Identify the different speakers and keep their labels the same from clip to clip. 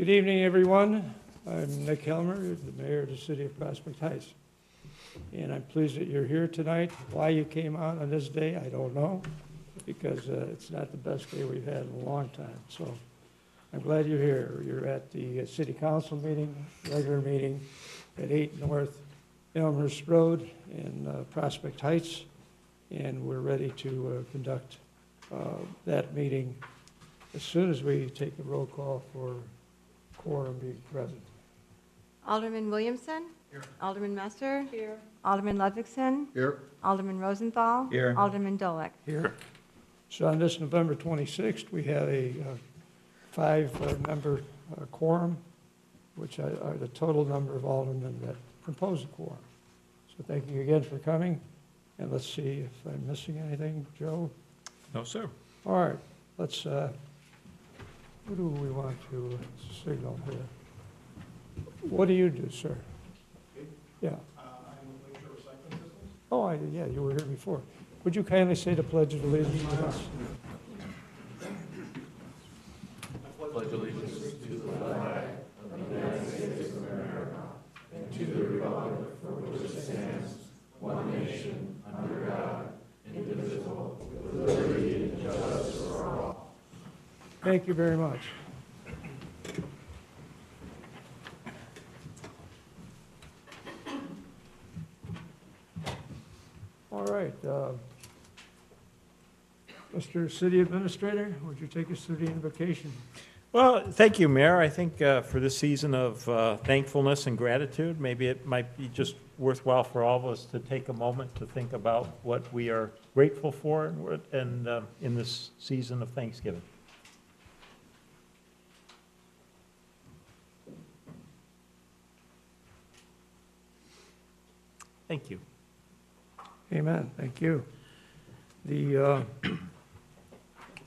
Speaker 1: Good evening, everyone. I'm Nick Helmer, the mayor of the city of Prospect Heights. And I'm pleased that you're here tonight. Why you came out on this day, I don't know, because it's not the best day we've had in a long time. So I'm glad you're here. You're at the city council meeting, regular meeting at 8 North Elmhurst Road in Prospect Heights. And we're ready to conduct that meeting as soon as we take a roll call for quorum being present.
Speaker 2: Alderman Williamson?
Speaker 3: Here.
Speaker 2: Alderman Messer?
Speaker 4: Here.
Speaker 2: Alderman Ludvigsen?
Speaker 3: Here.
Speaker 2: Alderman Rosenthal?
Speaker 3: Here.
Speaker 2: Alderman Dolick?
Speaker 1: Here. So on this November 26th, we have a five-member quorum, which are the total number of aldermen that compose the quorum. So thank you again for coming, and let's see if I'm missing anything. Joe?
Speaker 3: No, sir.
Speaker 1: All right, let's, what do we want to signal here? What do you do, sir? Yeah.
Speaker 3: I'm Lakeshore Recycling Systems.
Speaker 1: Oh, yeah, you were here before. Would you kindly say the Pledge of Allegiance to us?
Speaker 3: Pledge allegiance to the flag.
Speaker 1: Thank you very much. All right. Mr. City Administrator, would you take us through the invocation?
Speaker 5: Well, thank you, Mayor. I think for this season of thankfulness and gratitude, maybe it might be just worthwhile for all of us to take a moment to think about what we are grateful for and in this season of Thanksgiving. Thank you.
Speaker 1: Amen. Thank you. The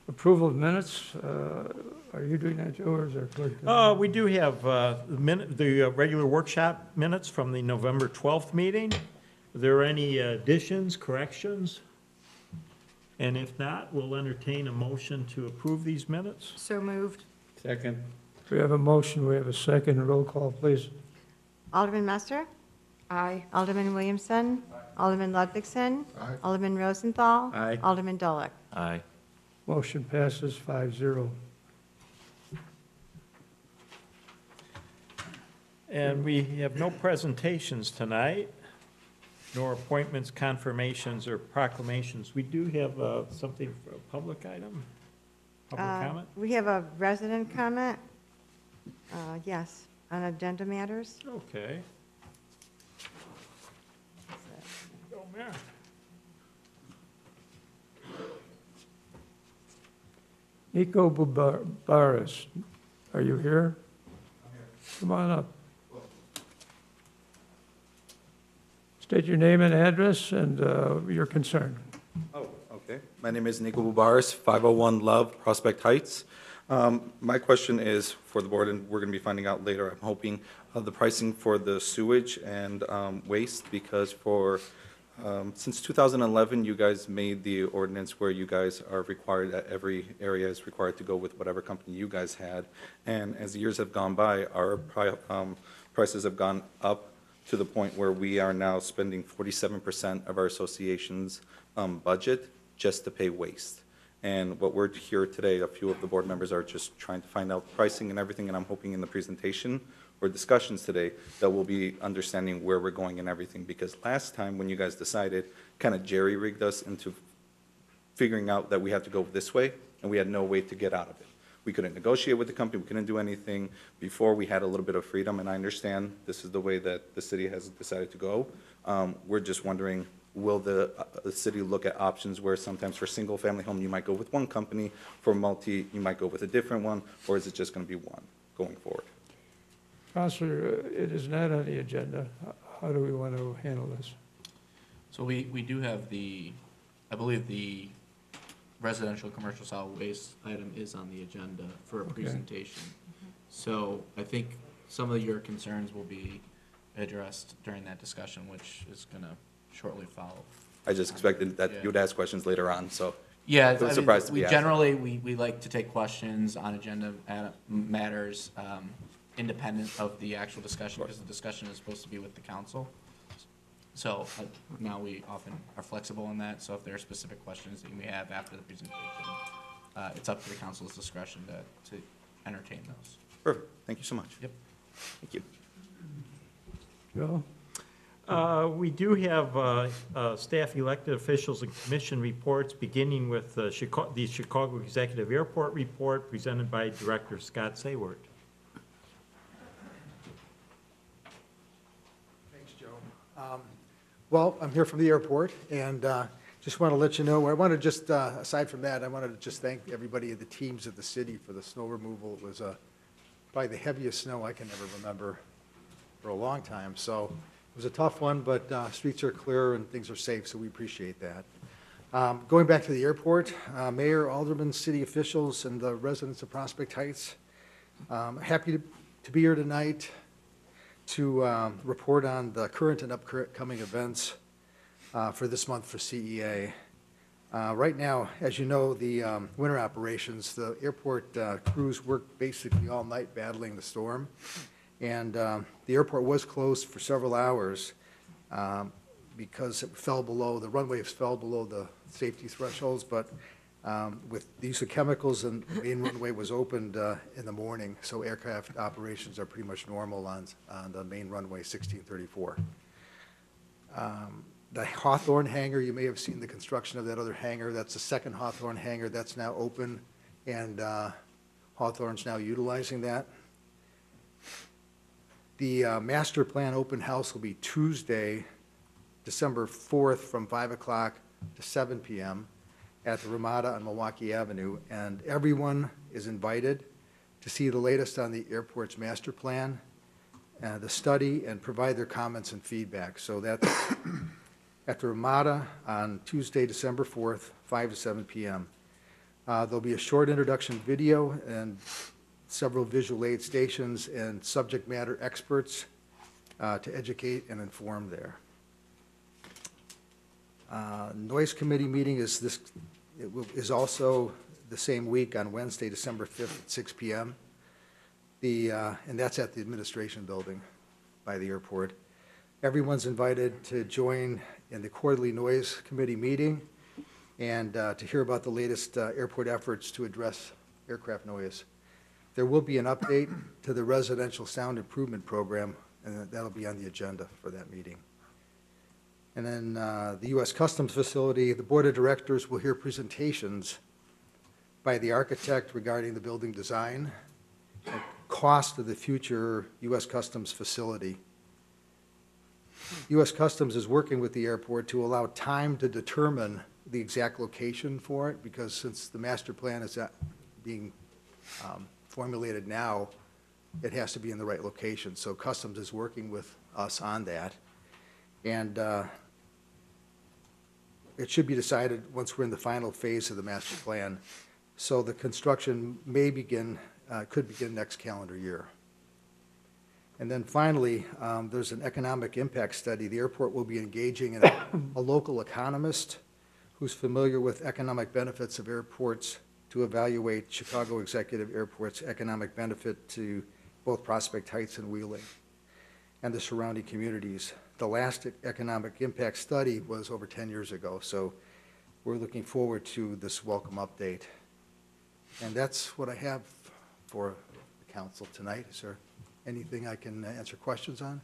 Speaker 1: approval of minutes, are you doing that, Joe, or is our clerk?
Speaker 5: We do have the regular workshop minutes from the November 12th meeting. Are there any additions, corrections? And if not, we'll entertain a motion to approve these minutes.
Speaker 2: So moved.
Speaker 3: Second.
Speaker 1: We have a motion, we have a second. Roll call, please.
Speaker 2: Alderman Messer?
Speaker 4: Aye.
Speaker 2: Alderman Williamson? Alderman Ludvigsen?
Speaker 3: Aye.
Speaker 2: Alderman Rosenthal?
Speaker 3: Aye.
Speaker 2: Alderman Dolick?
Speaker 3: Aye.
Speaker 1: Motion passes 5-0.
Speaker 5: And we have no presentations tonight, nor appointments, confirmations, or proclamations. We do have something for a public item, public comment?
Speaker 2: We have a resident comment. Yes, on agenda matters.
Speaker 5: Okay. Go, Mayor.
Speaker 1: Nico Bubaris, are you here? Come on up. State your name and address and your concern.
Speaker 6: Oh, okay. My name is Nico Bubaris, 501 Love, Prospect Heights. My question is for the board, and we're going to be finding out later, I'm hoping, the pricing for the sewage and waste, because since 2011, you guys made the ordinance where you guys are required, that every area is required to go with whatever company you guys had. And as the years have gone by, our prices have gone up to the point where we are now spending 47% of our association's budget just to pay waste. And what we're here today, a few of the board members are just trying to find out pricing and everything, and I'm hoping in the presentation or discussions today that we'll be understanding where we're going and everything, because last time when you guys decided, kind of jerry-rigged us into figuring out that we had to go this way, and we had no way to get out of it. We couldn't negotiate with the company, we couldn't do anything. Before, we had a little bit of freedom, and I understand this is the way that the city has decided to go. We're just wondering, will the city look at options where sometimes for single-family home, you might go with one company, for multi, you might go with a different one, or is it just going to be one going forward?
Speaker 1: Counselor, it is not on the agenda. How do we want to handle this?
Speaker 7: So we do have I believe the residential commercial solid waste item is on the agenda for a
Speaker 1: Okay.
Speaker 7: presentation. So I think some of your concerns will be addressed during that discussion, which is going to shortly follow.
Speaker 6: I just expected that
Speaker 7: Yeah.
Speaker 6: you would ask questions later on, so
Speaker 7: Yeah,
Speaker 6: I was
Speaker 7: I mean,
Speaker 6: surprised to
Speaker 7: we
Speaker 6: be asked.
Speaker 7: generally, we like to take questions on agenda matters, independent of the actual discussion, because the discussion is supposed to be with the council. So now we often are flexible in that, so if there are specific questions that you may have after the presentation, it's up to the council's discretion to entertain those.
Speaker 6: Perfect. Thank you so much.
Speaker 7: Yep.
Speaker 6: Thank you.
Speaker 1: Joe?
Speaker 5: We do have staff elected officials and commission reports, beginning with the Chicago Executive Airport Report presented by Director Scott Sayward.
Speaker 4: Thanks, Joe. Well, I'm here from the airport, and just want to let you know, I want to just, aside from that, I wanted to just thank everybody, the teams at the city for the snow removal. It was probably the heaviest snow I can ever remember for a long time. So it was a tough one, but streets are clear and things are safe, so we appreciate that. Going back to the airport, mayor, aldermen, city officials, and the residents of Prospect Heights, happy to be here tonight to report on the current and upcoming events for this month for CEA. Right now, as you know, the winter operations, the airport crews worked basically all night battling the storm. And the airport was closed for several hours because it fell below, the runways fell below the safety thresholds, but with the use of chemicals, and the main runway was opened in the morning, so aircraft operations are pretty much normal on the main runway 1634. The Hawthorne hangar, you may have seen the construction of that other hangar. That's the second Hawthorne hangar that's now open, and Hawthorne's now utilizing that. The master plan open house will be Tuesday, December 4th from 5 o'clock to 7 p.m. at the Ramada on Milwaukee Avenue, and everyone is invited to see the latest on the airport's master plan, the study, and provide their comments and feedback. So that's at the Ramada on Tuesday, December 4th, 5 to 7 p.m. There'll be a short introduction video and several visual aid stations and subject matter experts to educate and inform there. Noise committee meeting is also the same week on Wednesday, December 5th at 6 p.m. And that's at the administration building by the airport. Everyone's invited to join in the quarterly noise committee meeting and to hear about the latest airport efforts to address aircraft noise. There will be an update to the residential sound improvement program, and that'll be on the agenda for that meeting. And then the U.S. Customs facility, the board of directors will hear presentations by the architect regarding the building design and cost of the future U.S. Customs facility. U.S. Customs is working with the airport to allow time to determine the exact location for it, because since the master plan is being formulated now, it has to be in the right location. So Customs is working with us on that. And it should be decided once we're in the final phase of the master plan. So the construction may begin, could begin next calendar year. And then finally, there's an economic impact study. The airport will be engaging in a local economist who's familiar with economic benefits of airports to evaluate Chicago Executive Airport's economic benefit to both Prospect Heights and Wheeling and the surrounding communities. The last economic impact study was over 10 years ago, so we're looking forward to this welcome update. And that's what I have for the council tonight. Is there anything I can answer questions on?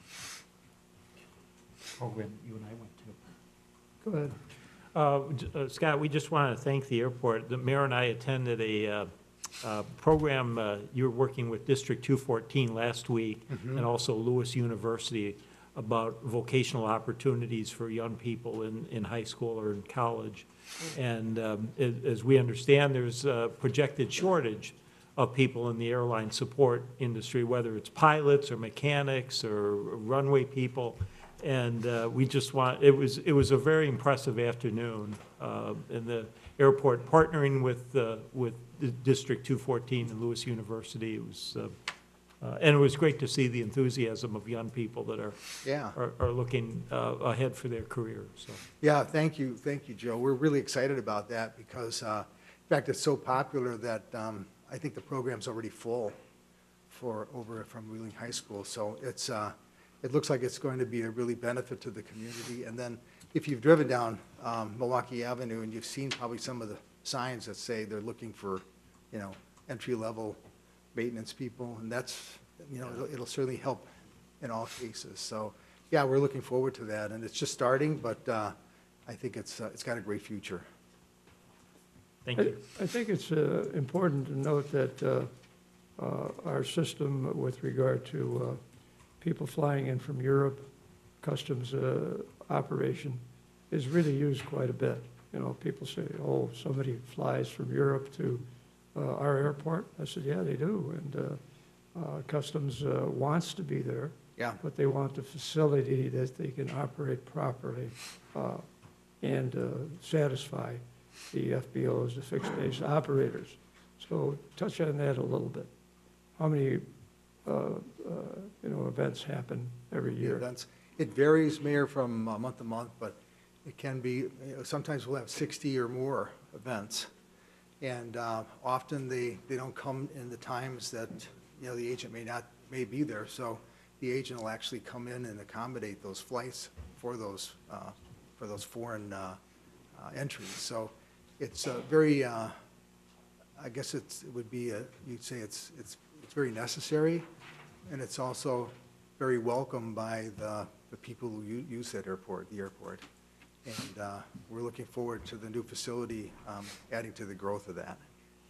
Speaker 5: Program you and I went to.
Speaker 1: Go ahead.
Speaker 5: Scott, we just want to thank the airport. The mayor and I attended a program, you were working with District 214 last week, and also Lewis University, about vocational opportunities for young people in high school or in college. And as we understand, there's a projected shortage of people in the airline support industry, whether it's pilots or mechanics or runway people. And we just want, it was a very impressive afternoon. And the airport partnering with the District 214 and Lewis University, it was And it was great to see the enthusiasm of young people that
Speaker 4: Yeah.
Speaker 5: are looking ahead for their career, so.
Speaker 4: Yeah, thank you, Joe. We're really excited about that because, in fact, it's so popular that I think the program's already full from Wheeling High School. So it looks like it's going to be a really benefit to the community. And then if you've driven down Milwaukee Avenue and you've seen probably some of the signs that say they're looking for, entry-level maintenance people, and that's, it'll certainly help in all cases. So, yeah, we're looking forward to that, and it's just starting, but I think it's got a great future.
Speaker 5: Thank you.
Speaker 1: I think it's important to note that our system with regard to people flying in from Europe, customs operation, is really used quite a bit. People say, oh, somebody flies from Europe to our airport. I said, yeah, they do. And customs wants to be there.
Speaker 4: Yeah.
Speaker 1: But they want the facility that they can operate properly and satisfy the FBOs, the fixed base operators. So touch on that a little bit. How many, events happen every year?
Speaker 4: Events. It varies, Mayor, from month to month, but it can be, sometimes we'll have 60 or more events. And often they don't come in the times that, the agent may be there. So the agent will actually come in and accommodate those flights for those foreign entries. So it's very, I guess it would be, you'd say it's very necessary, and it's also very welcome by the people who use that airport, the airport. And we're looking forward to the new facility adding to the growth of that.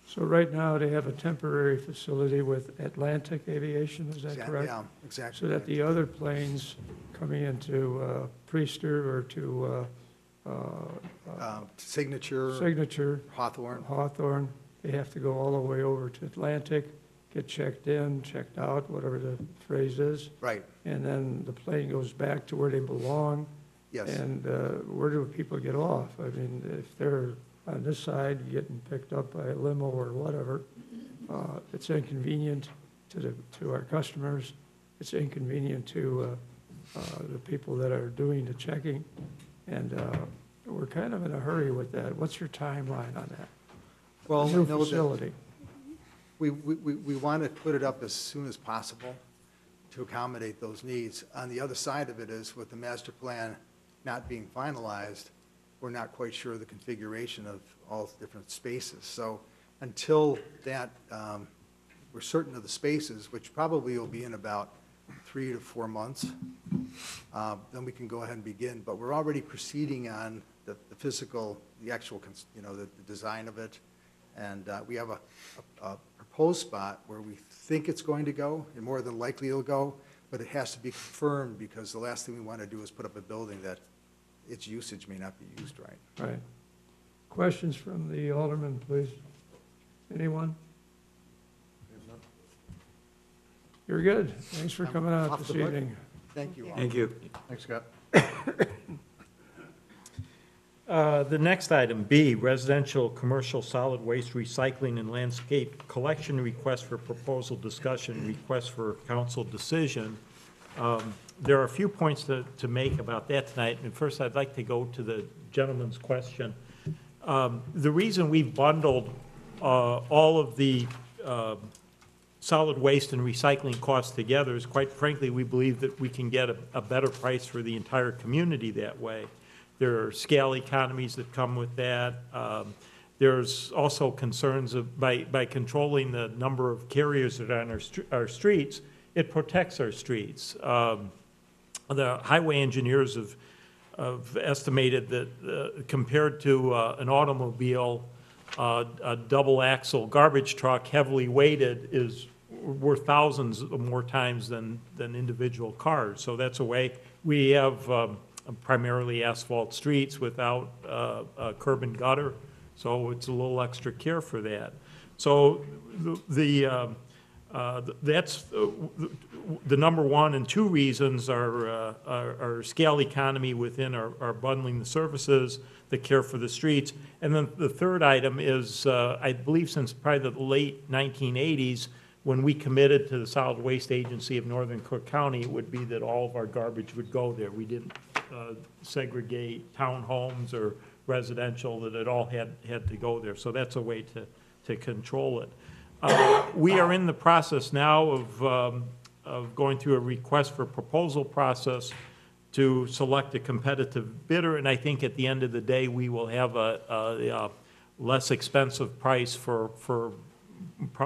Speaker 1: So right now, they have a temporary facility with Atlantic Aviation, is that correct?
Speaker 4: Yeah, exactly.
Speaker 1: So that the other planes coming into Priester or to
Speaker 4: Signature,
Speaker 1: Hawthorne, they have to go all the way over to Atlantic, get checked in, checked out, whatever the phrase is.
Speaker 4: Right,
Speaker 1: And then the plane goes back to where they belong.
Speaker 4: yes.
Speaker 1: And where do people get off? I mean, if they're on this side getting picked up by a limo or whatever, it's inconvenient to our customers. It's inconvenient to the people that are doing the checking. And we're kind of in a hurry with that. What's your timeline on that?
Speaker 4: Well,
Speaker 1: New
Speaker 4: I know that
Speaker 1: facility.
Speaker 4: we want to put it up as soon as possible to accommodate those needs. On the other side of it is, with the master plan not being finalized, we're not quite sure of the configuration of all the different spaces. So until that, we're certain of the spaces, which probably will be in about 3 to 4 months, then we can go ahead and begin. But we're already proceeding on the physical, the actual, the design of it. And we have a proposed spot where we think it's going to go, and more than likely it'll go, but it has to be confirmed, because the last thing we want to do is put up a building that its usage may not be used right.
Speaker 1: Right. Questions from the alderman, please? Anyone? You're good. Thanks for coming out
Speaker 4: Off
Speaker 1: this
Speaker 4: the hook.
Speaker 1: evening.
Speaker 4: Thank you all.
Speaker 3: Thank you.
Speaker 4: Thanks, Scott.
Speaker 5: The next item, B, residential, commercial, solid waste recycling and landscape collection request for proposal discussion, request for council decision. There are a few points to make about that tonight, and first I'd like to go to the gentleman's question. The reason we've bundled all of the solid waste and recycling costs together is, quite frankly, we believe that we can get a better price for the entire community that way. There are scale economies that come with that. There's also concerns of, by controlling the number of carriers that are on our streets, it protects our streets. The highway engineers have estimated that compared to an automobile, a double axle garbage truck, heavily weighted, is worth thousands more times than individual cars. So that's a way. We have primarily asphalt streets without curb and gutter, so it's a little extra care for that. So that's the number one and two reasons are scale economy within our bundling the services, the care for the streets. And then the third item is, I believe since probably the late 1980s, when we committed to the Solid Waste Agency of Northern Cook County, it would be that all of our garbage would go there. We didn't segregate townhomes or residential, that it all had to go there. So that's a way to control it. We are in the process now of going through a request for proposal process to select a competitive bidder, and I think at the end of the day, we will have a less expensive price for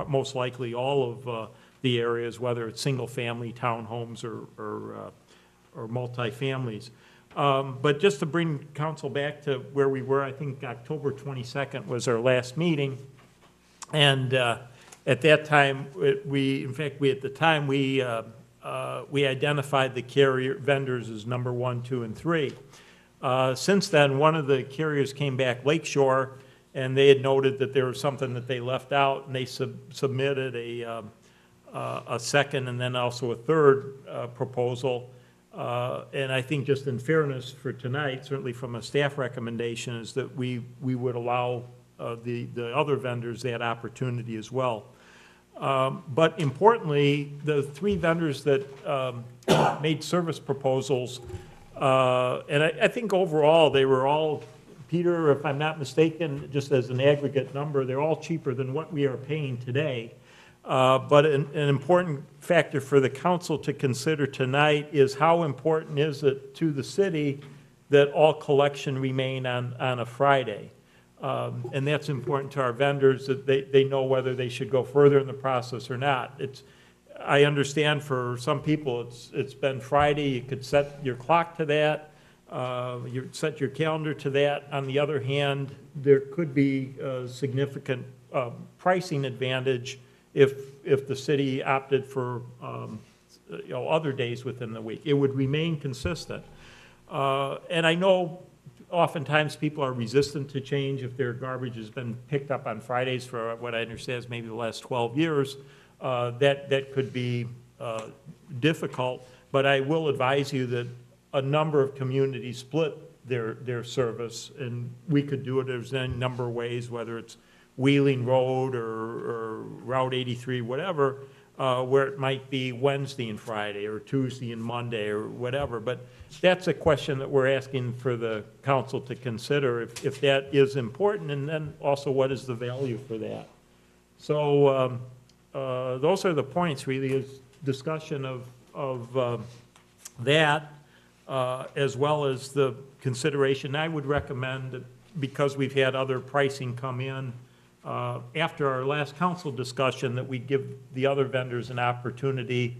Speaker 5: most likely all of the areas, whether it's single-family townhomes or multifamilies. But just to bring council back to where we were, I think October 22nd was our last meeting. And at that time, we identified the carrier vendors as number 1, 2, and 3. Since then, one of the carriers came back, Lakeshore, and they had noted that there was something that they left out, and they submitted a second and then also a third proposal. And I think just in fairness for tonight, certainly from a staff recommendation, is that we would allow the other vendors that opportunity as well. But importantly, the 3 vendors that made service proposals, and I think overall they were all, Peter, if I'm not mistaken, just as an aggregate number, they're all cheaper than what we are paying today. But an important factor for the council to consider tonight is how important is it to the city that all collection remain on a Friday. And that's important to our vendors, that they know whether they should go further in the process or not. I understand for some people it's been Friday, you could set your clock to that, you set your calendar to that. On the other hand, there could be a significant pricing advantage if the city opted for other days within the week. It would remain consistent. And I know oftentimes people are resistant to change if their garbage has been picked up on Fridays for what I understand is maybe the last 12 years. That could be difficult, but I will advise you that a number of communities split their service, and we could do it. There's any number of ways, whether it's Wheeling Road or Route 83, whatever, where it might be Wednesday and Friday or Tuesday and Monday or whatever. But that's a question that we're asking for the council to consider if that is important, and then also what is the value for that. So those are the points, really, is discussion of that as well as the consideration. I would recommend that because we've had other pricing come in, after our last council discussion, that we give the other vendors an opportunity,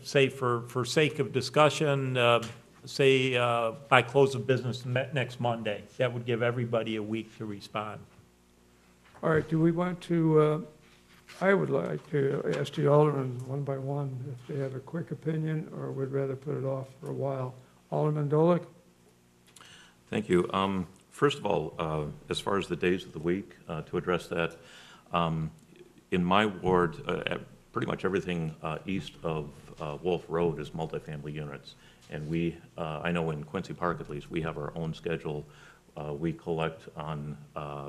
Speaker 5: say for sake of discussion, by close of business next Monday. That would give everybody a week to respond.
Speaker 1: All right, do we want to, I would like to ask the aldermen one by one if they have a quick opinion or would rather put it off for a while. Alderman Dolick?
Speaker 8: Thank you. First of all, as far as the days of the week, to address that, in my ward, pretty much everything east of Wolf Road is multifamily units. And I know in Quincy Park at least, we have our own schedule. We collect on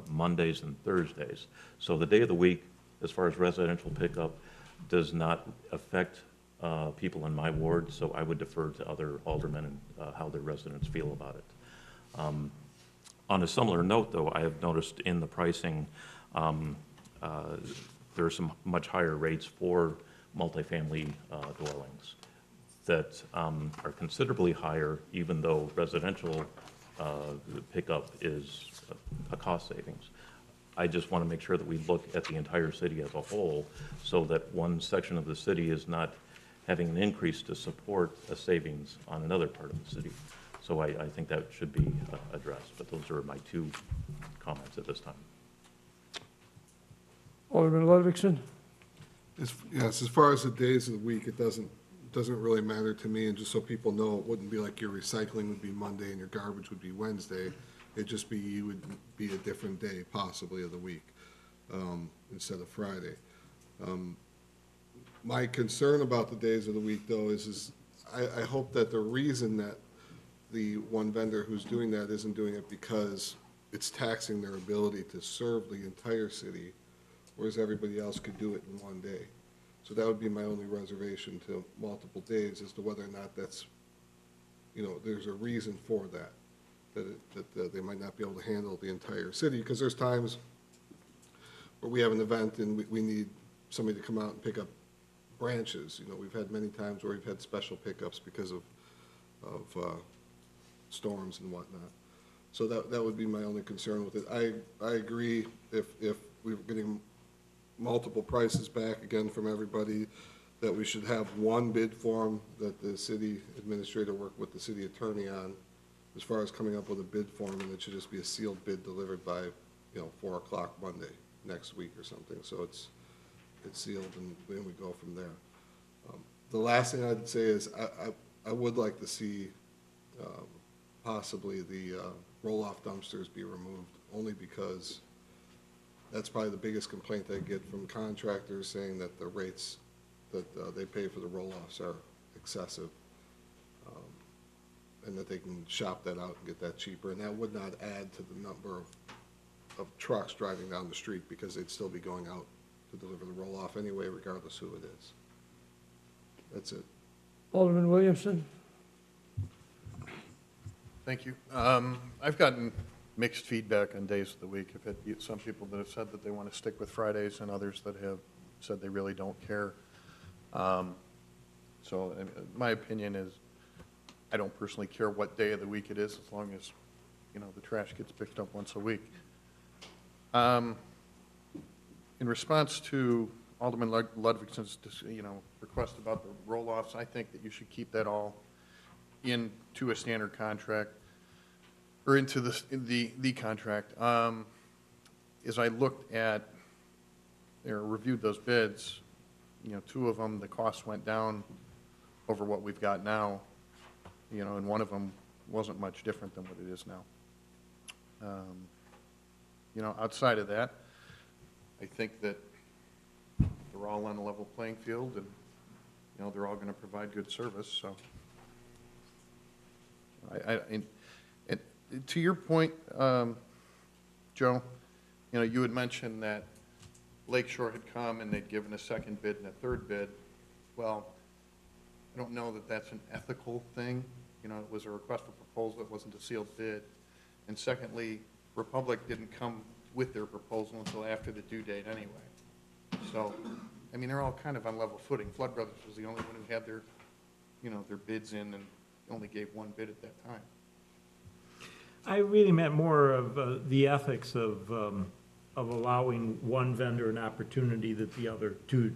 Speaker 8: Mondays and Thursdays. So the day of the week, as far as residential pickup, does not affect people in my ward, so I would defer to other aldermen and how their residents feel about it. On a similar note, though, I have noticed in the pricing, there are some much higher rates for multifamily dwellings that are considerably higher, even though residential pickup is a cost savings. I just want to make sure that we look at the entire city as a whole so that one section of the city is not having an increase to support a savings on another part of the city. So I think that should be addressed, but those are my 2 comments at this time.
Speaker 1: Alderman Ludwigson?
Speaker 9: Yes, as far as the days of the week, it doesn't really matter to me, and just so people know, it wouldn't be like your recycling would be Monday and your garbage would be Wednesday. It'd just be, you would be a different day possibly of the week instead of Friday. My concern about the days of the week, though, is I hope that the reason that the one vendor who's doing that isn't doing it because it's taxing their ability to serve the entire city, whereas everybody else could do it in one day. So that would be my only reservation to multiple days as to whether or not that's, there's a reason for that, that they might not be able to handle the entire city, because there's times where we have an event and we need somebody to come out and pick up branches. We've had many times where we've had special pickups because of storms and whatnot. So that would be my only concern with it. I agree if we were getting multiple prices back again from everybody, that we should have one bid form that the city administrator work with the city attorney on as far as coming up with a bid form, and it should just be a sealed bid delivered by, 4 o'clock Monday next week or something. So it's sealed, and then we go from there. The last thing I'd say is I would like to see possibly the roll-off dumpsters be removed, only because that's probably the biggest complaint I get from contractors, saying that the rates that they pay for the roll-offs are excessive, and that they can shop that out and get that cheaper. And that would not add to the number of trucks driving down the street, because they'd still be going out to deliver the roll-off anyway, regardless who it is. That's it.
Speaker 1: Alderman Williamson?
Speaker 10: Thank you. I've gotten mixed feedback on days of the week. I've had some people that have said that they want to stick with Fridays, and others that have said they really don't care. So my opinion is, I don't personally care what day of the week it is, as long as, the trash gets picked up once a week. In response to Alderman Ludvigson's, request about the roll-offs, I think that you should keep that all into a standard contract, or into the contract. As I looked at, or reviewed those bids, 2 of them, the cost went down over what we've got now, and one of them wasn't much different than what it is now. Outside of that, I think that they're all on a level playing field, and, they're all going to provide good service, so. And to your point, Joe, you had mentioned that Lakeshore had come and they'd given a second bid and a third bid. Well, I don't know that that's an ethical thing. It was a request for proposal, it wasn't a sealed bid. And secondly, Republic didn't come with their proposal until after the due date anyway. So, they're all kind of on level footing. Flood Brothers was the only one who had their, their bids in, and only gave one bid at that time.
Speaker 5: I really meant more of the ethics of allowing one vendor an opportunity that the other two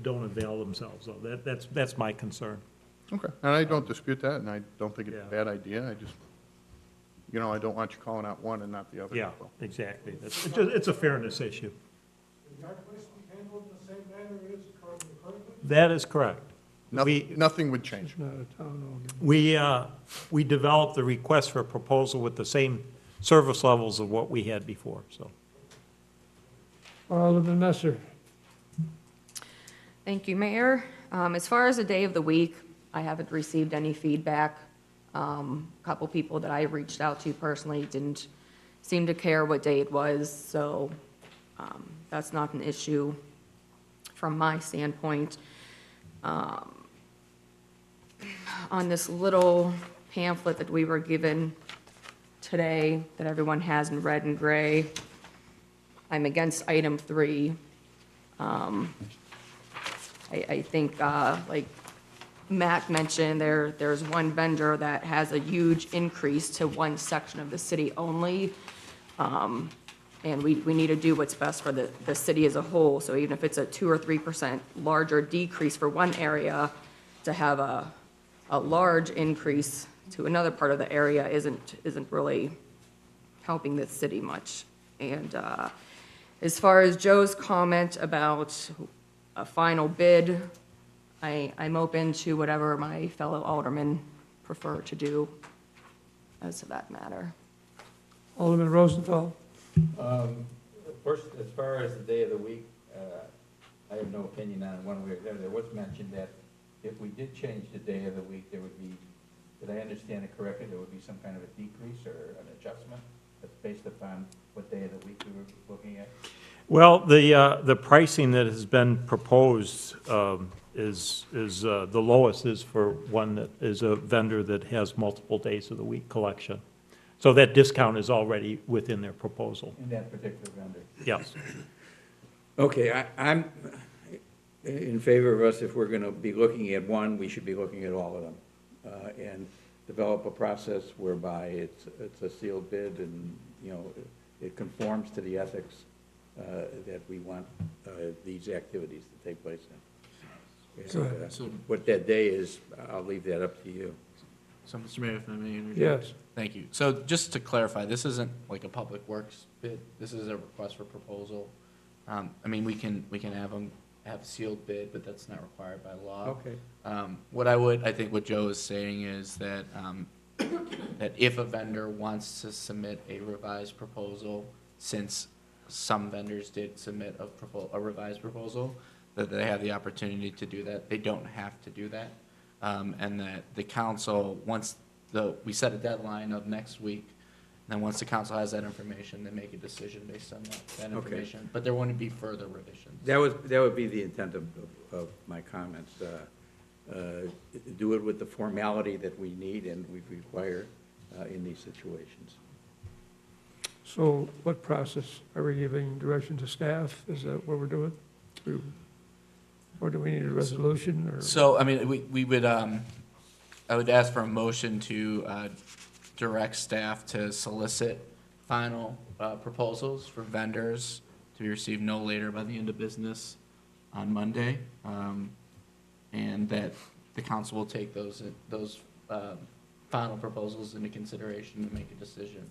Speaker 5: don't avail themselves of. That's my concern.
Speaker 10: Okay, and I don't dispute that, and I don't think it's
Speaker 5: Yeah.
Speaker 10: a bad idea. I just, I don't want you calling out one and not the other.
Speaker 5: Yeah, exactly. It's a fairness issue.
Speaker 9: Is our place handled in the same manner it is currently?
Speaker 5: That is correct.
Speaker 10: Nothing would change.
Speaker 1: It's not a town-owned.
Speaker 5: We developed the request for a proposal with the same service levels of what we had before, so.
Speaker 1: Alderman Messer?
Speaker 11: Thank you, Mayor. As far as the day of the week, I haven't received any feedback. A couple people that I reached out to personally didn't seem to care what day it was, so that's not an issue from my standpoint. On this little pamphlet that we were given today, that everyone has in red and gray, I'm against item 3. I think, like Matt mentioned, there's one vendor that has a huge increase to one section of the city only. And we need to do what's best for the city as a whole. So even if it's a 2 or 3% larger decrease for one area, to have a large increase to another part of the area isn't really helping the city much. And as far as Joe's comment about a final bid, I'm open to whatever my fellow aldermen prefer to do as to that matter.
Speaker 1: Alderman Rosenthal?
Speaker 12: First, as far as the day of the week, I have no opinion on it one way or the other. There was mentioned that if we did change the day of the week, there would be, did I understand it correctly, there would be some kind of a decrease or an adjustment that's based upon what day of the week we were looking at?
Speaker 5: Well, the pricing that has been proposed is the lowest is for one that is a vendor that has multiple days of the week collection. So that discount is already within their proposal.
Speaker 12: In that particular vendor.
Speaker 5: Yes.
Speaker 12: Okay, I'm in favor of us, if we're gonna be looking at one, we should be looking at all of them. And develop a process whereby it's a sealed bid and, you know, it conforms to the ethics that we want these activities to take place in.
Speaker 1: Go ahead.
Speaker 12: And, what that day is, I'll leave that up to you.
Speaker 7: So, Mr. Mayor, if I may interject?
Speaker 1: Yes.
Speaker 7: Thank you. So just to clarify, this isn't like a public works bid. This is a request for proposal. I mean, we can have them have a sealed bid, but that's not required by law.
Speaker 12: Okay.
Speaker 7: I think what Joe is saying is that, that if a vendor wants to submit a revised proposal, since some vendors did submit a revised proposal, that they have the opportunity to do that. They don't have to do that. And that the council, once we set a deadline of next week, then once the council has that information, they make a decision based on that information. But there wouldn't be further revisions.
Speaker 12: That would be the intent of my comments. Do it with the formality that we need and we require in these situations.
Speaker 1: So what process? Are we giving direction to staff? Is that what we're doing? Or do we need a resolution or?
Speaker 7: So, I mean, we would, I would ask for a motion to direct staff to solicit final proposals for vendors to be received no later by the end of business on Monday. And that the council will take those final proposals into consideration to make a decision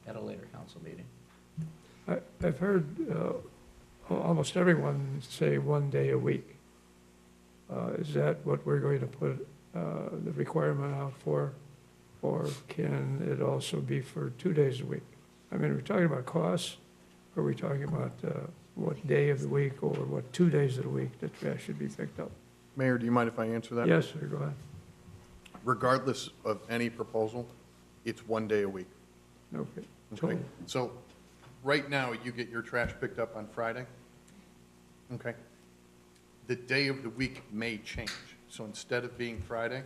Speaker 7: at a later council meeting.
Speaker 1: I've heard almost everyone say 1 day a week. Is that what we're going to put the requirement out for? Or can it also be for 2 days a week? I mean, are we talking about costs? Or are we talking about what day of the week or what 2 days of the week that trash should be picked up?
Speaker 10: Mayor, do you mind if I answer that?
Speaker 1: Yes, sir, go ahead.
Speaker 10: Regardless of any proposal, it's 1 day a week.
Speaker 1: Okay.
Speaker 10: Okay?
Speaker 1: Total.
Speaker 10: So, right now, you get your trash picked up on Friday. Okay? The day of the week may change. So instead of being Friday,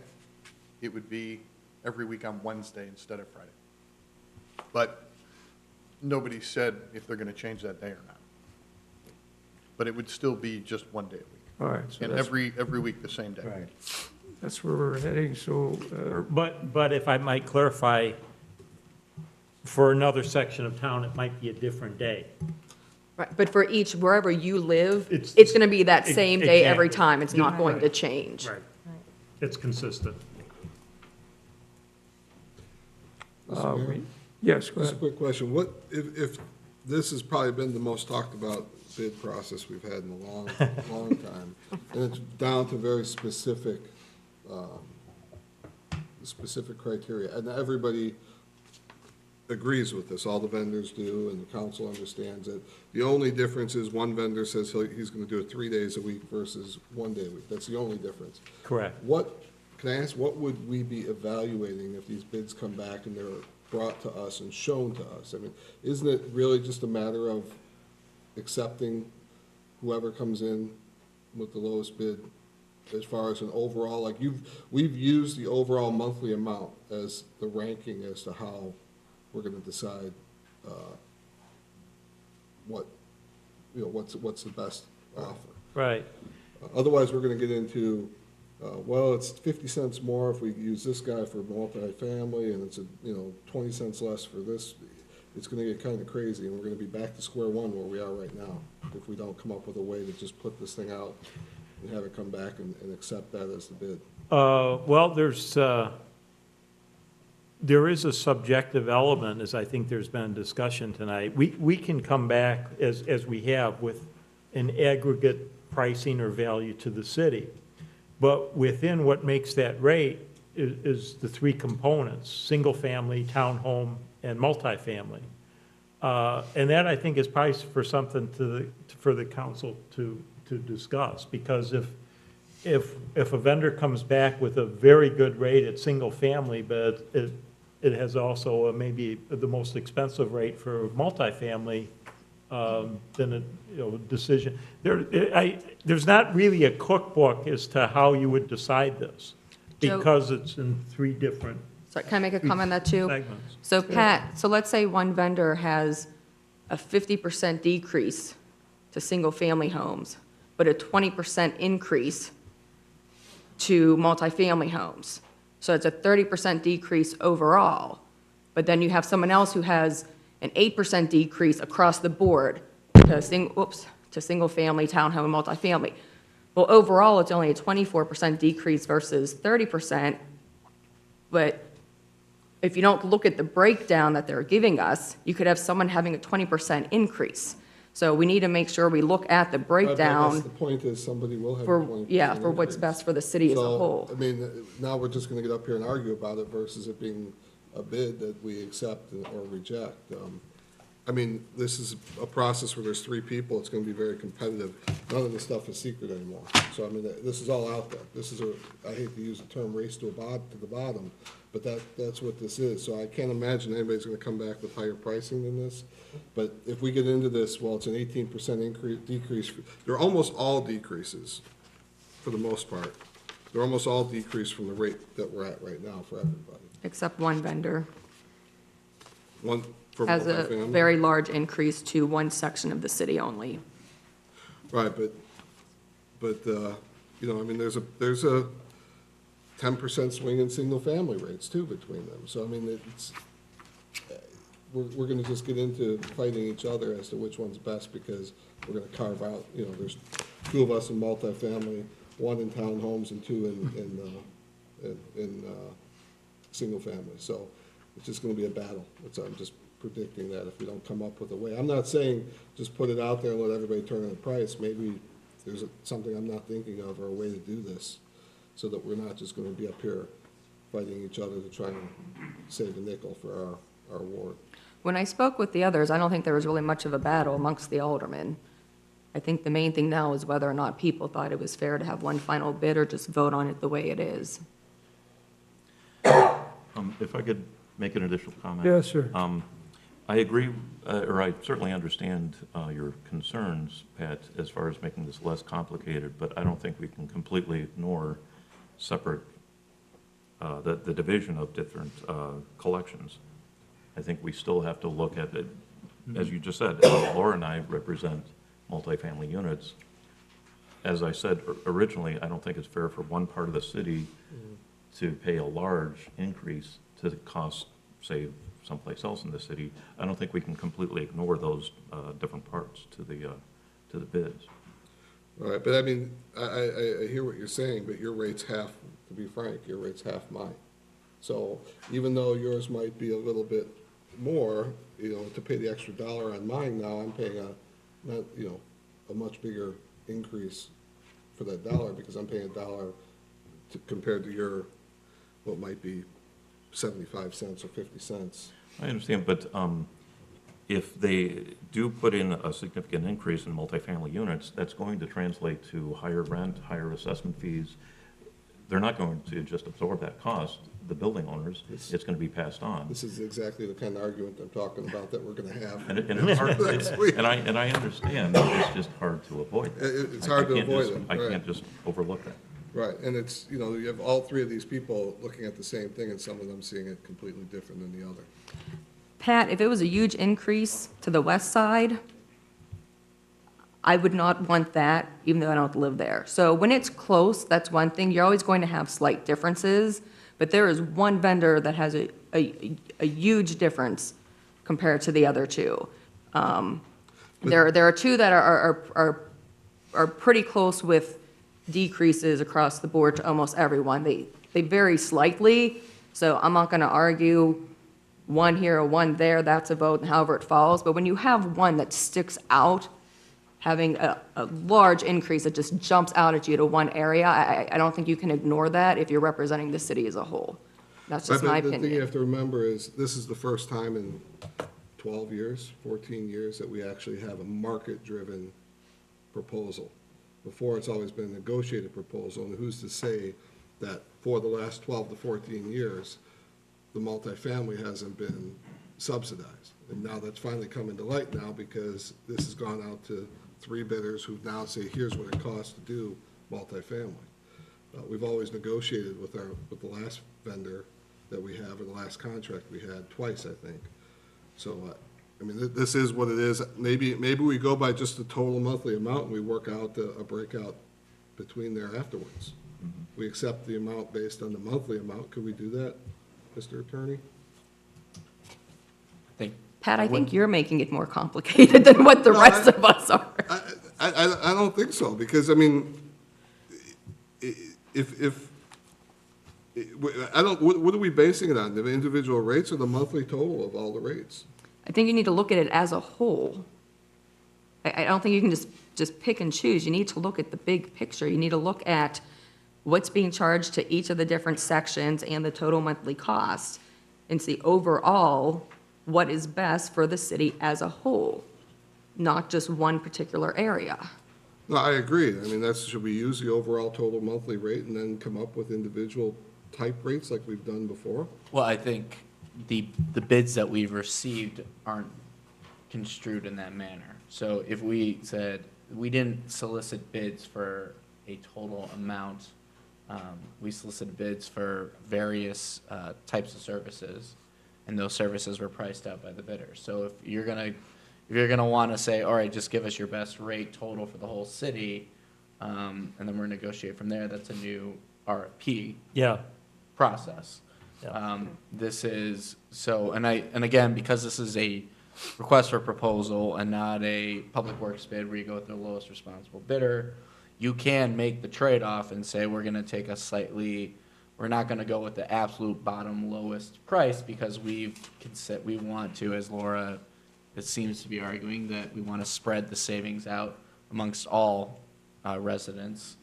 Speaker 10: it would be every week on Wednesday instead of Friday. But nobody said if they're gonna change that day or not. But it would still be just 1 day a week.
Speaker 1: All right, so
Speaker 10: And
Speaker 1: that's,
Speaker 10: every week the same day.
Speaker 12: Right.
Speaker 1: that's where we're heading, so,
Speaker 5: But if I might clarify, for another section of town, it might be a different day.
Speaker 11: Right, but for each, wherever you live,
Speaker 5: It's-
Speaker 11: it's going to be that same day every
Speaker 5: Exactly.
Speaker 11: time. It's not going to change.
Speaker 5: Right. It's consistent.
Speaker 1: yes, go
Speaker 9: Just a
Speaker 1: ahead.
Speaker 9: quick question. What, if this has probably been the most talked about bid process we've had in a long, long time, and it's down to very specific criteria, and everybody agrees with this, all the vendors do, and the council understands it. The only difference is one vendor says he's gonna do it 3 days a week versus 1 day a week. That's the only difference.
Speaker 5: Correct.
Speaker 9: Can I ask, what would we be evaluating if these bids come back and they're brought to us and shown to us? I mean, isn't it really just a matter of accepting whoever comes in with the lowest bid as far as an overall, like we've used the overall monthly amount as the ranking as to how we're gonna decide, what's the best offer.
Speaker 5: Right.
Speaker 9: Otherwise, we're gonna get into, well, it's 50 cents more if we use this guy for multifamily, and it's 20 cents less for this. It's gonna get kind of crazy, and we're gonna be back to square one where we are right now, if we don't come up with a way to just put this thing out and have it come back and accept that as the bid.
Speaker 5: Well, there is a subjective element, as I think there's been discussion tonight. We can come back, as we have, with an aggregate pricing or value to the city. But within what makes that rate is the three components: single-family, townhome, and multifamily. And that, I think, is probably for something for the council to discuss, because if a vendor comes back with a very good rate at single-family, but it has also maybe the most expensive rate for multifamily, than a, decision. There's not really a cookbook as to how you would decide this,
Speaker 11: Joe-
Speaker 5: because it's in 3 different
Speaker 11: So can I make a comment on that too?
Speaker 5: segments.
Speaker 11: So Pat, so let's say one vendor has a 50% decrease to single-family homes, but a 20% increase to multifamily homes. So it's a 30% decrease overall. But then you have someone else who has an 8% decrease across the board to single-family, townhome, and multifamily. Well, overall, it's only a 24% decrease versus 30%, but if you don't look at the breakdown that they're giving us, you could have someone having a 20% increase. So we need to make sure we look at the
Speaker 9: I guess
Speaker 11: breakdown
Speaker 9: the point is somebody will have a
Speaker 11: for,
Speaker 9: 20%
Speaker 11: for what's
Speaker 9: increase.
Speaker 11: best for the city as a
Speaker 9: So,
Speaker 11: whole.
Speaker 9: I mean, now we're just gonna get up here and argue about it versus it being a bid that we accept or reject. I mean, this is a process where there's 3 people, it's gonna be very competitive. None of this stuff is secret anymore. So, I mean, this is all out there. This is I hate to use the term race to the bottom, but that's what this is. So I can't imagine anybody's gonna come back with higher pricing than this. But if we get into this, well, it's an 18% decrease. They're almost all decreases, for the most part. They're almost all decreased from the rate that we're at right now for everybody.
Speaker 11: Except one vendor
Speaker 9: One for
Speaker 11: has a
Speaker 9: multifamily.
Speaker 11: very large increase to one section of the city only.
Speaker 9: Right, but, I mean, there's a 10% swing in single-family rates too between them. So, I mean, we're gonna just get into fighting each other as to which one's best because we're gonna carve out, there's 2 of us in multifamily, 1 in townhomes and 2 in single family. So it's just gonna be a battle. I'm just predicting that if we don't come up with a way. I'm not saying just put it out there and let everybody turn in the price. Maybe there's something I'm not thinking of or a way to do this so that we're not just gonna be up here fighting each other to try and save a nickel for our ward.
Speaker 11: When I spoke with the others, I don't think there was really much of a battle amongst the aldermen. I think the main thing now is whether or not people thought it was fair to have one final bid or just vote on it the way it is.
Speaker 8: If I could make an additional comment.
Speaker 1: Yes, sir.
Speaker 8: I agree, or I certainly understand your concerns, Pat, as far as making this less complicated, but I don't think we can completely ignore separate, the division of different collections. I think we still have to look at it, as you just said, Laura and I represent multifamily units. As I said originally, I don't think it's fair for one part of the city to pay a large increase to the cost, say, someplace else in the city. I don't think we can completely ignore those different parts to the bids.
Speaker 9: Right, but I mean, I hear what you're saying, but your rate's half, to be frank, your rate's half mine. So even though yours might be a little bit more, to pay the extra $1 on mine now, I'm paying a much bigger increase for that $1 because I'm paying $1 compared to your, what might be 75 cents or 50 cents.
Speaker 8: I understand, but if they do put in a significant increase in multifamily units, that's going to translate to higher rent, higher assessment fees. They're not going to just absorb that cost, the building owners, it's going to be passed on.
Speaker 9: This is exactly the kind of argument I'm talking about that we're going to have.
Speaker 8: And it's hard, and I understand, it's just hard to avoid that.
Speaker 9: It's hard to avoid it,
Speaker 8: I
Speaker 9: right.
Speaker 8: can't just overlook that.
Speaker 9: Right, and it's, you have all 3 of these people looking at the same thing, and some of them seeing it completely different than the other.
Speaker 11: Pat, if it was a huge increase to the west side, I would not want that, even though I don't live there. So when it's close, that's one thing. You're always going to have slight differences, but there is one vendor that has a huge difference compared to the other 2. There are 2 that are pretty close with decreases across the board to almost everyone. They vary slightly, so I'm not going to argue one here or one there, that's a vote, and however it falls. But when you have one that sticks out, having a large increase that just jumps out at you to one area, I don't think you can ignore that if you're representing the city as a whole. That's just my
Speaker 9: The thing you
Speaker 11: opinion.
Speaker 9: have to remember is, this is the first time in 12 years, 14 years, that we actually have a market-driven proposal. Before, it's always been a negotiated proposal, and who's to say that for the last 12 to 14 years, the multifamily hasn't been subsidized. And now that's finally coming to light now because this has gone out to 3 bidders who now say, here's what it costs to do multifamily. We've always negotiated with the last vendor that we have, or the last contract we had, twice, I think. So, I mean, this is what it is. Maybe we go by just the total monthly amount and we work out a breakout between there afterwards. We accept the amount based on the monthly amount. Could we do that, Mr. Attorney?
Speaker 11: Pat, I think you're making it more complicated than what the rest of us are.
Speaker 9: I don't think so, because, I mean, what are we basing it on? The individual rates or the monthly total of all the rates?
Speaker 11: I think you need to look at it as a whole. I don't think you can just pick and choose. You need to look at the big picture. You need to look at what's being charged to each of the different sections and the total monthly cost, and see overall what is best for the city as a whole, not just one particular area.
Speaker 9: No, I agree. I mean, should we use the overall total monthly rate and then come up with individual type rates like we've done before?
Speaker 7: Well, I think the bids that we've received aren't construed in that manner. So if we said, we didn't solicit bids for a total amount, we solicited bids for various types of services, and those services were priced out by the bidder. So if you're gonna want to say, all right, just give us your best rate total for the whole city, and then we're negotiate from there, that's a new RFP process.
Speaker 5: Yeah.
Speaker 7: This is, so, and again, because this is a request for proposal and not a public works bid where you go with the lowest responsible bidder, you can make the trade-off and say, we're not gonna go with the absolute bottom lowest price because we want to, as Laura, it seems to be arguing, that we want to spread the savings out amongst all residents,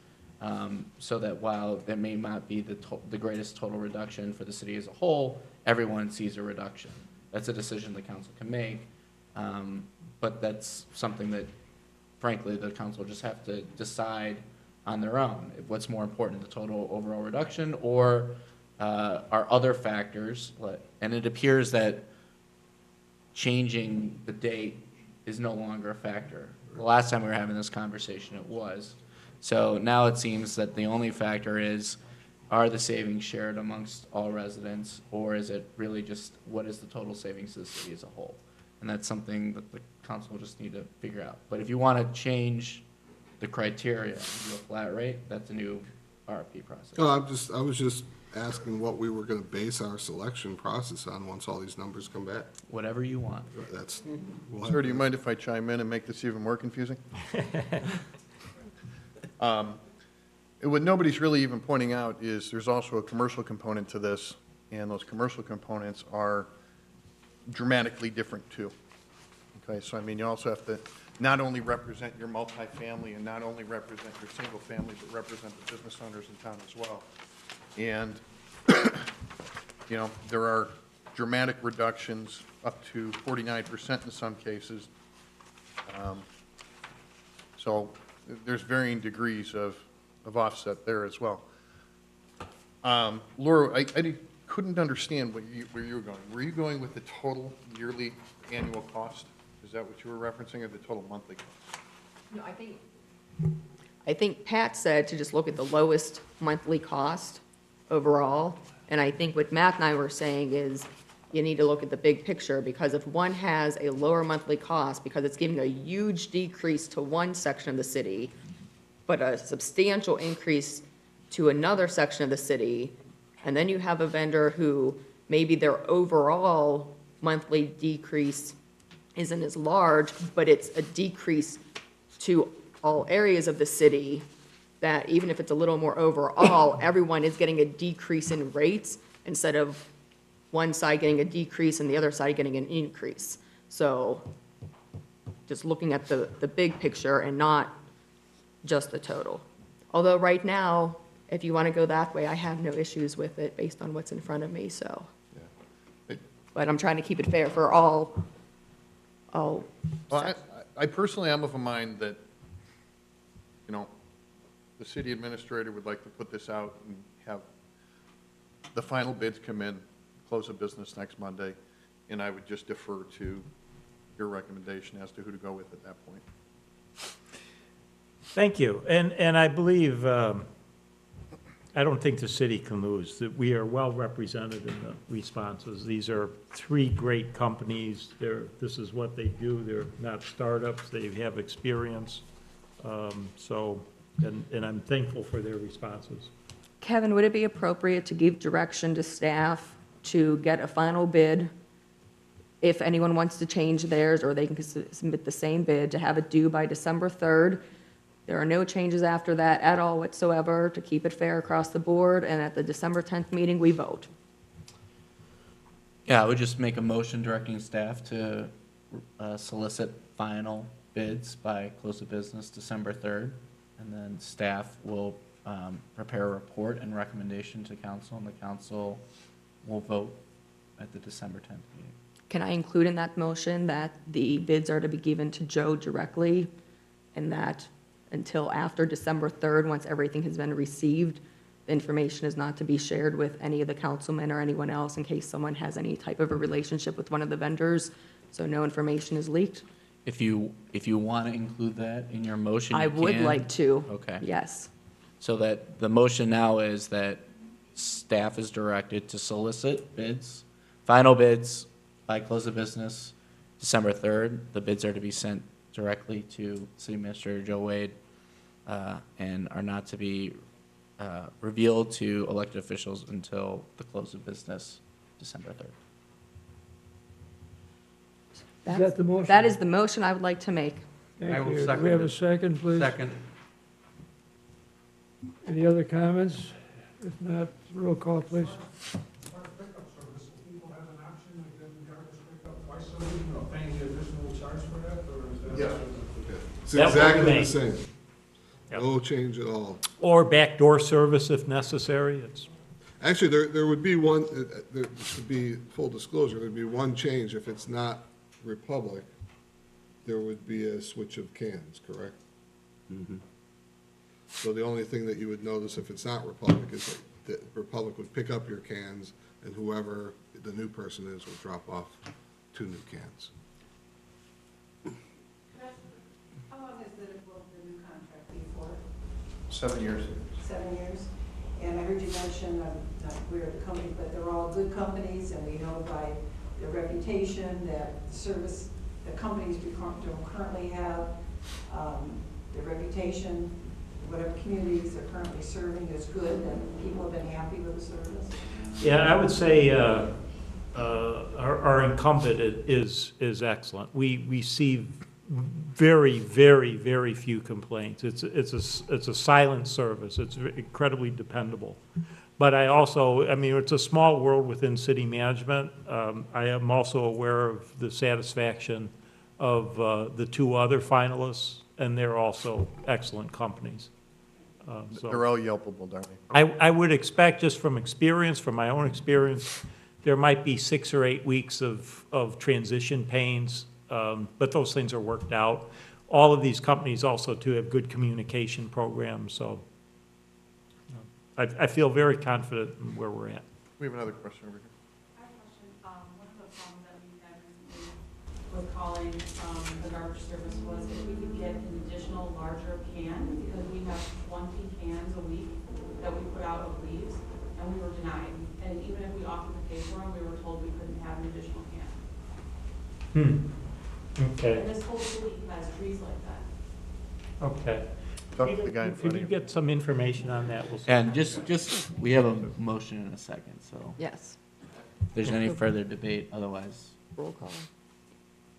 Speaker 7: so that while there may not be the greatest total reduction for the city as a whole, everyone sees a reduction. That's a decision the council can make, but that's something that, frankly, the council just have to decide on their own. What's more important, the total overall reduction, or are other factors? And it appears that changing the date is no longer a factor. The last time we were having this conversation, it was. So now it seems that the only factor is, are the savings shared amongst all residents, or is it really just what is the total savings to the city as a whole? And that's something that the council will just need to figure out. But if you want to change the criteria and do a flat rate, that's a new RFP process.
Speaker 9: No, I was just asking what we were going to base our selection process on once all these numbers come back.
Speaker 7: Whatever you want.
Speaker 10: Sir, do you mind if I chime in and make this even more confusing? What nobody's really even pointing out is there's also a commercial component to this, and those commercial components are dramatically different too. Okay, so I mean, you also have to not only represent your multifamily and not only represent your single family, but represent the business owners in town as well. And, you know, there are dramatic reductions up to 49% in some cases. So there's varying degrees of offset there as well. Laura, I couldn't understand where you were going. Were you going with the total yearly annual cost? Is that what you were referencing, or the total monthly cost?
Speaker 11: No, I think Pat said to just look at the lowest monthly cost overall. And I think what Matt and I were saying is you need to look at the big picture, because if one has a lower monthly cost because it's giving a huge decrease to one section of the city, but a substantial increase to another section of the city, and then you have a vendor who maybe their overall monthly decrease isn't as large, but it's a decrease to all areas of the city, that even if it's a little more overall, everyone is getting a decrease in rates instead of one side getting a decrease and the other side getting an increase. So just looking at the big picture and not just the total. Although right now, if you want to go that way, I have no issues with it based on what's in front of me, so.
Speaker 10: Yeah.
Speaker 11: But I'm trying to keep it fair for all.
Speaker 10: Well, I personally am of a mind that, you know, the city administrator would like to put this out and have the final bids come in, close of business next Monday, and I would just defer to your recommendation as to who to go with at that point.
Speaker 5: Thank you. And I believe, I don't think the city can lose, that we are well represented in the responses. These are three great companies. This is what they do. They're not startups. They have experience. And I'm thankful for their responses.
Speaker 11: Kevin, would it be appropriate to give direction to staff to get a final bid? If anyone wants to change theirs, or they can submit the same bid, to have it due by December 3rd. There are no changes after that at all whatsoever, to keep it fair across the board, and at the December 10th meeting, we vote.
Speaker 7: Yeah, I would just make a motion directing staff to solicit final bids by close of business December 3rd, and then staff will prepare a report and recommendation to council, and the council will vote at the December 10th meeting.
Speaker 11: Can I include in that motion that the bids are to be given to Joe directly, and that until after December 3rd, once everything has been received, the information is not to be shared with any of the councilmen or anyone else in case someone has any type of a relationship with one of the vendors, so no information is leaked?
Speaker 7: If you want to include that in your motion, you
Speaker 11: I would
Speaker 7: can.
Speaker 11: like to.
Speaker 7: Okay.
Speaker 11: Yes.
Speaker 7: So that the motion now is that staff is directed to solicit bids, final bids by close of business December 3rd. The bids are to be sent directly to City Administrator Joe Wade and are not to be revealed to elected officials until the close of business December 3rd.
Speaker 1: Is that the motion?
Speaker 11: That is the motion I would like to make.
Speaker 12: I
Speaker 1: Thank
Speaker 12: will
Speaker 1: you. Do
Speaker 12: second
Speaker 1: we have
Speaker 12: it.
Speaker 1: a second, please?
Speaker 12: Second.
Speaker 1: Any other comments? If not, roll call, please.
Speaker 9: It's
Speaker 5: That would
Speaker 9: exactly the
Speaker 5: make-
Speaker 9: same.
Speaker 5: Yep.
Speaker 9: No change at all.
Speaker 5: Or backdoor service if necessary. It's,
Speaker 9: Actually, there would be one, there should be full disclosure, there'd be one change. If it's not Republic, there would be a switch of cans, correct? So the only thing that you would notice if it's not Republic is that Republic would pick up your cans, and whoever the new person is would drop off 2 new cans.
Speaker 13: How long has the new contract been for?
Speaker 10: 7 years.
Speaker 13: 7 years? And I heard you mention, I'm not aware of the company, but they're all good companies, and we know by their reputation, that service, the companies we currently have, their reputation, whatever communities they're currently serving is good, and people have been happy with the service.
Speaker 5: yeah, I would say our incumbent is excellent. We receive very, very, very few complaints. It's a silent service. It's incredibly dependable. But I also, I mean, it's a small world within city management. I am also aware of the satisfaction of the 2 other finalists, and they're also excellent companies. So
Speaker 10: They're all Yelpable, darling.
Speaker 5: I would expect, just from experience, from my own experience, there might be 6 or 8 weeks of transition pains, but those things are worked out. All of these companies also too have good communication programs, so I feel very confident in where we're at.
Speaker 10: We have another question over here.
Speaker 14: I have a question. One of the problems that we've had recently with calling the garbage service was if we could get an additional larger can, because we have 20 cans a week that we put out of leaves, and we were denied. And even if we offered to pay for them, we were told we couldn't have an additional can.
Speaker 5: Okay,
Speaker 14: And this whole city has trees like that.
Speaker 5: okay.
Speaker 10: Talk to the guy in
Speaker 5: If
Speaker 10: front
Speaker 5: you
Speaker 10: of you.
Speaker 5: get some information on that, we'll see.
Speaker 7: And just, we have a motion in a second, so
Speaker 11: Yes.
Speaker 7: if there's any further debate, otherwise.
Speaker 11: Roll call.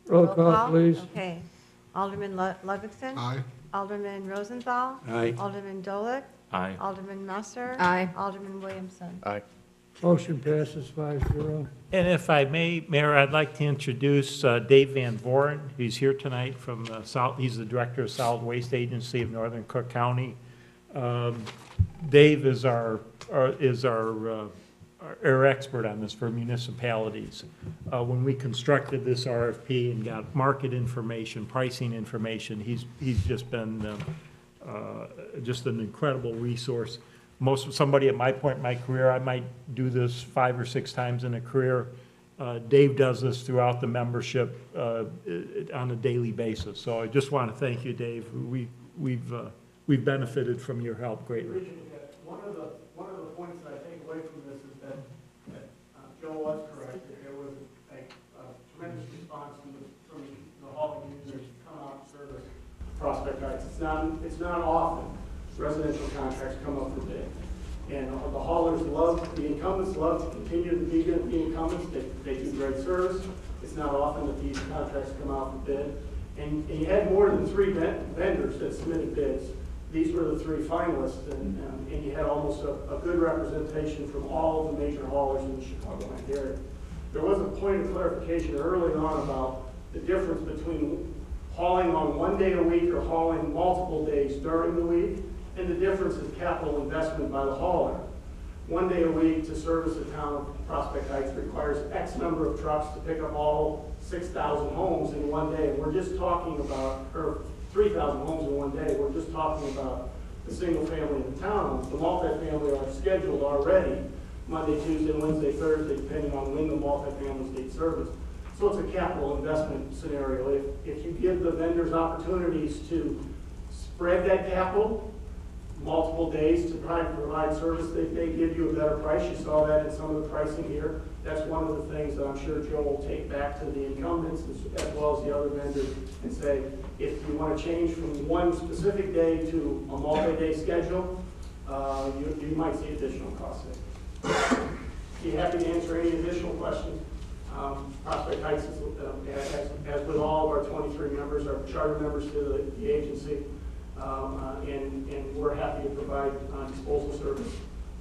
Speaker 1: Roll call, please.
Speaker 2: Okay. Alderman Ludwigson?
Speaker 9: Aye.
Speaker 2: Alderman Rosenthal?
Speaker 1: Aye.
Speaker 2: Alderman Dolick?
Speaker 8: Aye.
Speaker 2: Alderman Musser?
Speaker 11: Aye.
Speaker 2: Alderman Williamson?
Speaker 10: Aye.
Speaker 1: Motion passes 5-0.
Speaker 5: And if I may, Mayor, I'd like to introduce Dave Van Voren. He's here tonight from he's the Director of Solid Waste Agency of Northern Cook County. Dave is our expert on this for municipalities. When we constructed this RFP and got market information, pricing information, he's just been just an incredible resource. Somebody at my point in my career, I might do this 5 or 6 times in a career. Dave does this throughout the membership on a daily basis. So I just want to thank you, Dave. We've benefited from your help greatly.
Speaker 15: One of the points that I take away from this is that Joe was correct. There was a tremendous response from the hauling users to come out and service Prospect Heights. It's not often residential contracts come up for bid. And the haulers the incumbents love to continue to be incumbents. They do great service. It's not often that these contracts come out for bid. And you had more than 3 vendors that submitted bids. These were the 3 finalists, and you had almost a good representation from all of the major haulers in the Chicagoland area. There was a point of clarification early on about the difference between hauling on 1 day a week or hauling multiple days during the week, and the difference in capital investment by the hauler. 1 day a week to service the town of Prospect Heights requires X number of trucks to pick up all 6,000 homes in 1 day. And we're just talking about, or 3,000 homes in 1 day. We're just talking about the single family in the town. The multifamily are scheduled already Monday, Tuesday, Wednesday, Thursday, depending on when the multifamilies need service. So it's a capital investment scenario. If you give the vendors opportunities to spread that capital, multiple days to try to provide service, they give you a better price. You saw that in some of the pricing here. That's one of the things that I'm sure Joe will take back to the incumbents as well as the other vendors and say, if you want to change from one specific day to a multi-day schedule, you might see additional costs there. Be happy to answer any additional questions. Prospect Heights, as with all of our 23 members, are charter members to the agency. And we're happy to provide disposal service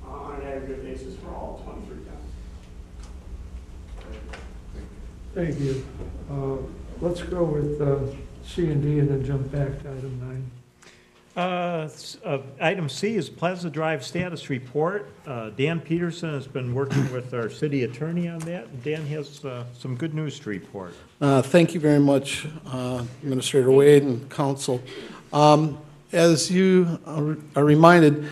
Speaker 15: on an aggregate basis for all 23 towns.
Speaker 1: Thank you. Let's go with C and D and then jump back to item 9.
Speaker 5: Item C is Plaza Drive status report. Dan Peterson has been working with our city attorney on that. Dan has some good news to report.
Speaker 16: Thank you very much, Administrator Wade and Council. As you are reminded,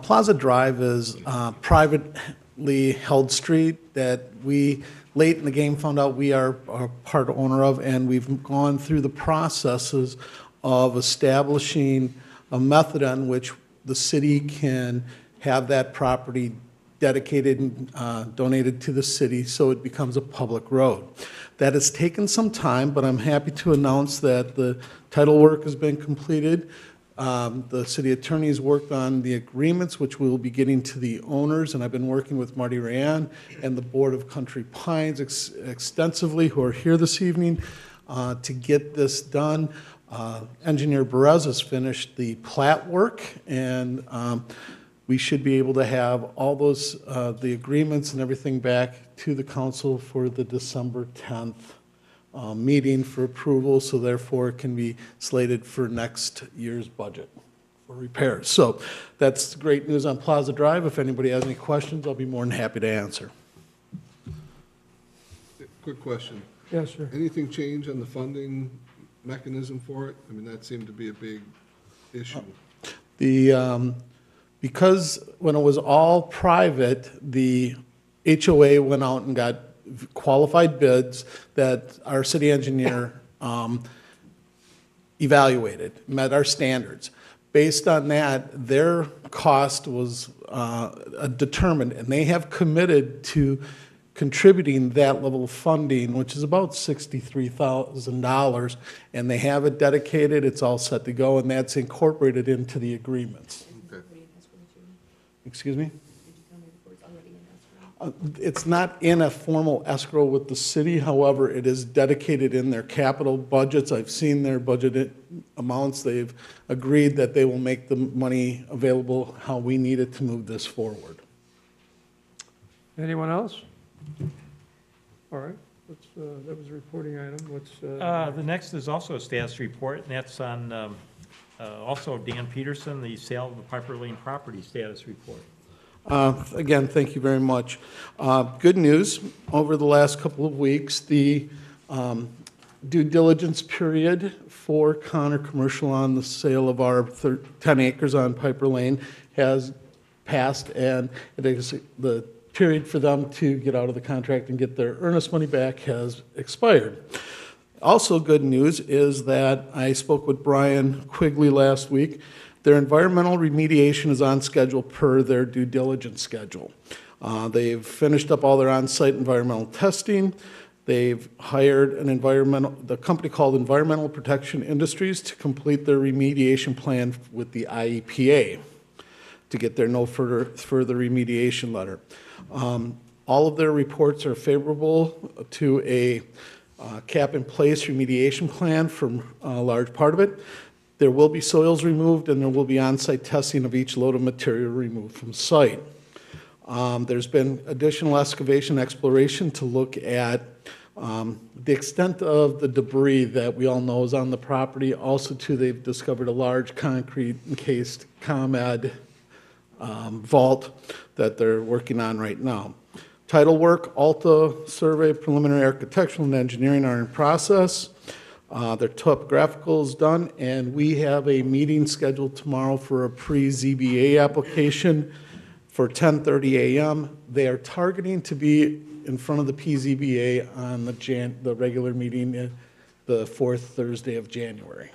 Speaker 16: Plaza Drive is a privately held street that we, late in the game, found out we are a part owner of, and we've gone through the processes of establishing a method on which the city can have that property dedicated and donated to the city so it becomes a public road. That has taken some time, but I'm happy to announce that the title work has been completed. The city attorney's worked on the agreements, which we will be getting to the owners, and I've been working with Marty Rayan and the Board of Country Pines extensively, who are here this evening, to get this done. Engineer Perez has finished the plat work, and we should be able to have all those, the agreements and everything back to the council for the December 10th meeting for approval, so therefore it can be slated for next year's budget for repairs. So that's great news on Plaza Drive. If anybody has any questions, I'll be more than happy to answer.
Speaker 9: Quick question.
Speaker 1: Yes, sir.
Speaker 9: Anything change on the funding mechanism for it? I mean, that seemed to be a big issue.
Speaker 16: Because when it was all private, the HOA went out and got qualified bids that our city engineer evaluated, met our standards. Based on that, their cost was determined, and they have committed to contributing that level of funding, which is about $63,000, and they have it dedicated, it's all set to go, and that's incorporated into the agreements.
Speaker 9: Okay.
Speaker 16: Excuse me? It's not in a formal escrow with the city, however, it is dedicated in their capital budgets. I've seen their budgeted amounts. They've agreed that they will make the money available how we need it to move this forward.
Speaker 1: Anyone else? All right, that was a reporting item. What's
Speaker 5: The next is also a status report, and that's on also Dan Peterson, the sale of the Piper Lane property status report.
Speaker 16: Again, thank you very much. Good news, over the last couple of weeks, the due diligence period for Connor Commercial on the sale of our 10 acres on Piper Lane has passed, and it is, the period for them to get out of the contract and get their earnest money back has expired. Also good news is that I spoke with Brian Quigley last week. Their environmental remediation is on schedule per their due diligence schedule. They've finished up all their on-site environmental testing. They've hired the company called Environmental Protection Industries to complete their remediation plan with the IEPA to get their no further remediation letter. All of their reports are favorable to a cap-in-place remediation plan for a large part of it. There will be soils removed, and there will be on-site testing of each load of material removed from site. There's been additional excavation exploration to look at the extent of the debris that we all know is on the property. Also, too, they've discovered a large concrete-encased ComEd vault that they're working on right now. Title work, Alta survey, preliminary architectural and engineering are in process. Their topographical is done, and we have a meeting scheduled tomorrow for a pre-ZBA application for 10:30 a.m. They are targeting to be in front of the PZBA on the regular meeting the fourth Thursday of January.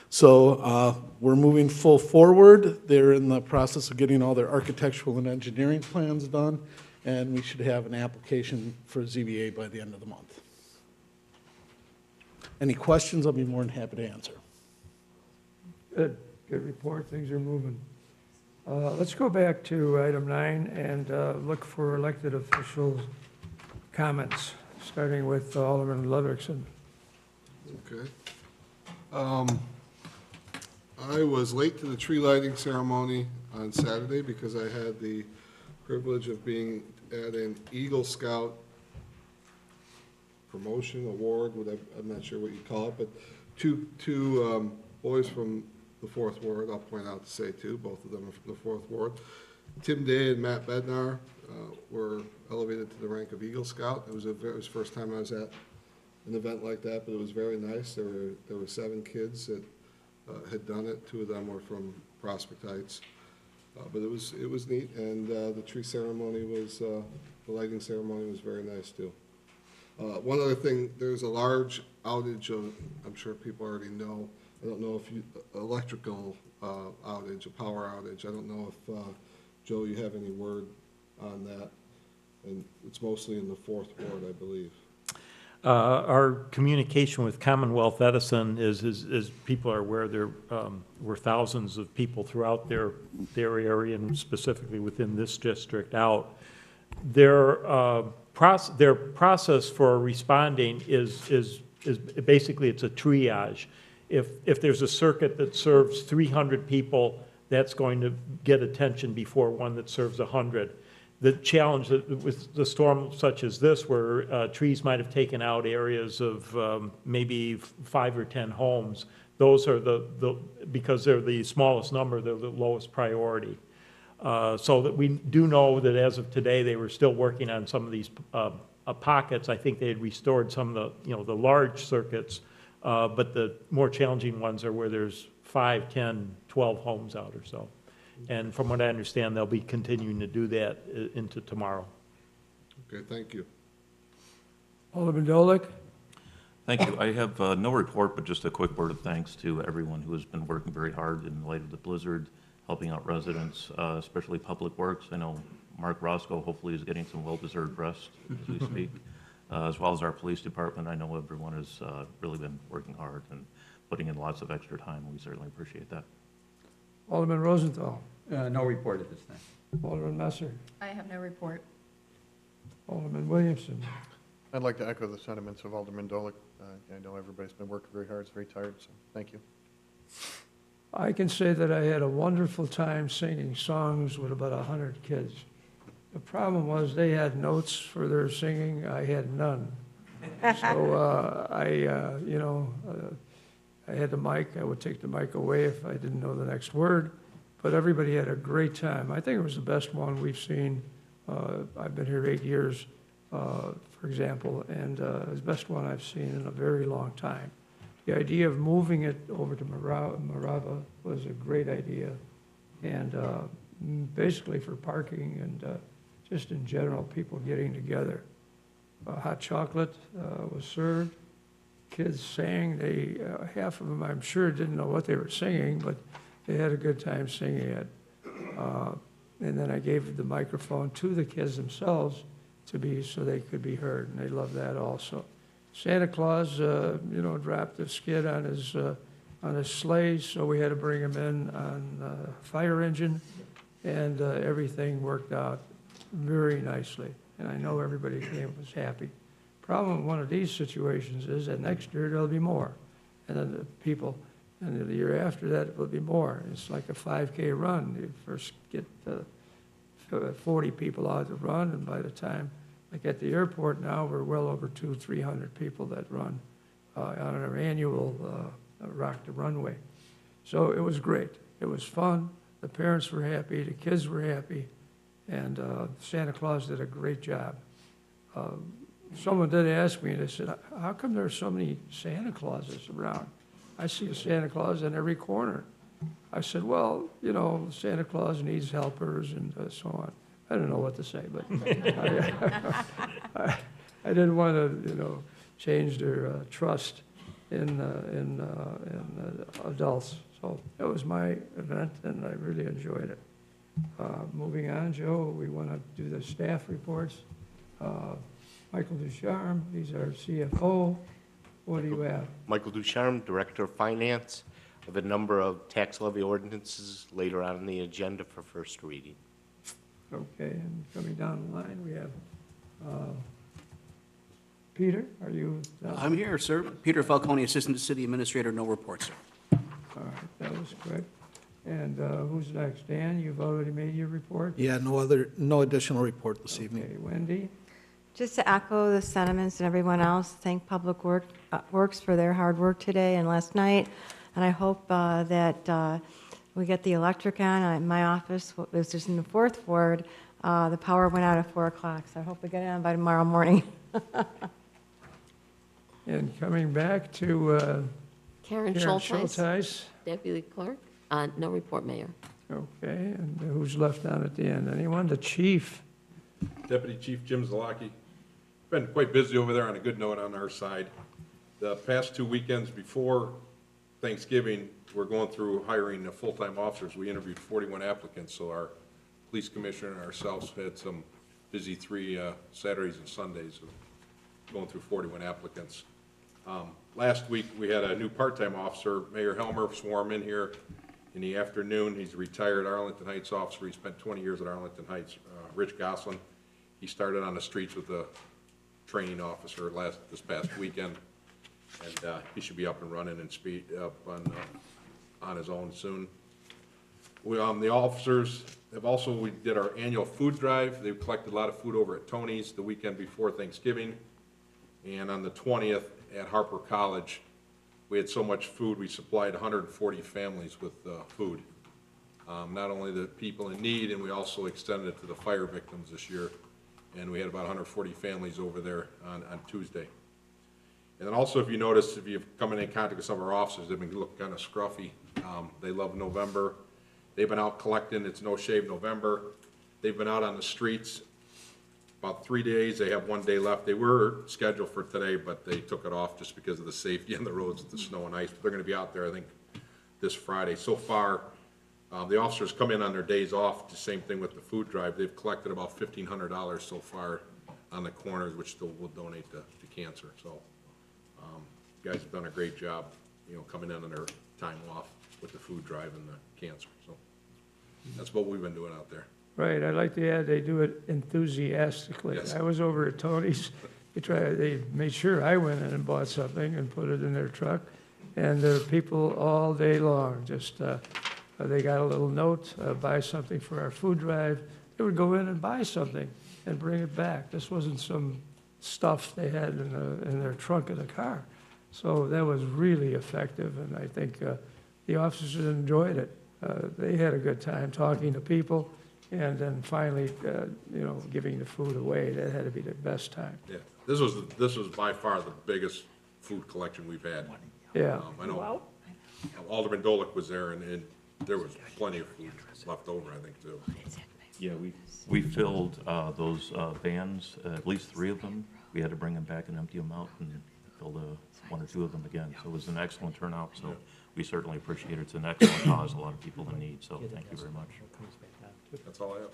Speaker 16: So we're moving full forward. They're in the process of getting all their architectural and engineering plans done, and we should have an application for ZBA by the end of the month. Any questions, I'll be more than happy to answer.
Speaker 1: Good report, things are moving. Let's go back to item 9 and look for elected officials' comments, starting with Alderman Ludwigson.
Speaker 9: Okay. I was late to the tree lighting ceremony on Saturday because I had the privilege of being at an Eagle Scout promotion, award, I'm not sure what you call it, but two boys from the 4th Ward, I'll point out to say two, both of them are from the 4th Ward. Tim Day and Matt Bednar were elevated to the rank of Eagle Scout. It was the first time I was at an event like that, but it was very nice. There were 7 kids that had done it. 2 of them were from Prospect Heights. But it was neat, and the tree ceremony was, the lighting ceremony was very nice too. One other thing, there's a large outage of, I'm sure people already know, I don't know if electrical outage, a power outage. I don't know if, Joe, you have any word on that? And it's mostly in the 4th Ward, I believe.
Speaker 5: Our communication with Commonwealth Edison is, as people are aware, there were thousands of people throughout their area and specifically within this district out. Their process for responding is basically it's a triage. If there's a circuit that serves 300 people, that's going to get attention before one that serves 100. The challenge with the storm such as this, where trees might have taken out areas of maybe 5 or 10 homes, those are because they're the smallest number, they're the lowest priority. So that we do know that as of today, they were still working on some of these pockets. I think they had restored some of the large circuits, but the more challenging ones are where there's 5, 10, 12 homes out or so. And from what I understand, they'll be continuing to do that into tomorrow.
Speaker 9: Okay, thank you.
Speaker 1: Alderman Dolick?
Speaker 8: Thank you. I have no report, but just a quick word of thanks to everyone who has been working very hard in light of the blizzard, helping out residents, especially Public Works. I know Mark Roscoe hopefully is getting some well-deserved rest as we speak, as well as our police department. I know everyone has really been working hard and putting in lots of extra time. We certainly appreciate that.
Speaker 1: Alderman Rosenthal?
Speaker 12: No report at this time.
Speaker 1: Alderman Messer?
Speaker 11: I have no report.
Speaker 1: Alderman Williamson?
Speaker 10: I'd like to echo the sentiments of Alderman Dolick. I know everybody's been working very hard, it's very tired, so thank you.
Speaker 1: I can say that I had a wonderful time singing songs with about 100 kids. The problem was they had notes for their singing, I had none. So I had the mic, I would take the mic away if I didn't know the next word, but everybody had a great time. I think it was the best one we've seen. I've been here 8 years, for example, and it was the best one I've seen in a very long time. The idea of moving it over to Marava was a great idea, and basically for parking and just in general, people getting together. Hot chocolate was served. Kids sang. They, half of them, I'm sure, didn't know what they were singing, but they had a good time singing it. And then I gave the microphone to the kids themselves so they could be heard, and they loved that also. Santa Claus, dropped a skid on his sleigh, so we had to bring him in on a fire engine, and everything worked out very nicely. And I know everybody was happy. Problem with one of these situations is that next year there'll be more. And then the people, and the year after that, it will be more. It's like a 5K run. You first get 40 people out to run, and by the time, like at the airport now, we're well over 200-300 people that run on our annual Rock the Runway. So it was great. It was fun. The parents were happy. The kids were happy. And Santa Claus did a great job. Someone did ask me, they said, how come there's so many Santa Clauses around? I see a Santa Claus in every corner. I said, well, Santa Claus needs helpers and so on. I don't know what to say, but I didn't want to, change their trust in adults. So that was my event, and I really enjoyed it. Moving on, Joe, we want to do the staff reports. Michael Ducharme, he's our CFO. What do you have?
Speaker 17: Michael Ducharme, Director of Finance. I have a number of tax levy ordinances later on the agenda for first reading.
Speaker 1: Okay, and coming down the line, we have Peter, are you?
Speaker 18: I'm here, sir. Peter Falcone, Assistant City Administrator, no report, sir.
Speaker 1: All right, that was quick. And who's next? Dan, you've already made your report?
Speaker 16: Yeah, no additional report this evening.
Speaker 1: Okay, Wendy?
Speaker 2: Just to echo the sentiments and everyone else, thank Public Works for their hard work today and last night. And I hope that we get the electric on. In my office, it was just in the 4th Ward, the power went out at 4 o'clock. So I hope we get it on by tomorrow morning.
Speaker 1: And coming back to
Speaker 19: Karen Schulteis, Deputy Clerk. No report, Mayor.
Speaker 1: Okay, and who's left on at the end? Anyone? The chief?
Speaker 20: Deputy Chief Jim Zalaki. Been quite busy over there on a good note on our side. The past 2 weekends before Thanksgiving, we're going through hiring full-time officers. We interviewed 41 applicants, so our police commissioner and ourselves had some busy 3 Saturdays and Sundays of going through 41 applicants. Last week, we had a new part-time officer, Mayor Helmer, swarm in here in the afternoon. He's a retired Arlington Heights officer. He spent 20 years at Arlington Heights. Rich Goslin. He started on the streets with a training officer this past weekend, and he should be up and running and speed up on his own soon. The officers have also, we did our annual food drive. They've collected a lot of food over at Tony's the weekend before Thanksgiving. And on the 20th at Harper College, we had so much food, we supplied 140 families with food. Not only the people in need, and we also extended it to the fire victims this year. And we had about 140 families over there on Tuesday. And then also, if you notice, if you've come in contact with some of our officers, they've been looking kind of scruffy. They love November. They've been out collecting. It's No Shave November. They've been out on the streets about 3 days. They have 1 day left. They were scheduled for today, but they took it off just because of the safety on the roads with the snow and ice. But they're going to be out there, I think, this Friday. So far, the officers come in on their days off. The same thing with the food drive. They've collected about $1,500 so far on the corners, which still will donate to cancer. So, you guys have done a great job, coming in on their time off with the food drive and the cancer. So, that's what we've been doing out there.
Speaker 1: Right, I'd like to add, they do it enthusiastically.
Speaker 20: Yes.
Speaker 1: I was over at Tony's. They made sure I went in and bought something and put it in their truck. And there are people all day long, just, they got a little note, buy something for our food drive. They would go in and buy something and bring it back. This wasn't some stuff they had in their trunk of the car. So that was really effective, and I think the officers enjoyed it. They had a good time talking to people, and then finally, giving the food away. That had to be the best time.
Speaker 20: Yeah, this was by far the biggest food collection we've had.
Speaker 1: Yeah.
Speaker 20: I know Alderman Dolick was there, and there was plenty of food left over, I think, too.
Speaker 8: Yeah, we filled those vans, at least 3 of them. We had to bring them back and empty them out and fill the 1 or 2 of them again. So it was an excellent turnout, so we certainly appreciate it. It's an excellent cause, a lot of people in need, so thank you very much.
Speaker 20: That's all I have.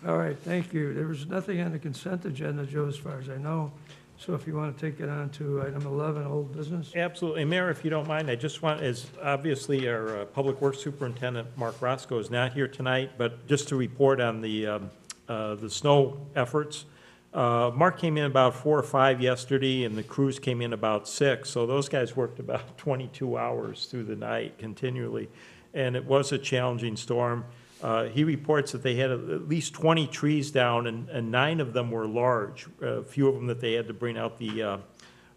Speaker 1: All right, thank you. There was nothing on the consent agenda, Joe, as far as I know. So if you want to take it on to item 11, old business?
Speaker 5: Absolutely. Mayor, if you don't mind, I just want, as obviously our Public Works Superintendent, Mark Roscoe, is not here tonight, but just to report on the snow efforts. Mark came in about 4 or 5 yesterday, and the crews came in about 6. So those guys worked about 22 hours through the night continually, and it was a challenging storm. He reports that they had at least 20 trees down, and 9 of them were large. A few of them that they had to bring out the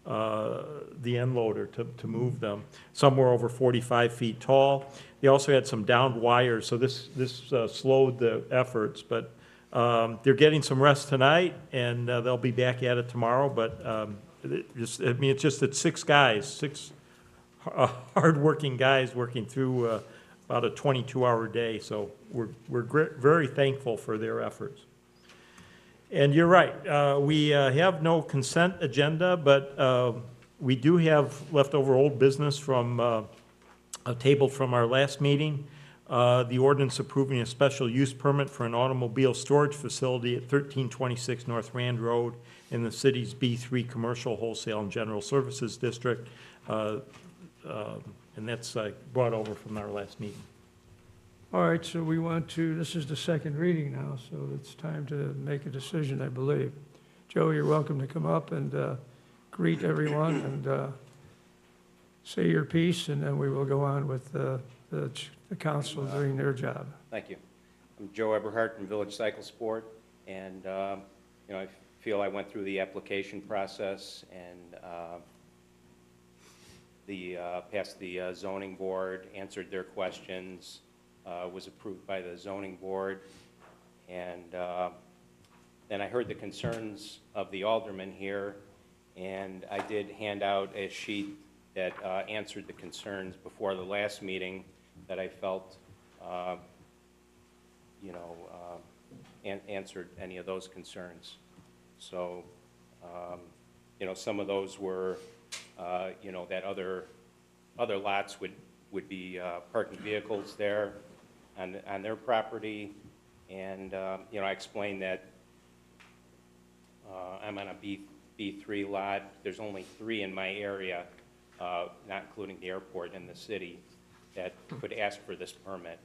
Speaker 5: end loader to move them. Some were over 45 feet tall. They also had some downed wires, so this slowed the efforts. But they're getting some rest tonight, and they'll be back at it tomorrow. But it's just that 6 guys, 6 hardworking guys working through about a 22-hour day, so we're very thankful for their efforts. And you're right, we have no consent agenda, but we do have leftover old business from a table from our last meeting. The ordinance approving a special use permit for an automobile storage facility at 1326 North Rand Road in the city's B3 Commercial Wholesale and General Services District. And that's brought over from our last meeting.
Speaker 1: All right, so we want to, this is the second reading now, so it's time to make a decision, I believe. Joe, you're welcome to come up and greet everyone and say your piece, and then we will go on with the council doing their job.
Speaker 21: Thank you. I'm Joe Eberhardt from Village Cycle Sport, and I feel I went through the application process and passed the zoning board, answered their questions, was approved by the zoning board, and then I heard the concerns of the aldermen here, and I did hand out a sheet that answered the concerns before the last meeting that I felt answered any of those concerns. So some of those were that other lots would be parking vehicles there on their property, and I explained that I'm on a B3 lot. There's only 3 in my area, not including the airport in the city, that could ask for this permit.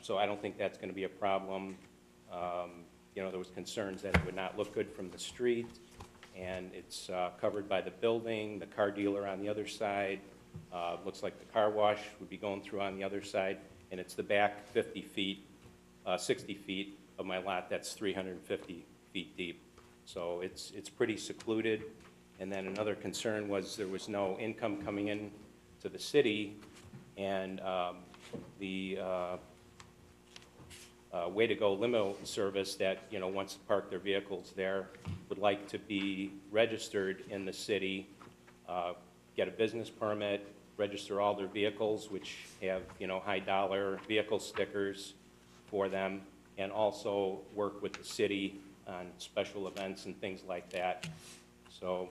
Speaker 21: So I don't think that's going to be a problem. There was concerns that it would not look good from the street, and it's covered by the building, the car dealer on the other side. Looks like the car wash would be going through on the other side, and it's the back 50 feet, 60 feet of my lot that's 350 feet deep. So it's pretty secluded. And then another concern was there was no income coming in to the city, and the Way to Go limo service that wants to park their vehicles there would like to be registered in the city, get a business permit, register all their vehicles, which have high dollar vehicle stickers for them, and also work with the city on special events and things like that. So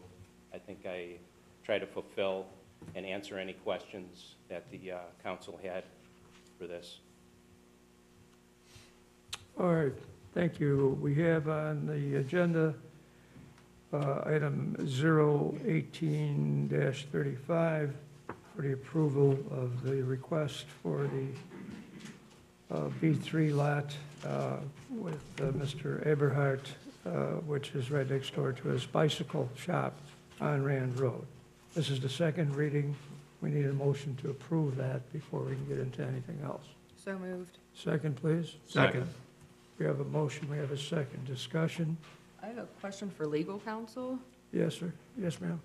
Speaker 21: I think I try to fulfill and answer any questions that the council had for this.
Speaker 1: All right, thank you. We have on the agenda item 018-35 for the approval of the request for the B3 lot with Mr. Eberhardt, which is right next door to his bicycle shop on Rand Road. This is the second reading. We need a motion to approve that before we can get into anything else.
Speaker 11: So moved.
Speaker 1: Second, please.
Speaker 5: Second.
Speaker 1: We have a motion, we have a second. Discussion?
Speaker 11: I have a question for legal counsel.
Speaker 1: Yes, sir. Yes, ma'am.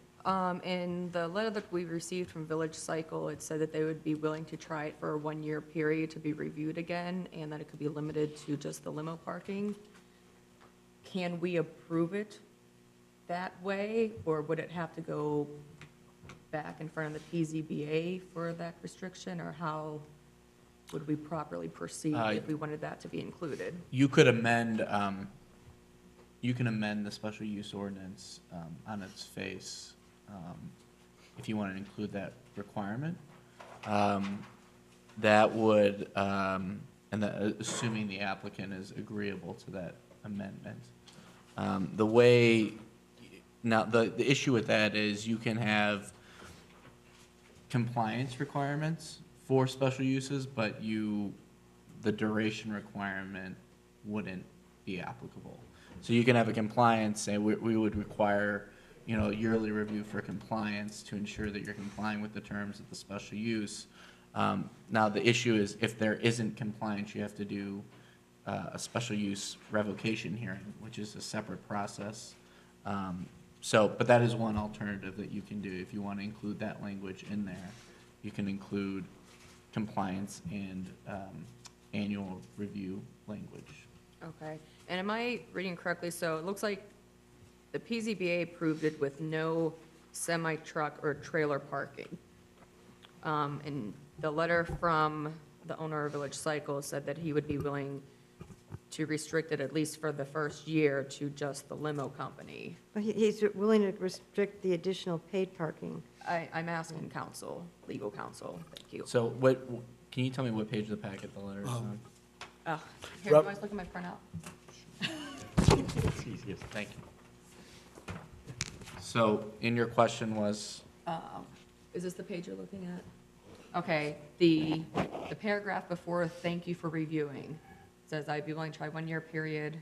Speaker 11: In the letter that we received from Village Cycle, it said that they would be willing to try it for a 1-year period to be reviewed again, and that it could be limited to just the limo parking. Can we approve it that way, or would it have to go back in front of the PZBA for that restriction, or how? would we properly proceed if we wanted that to be included?
Speaker 7: You could amend, you can amend the special use ordinance on its face if you want to include that requirement. That would, assuming the applicant is agreeable to that amendment. The way, now, the issue with that is you can have compliance requirements for special uses, but the duration requirement wouldn't be applicable. So you can have a compliance, say we would require, yearly review for compliance to ensure that you're complying with the terms of the special use. Now, the issue is if there isn't compliance, you have to do a special use revocation hearing, which is a separate process. But that is one alternative that you can do if you want to include that language in there. You can include compliance and annual review language.
Speaker 11: Okay, and am I reading correctly? So it looks like the PZBA approved it with no semi-truck or trailer parking. And the letter from the owner of Village Cycle said that he would be willing to restrict it, at least for the first year, to just the limo company.
Speaker 2: But he's willing to restrict the additional paid parking.
Speaker 11: I'm asking counsel, legal counsel, thank you.
Speaker 7: So can you tell me what page of the packet the letter is on?
Speaker 11: Here, do I just look at my printout?
Speaker 7: It's easiest, thank you. So, in your question was?
Speaker 11: Is this the page you're looking at? Okay, the paragraph before, thank you for reviewing, says I'd be willing to try 1 year period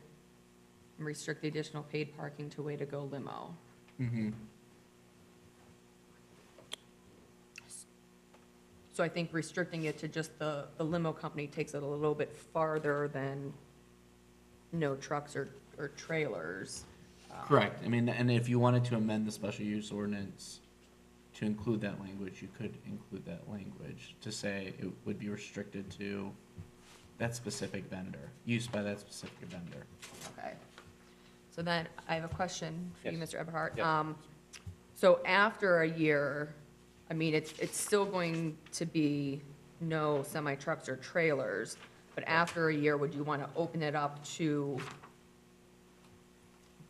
Speaker 11: and restrict the additional paid parking to Way to Go limo.
Speaker 7: Mm-hmm.
Speaker 11: So I think restricting it to just the limo company takes it a little bit farther than no trucks or trailers.
Speaker 7: Correct. I mean, and if you wanted to amend the special use ordinance to include that language, you could include that language to say it would be restricted to that specific vendor, used by that specific vendor.
Speaker 11: Okay. So then I have a question for you,
Speaker 21: Yes.
Speaker 11: Mr. Eberhardt.
Speaker 21: Yes.
Speaker 11: So after a year, I mean, it's still going to be no semi-trucks or trailers, but after a year, would you want to open it up to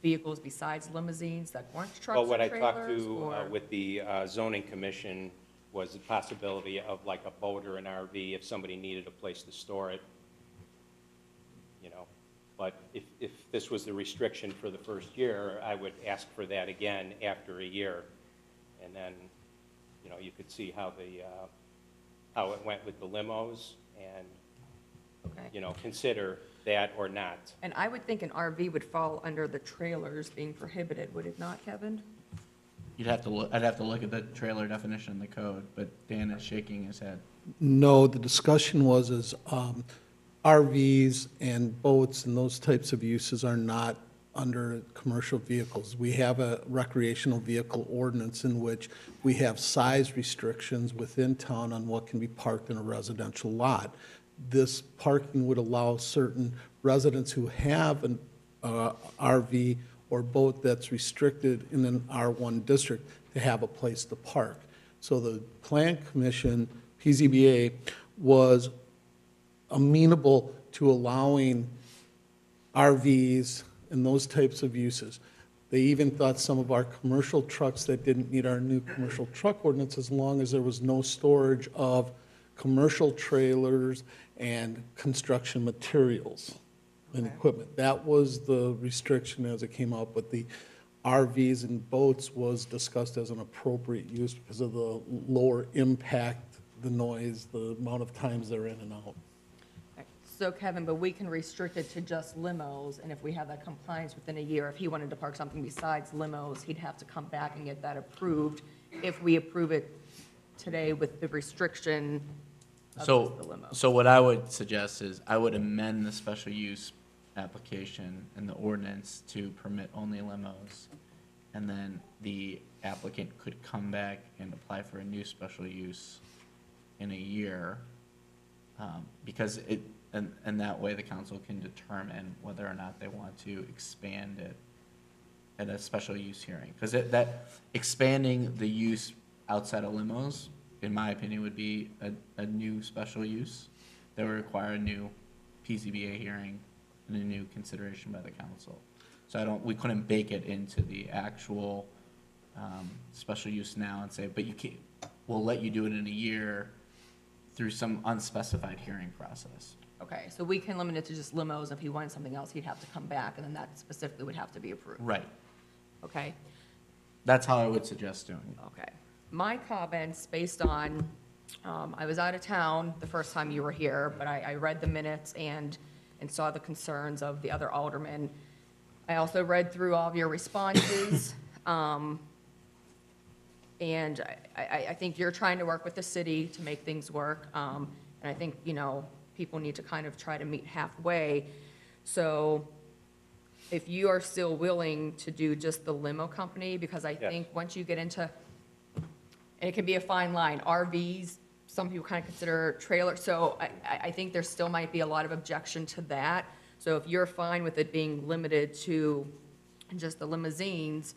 Speaker 11: vehicles besides limousines that weren't trucks
Speaker 21: Well,
Speaker 11: or
Speaker 21: what I
Speaker 11: trailers?
Speaker 21: talked to
Speaker 11: or-
Speaker 21: with the zoning commission was the possibility of like a boat or an RV if somebody needed a place to store it, But if this was the restriction for the first year, I would ask for that again after a year. And then, you could see how how it went with the limos and,
Speaker 11: Okay.
Speaker 21: Consider that or not.
Speaker 11: And I would think an RV would fall under the trailers being prohibited, would it not, Kevin?
Speaker 7: I'd have to look at the trailer definition in the code, but Dan is shaking his head.
Speaker 16: No, the discussion was RVs and boats and those types of uses are not under commercial vehicles. We have a recreational vehicle ordinance in which we have size restrictions within town on what can be parked in a residential lot. This parking would allow certain residents who have an RV or boat that's restricted in an R1 district to have a place to park. So the Plan Commission, PZBA, was amenable to allowing RVs and those types of uses. They even thought some of our commercial trucks that didn't meet our new commercial truck ordinance, as long as there was no storage of commercial trailers and construction materials and equipment. That was the restriction as it came out, but the RVs and boats was discussed as an appropriate use because of the lower impact, the noise, the amount of times they're in and out.
Speaker 11: So Kevin, but we can restrict it to just limos, and if we have that compliance within a year, if he wanted to park something besides limos, he'd have to come back and get that approved. If we approve it today with the restriction of just the limos.
Speaker 7: So what I would suggest is I would amend the special use application and the ordinance to permit only limos. And then the applicant could come back and apply for a new special use in a year. Because and that way the council can determine whether or not they want to expand it at a special use hearing. Because that expanding the use outside of limos, in my opinion, would be a new special use that would require a new PZBA hearing and a new consideration by the council. So we couldn't bake it into the actual special use now and say, but you can't, we'll let you do it in a year through some unspecified hearing process.
Speaker 11: Okay, so we can limit it to just limos. If he wanted something else, he'd have to come back, and then that specifically would have to be approved.
Speaker 7: Right.
Speaker 11: Okay,
Speaker 7: That's how I would suggest doing it.
Speaker 11: okay. My comments based on, I was out of town the first time you were here, but I read the minutes and saw the concerns of the other aldermen. I also read through all of your responses. And I think you're trying to work with the city to make things work. And I think, people need to kind of try to meet halfway. So if you are still willing to do just the limo company, because I think once you get into, and it can be a fine line, RVs, some people kind of consider trailers. So I think there still might be a lot of objection to that. So if you're fine with it being limited to just the limousines,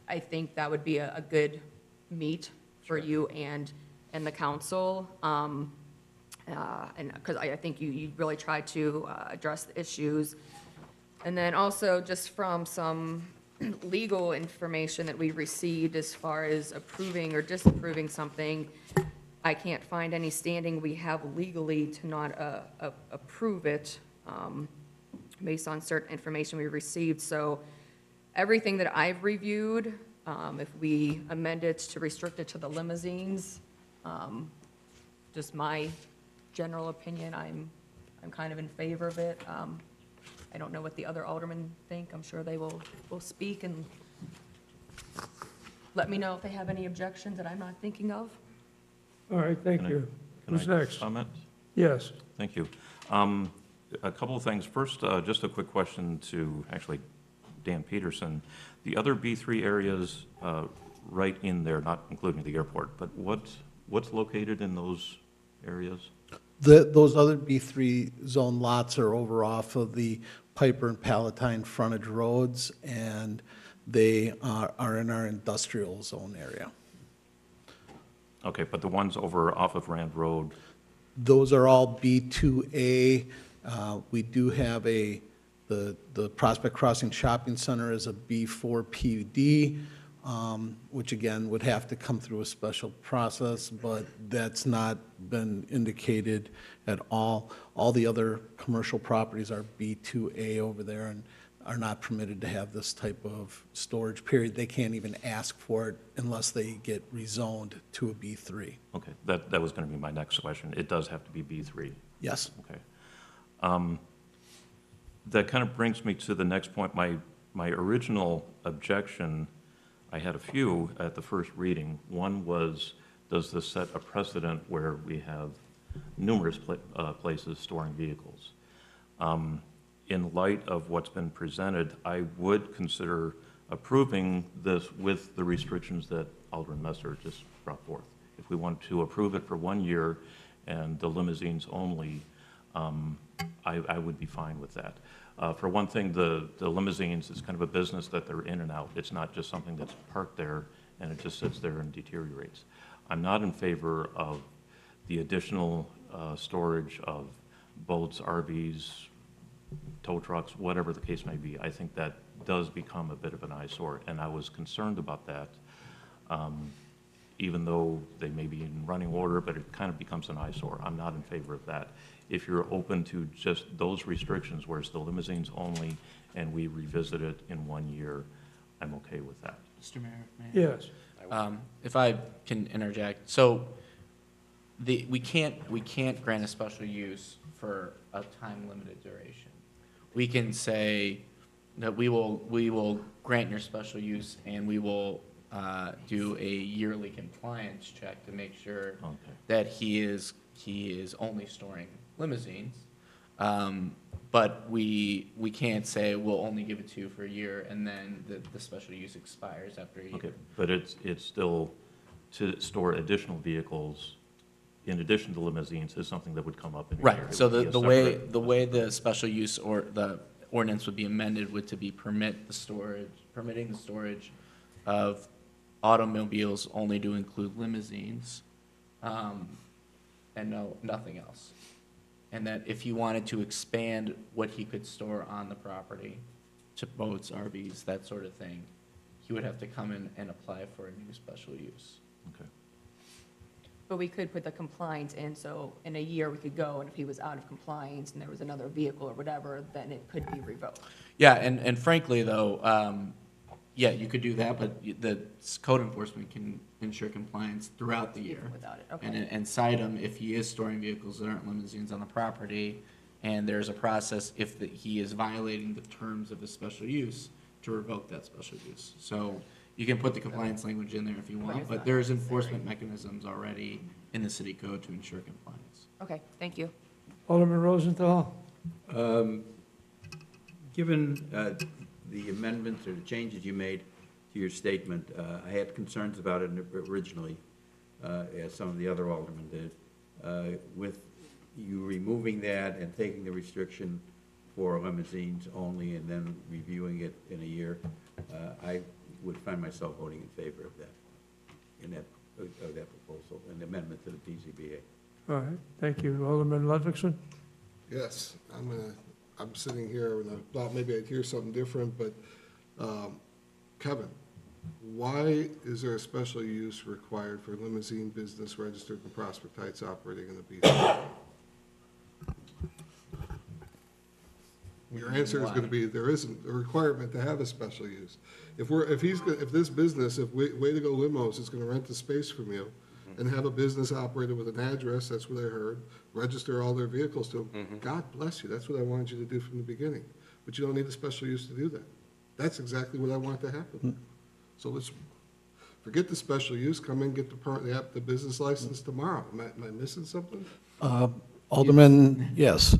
Speaker 11: I think that would be a good meet for you and the council. And because I think you really tried to address the issues. And then also just from some legal information that we received as far as approving or disapproving something, I can't find any standing we have legally to not approve it based on certain information we received. So everything that I've reviewed, if we amend it to restrict it to the limousines, just my general opinion, I'm kind of in favor of it. I don't know what the other aldermen think. I'm sure they will speak and let me know if they have any objections that I'm not thinking of.
Speaker 1: All right, thank you. Who's next?
Speaker 8: Comment?
Speaker 1: Yes.
Speaker 8: Thank you. A couple of things. First, just a quick question to actually Dan Peterson. The other B3 areas right in there, not including the airport, but what's located in those areas?
Speaker 16: Those other B3 zone lots are over off of the Piper and Palatine frontage roads, and they are in our industrial zone area.
Speaker 8: Okay, but the ones over off of Rand Road?
Speaker 16: Those are all B2A. We do have the Prospect Crossing Shopping Center is a B4 PUD, which again would have to come through a special process, but that's not been indicated at all. All the other commercial properties are B2A over there and are not permitted to have this type of storage period. They can't even ask for it unless they get rezoned to a B3.
Speaker 8: Okay, that was going to be my next question. It does have to be B3?
Speaker 16: Yes.
Speaker 8: Okay. That kind of brings me to the next point. My original objection, I had a few at the first reading. One was, does this set a precedent where we have numerous places storing vehicles? In light of what's been presented, I would consider approving this with the restrictions that Alderman Messer just brought forth. If we want to approve it for 1 year and the limousines only, I would be fine with that. For one thing, the limousines is kind of a business that they're in and out. It's not just something that's parked there and it just sits there and deteriorates. I'm not in favor of the additional storage of boats, RVs, tow trucks, whatever the case may be. I think that does become a bit of an eyesore, and I was concerned about that, even though they may be in running order, but it kind of becomes an eyesore. I'm not in favor of that. If you're open to just those restrictions, where it's the limousines only, and we revisit it in 1 year, I'm okay with that.
Speaker 7: Mr. Mayor? May I?
Speaker 1: Yes.
Speaker 7: If I can interject, so we can't grant a special use for a time-limited duration. We can say that we will grant your special use and we will do a yearly compliance check to make sure that he is only storing limousines. But we can't say we'll only give it to you for a year and then the special use expires after a year.
Speaker 8: Okay, but it's still to store additional vehicles in addition to limousines is something that would come up in a year.
Speaker 7: Right, so the way the special use or the ordinance would be amended would to be permitting the storage of automobiles only to include limousines, and nothing else. and that if he wanted to expand what he could store on the property to boats, RVs, that sort of thing, he would have to come in and apply for a new special use.
Speaker 8: Okay.
Speaker 11: But we could put the compliance in, so in a year we could go, and if he was out of compliance and there was another vehicle or whatever, then it could be revoked.
Speaker 7: Yeah, and frankly, though, yeah, you could do that, but the code enforcement can ensure compliance throughout the year.
Speaker 11: Even without it, okay.
Speaker 7: And cite him if he is storing vehicles that aren't limousines on the property, and there's a process if he is violating the terms of the special use to revoke that special use. So you can put the compliance language in there if you want, but there's enforcement mechanisms already in the city code to ensure compliance.
Speaker 11: Okay, thank you.
Speaker 1: Alderman Rosenthal?
Speaker 12: Given the amendments or the changes you made to your statement, I had concerns about it originally, as some of the other aldermen did. With you removing that and taking the restriction for limousines only and then reviewing it in a year, I would find myself voting in favor of that, of that proposal, an amendment to the PZBA.
Speaker 1: All right, thank you. Alderman Ludwigson?
Speaker 9: Yes, I'm sitting here and I thought maybe I'd hear something different, but, Kevin, why is there a special use required for limousine business registered in Prospect Heights operating in the B3? Your answer is going to be there isn't a requirement to have a special use. If this business, if Way to Go Limos is going to rent the space from you and have a business operated with an address, that's what I heard, register all their vehicles to them, God bless you. That's what I wanted you to do from the beginning. But you don't need a special use to do that. That's exactly what I want to happen. So let's forget the special use, come in, get the business license tomorrow. Am I missing something?
Speaker 16: Alderman, yes.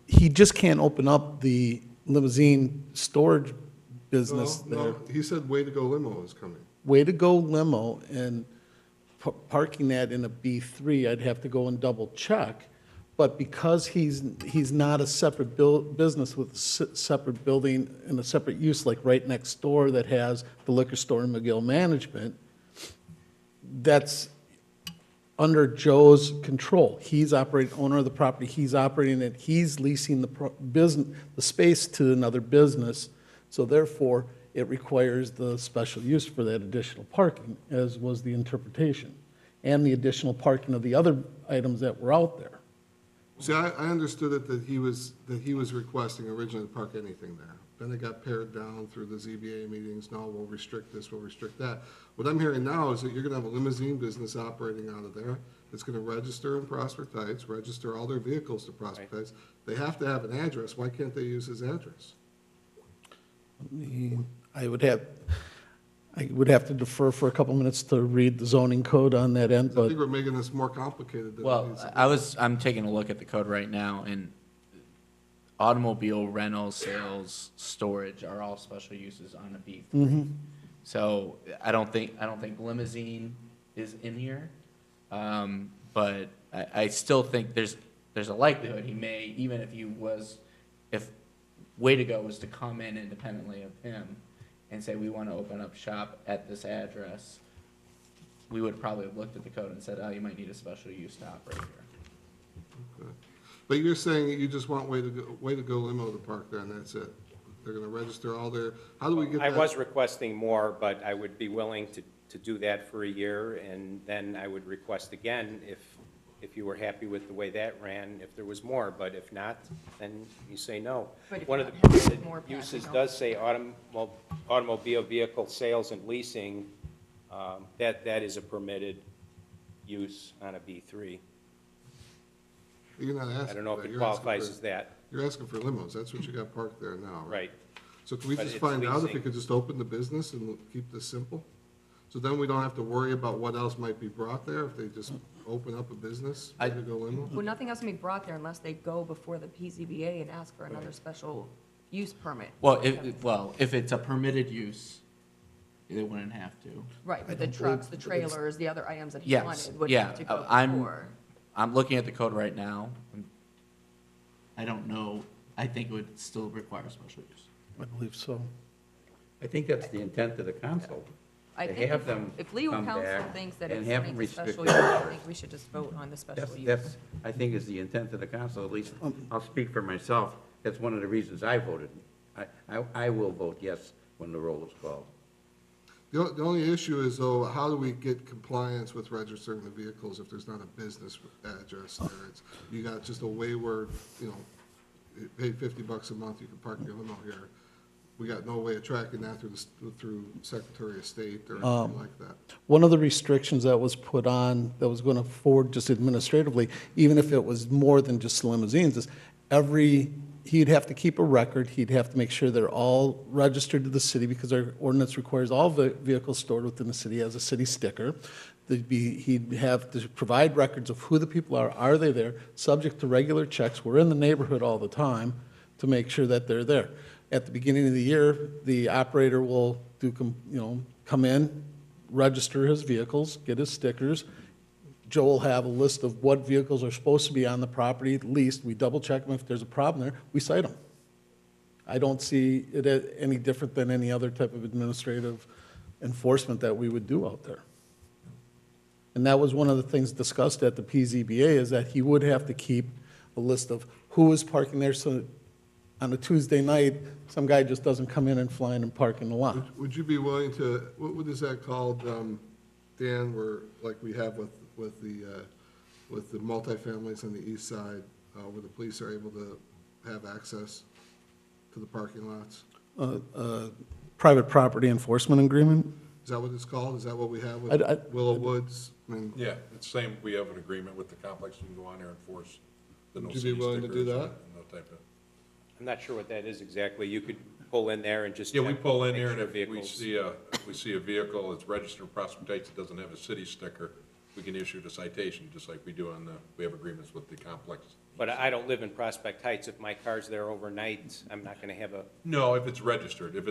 Speaker 16: He just can't open up the limousine storage business there.
Speaker 9: No, he said Way to Go Limo is coming.
Speaker 16: Way to Go Limo, and parking that in a B3, I'd have to go and double check. But because he's not a separate business with a separate building and a separate use, like right next door that has the liquor store and McGill Management, that's under Joe's control. He's owner of the property, he's operating it, he's leasing the space to another business, so therefore, it requires the special use for that additional parking, as was the interpretation, and the additional parking of the other items that were out there.
Speaker 9: See, I understood it that he was requesting originally to park anything there. Then it got pared down through the ZBA meetings. No, we'll restrict this, we'll restrict that. What I'm hearing now is that you're going to have a limousine business operating out of there. It's going to register in Prospect Heights, register all their vehicles to Prospect Heights. They have to have an address. Why can't they use his address?
Speaker 16: I would have to defer for a couple minutes to read the zoning code on that end,
Speaker 9: I
Speaker 16: but
Speaker 9: think we're making this more complicated than it
Speaker 7: Well,
Speaker 9: needs to be.
Speaker 7: I'm taking a look at the code right now, and automobile rental, sales, storage are all special uses on a B3.
Speaker 16: Mhm.
Speaker 7: So I don't think limousine is in here, but I still think there's a likelihood he may, even if Way to Go was to come in independently of him and say, we want to open up shop at this address, we would probably have looked at the code and said, oh, you might need a special use to operate here.
Speaker 9: Okay. But you're saying that you just want Way to Go Limo to park there and that's it? They're going to register all their, how do we get that?
Speaker 21: I was requesting more, but I would be willing to do that for a year, and then I would request again if you were happy with the way that ran, if there was more, but if not, then you say no.
Speaker 11: But if
Speaker 21: One
Speaker 11: you
Speaker 21: of the
Speaker 11: have
Speaker 21: permitted
Speaker 11: more
Speaker 21: uses
Speaker 11: passing,
Speaker 21: does say automobile vehicle sales and leasing. That is a permitted use on a B3.
Speaker 9: You're not asking
Speaker 21: I don't know
Speaker 9: for
Speaker 21: if
Speaker 9: that.
Speaker 21: it
Speaker 9: You're asking
Speaker 21: qualifies
Speaker 9: for-
Speaker 21: as that.
Speaker 9: You're asking for limos. That's what you got parked there now, right?
Speaker 21: Right.
Speaker 9: So can we
Speaker 21: But
Speaker 9: just
Speaker 21: it's
Speaker 9: find out if we
Speaker 21: leasing.
Speaker 9: could just open the business and keep this simple? So then we don't have to worry about what else might be brought there if they just open up a business, Way to Go Limo?
Speaker 11: Well, nothing else can be brought there unless they go before the PZBA and ask for another special use permit.
Speaker 7: Well, if it's a permitted use, they wouldn't have to.
Speaker 11: Right, but the trucks, the trailers, the other items that he
Speaker 7: Yes,
Speaker 11: wanted would
Speaker 7: yeah,
Speaker 11: have to go
Speaker 7: I'm
Speaker 11: before.
Speaker 7: looking at the code right now. I don't know, I think it would still require special use.
Speaker 16: I believe so.
Speaker 12: I think that's the intent of the council.
Speaker 11: I
Speaker 12: to
Speaker 11: think
Speaker 12: have them
Speaker 11: if legal
Speaker 12: come
Speaker 11: counsel
Speaker 12: back
Speaker 11: thinks that
Speaker 12: and
Speaker 11: it's
Speaker 12: have
Speaker 11: linked
Speaker 12: them
Speaker 11: to special
Speaker 12: restricted.
Speaker 11: use, I think we should just vote on the special use.
Speaker 12: That's, I think, is the intent of the council, at least, I'll speak for myself. That's one of the reasons I voted. I will vote yes when the roll is called.
Speaker 9: The only issue is, though, how do we get compliance with registering the vehicles if there's not a business address there? You got just a wayward, you pay $50 a month, you can park your limo here. We got no way of tracking that through Secretary of State or anything like that.
Speaker 16: One of the restrictions that was put on, that was going to forward just administratively, even if it was more than just limousines, is he'd have to keep a record, he'd have to make sure they're all registered to the city, because our ordinance requires all vehicles stored within the city as a city sticker. He'd have to provide records of who the people are they there, subject to regular checks, we're in the neighborhood all the time, to make sure that they're there. At the beginning of the year, the operator will come in, register his vehicles, get his stickers. Joe will have a list of what vehicles are supposed to be on the property, at least. We double check them. If there's a problem there, we cite them. I don't see it any different than any other type of administrative enforcement that we would do out there. And that was one of the things discussed at the PZBA, is that he would have to keep a list of who is parking there, so on a Tuesday night, some guy just doesn't come in and fly in and park in the lot.
Speaker 9: Would you be willing to, what is that called, Dan, where, like we have with the multifamilies on the east side, where the police are able to have access to the parking lots?
Speaker 16: Private property enforcement agreement?
Speaker 9: Is that what it's called? Is that what we have with Willow Woods?
Speaker 20: Yeah, it's same, we have an agreement with the complex, you can go on there and enforce the no
Speaker 9: Would you
Speaker 20: city
Speaker 9: be willing to do
Speaker 20: stickers
Speaker 9: that?
Speaker 20: and no type of.
Speaker 21: I'm not sure what that is exactly. You could pull in there and just.
Speaker 20: Yeah, we
Speaker 21: check,
Speaker 20: pull in
Speaker 21: make
Speaker 20: there, and
Speaker 21: sure
Speaker 20: if we
Speaker 21: vehicles-
Speaker 20: see a vehicle that's registered in Prospect Heights that doesn't have a city sticker, we can issue the citation, just like we do we have agreements with the complex.
Speaker 21: But I don't live in Prospect Heights. If my car's there overnight, I'm not gonna have a,
Speaker 20: No, if it's registered, if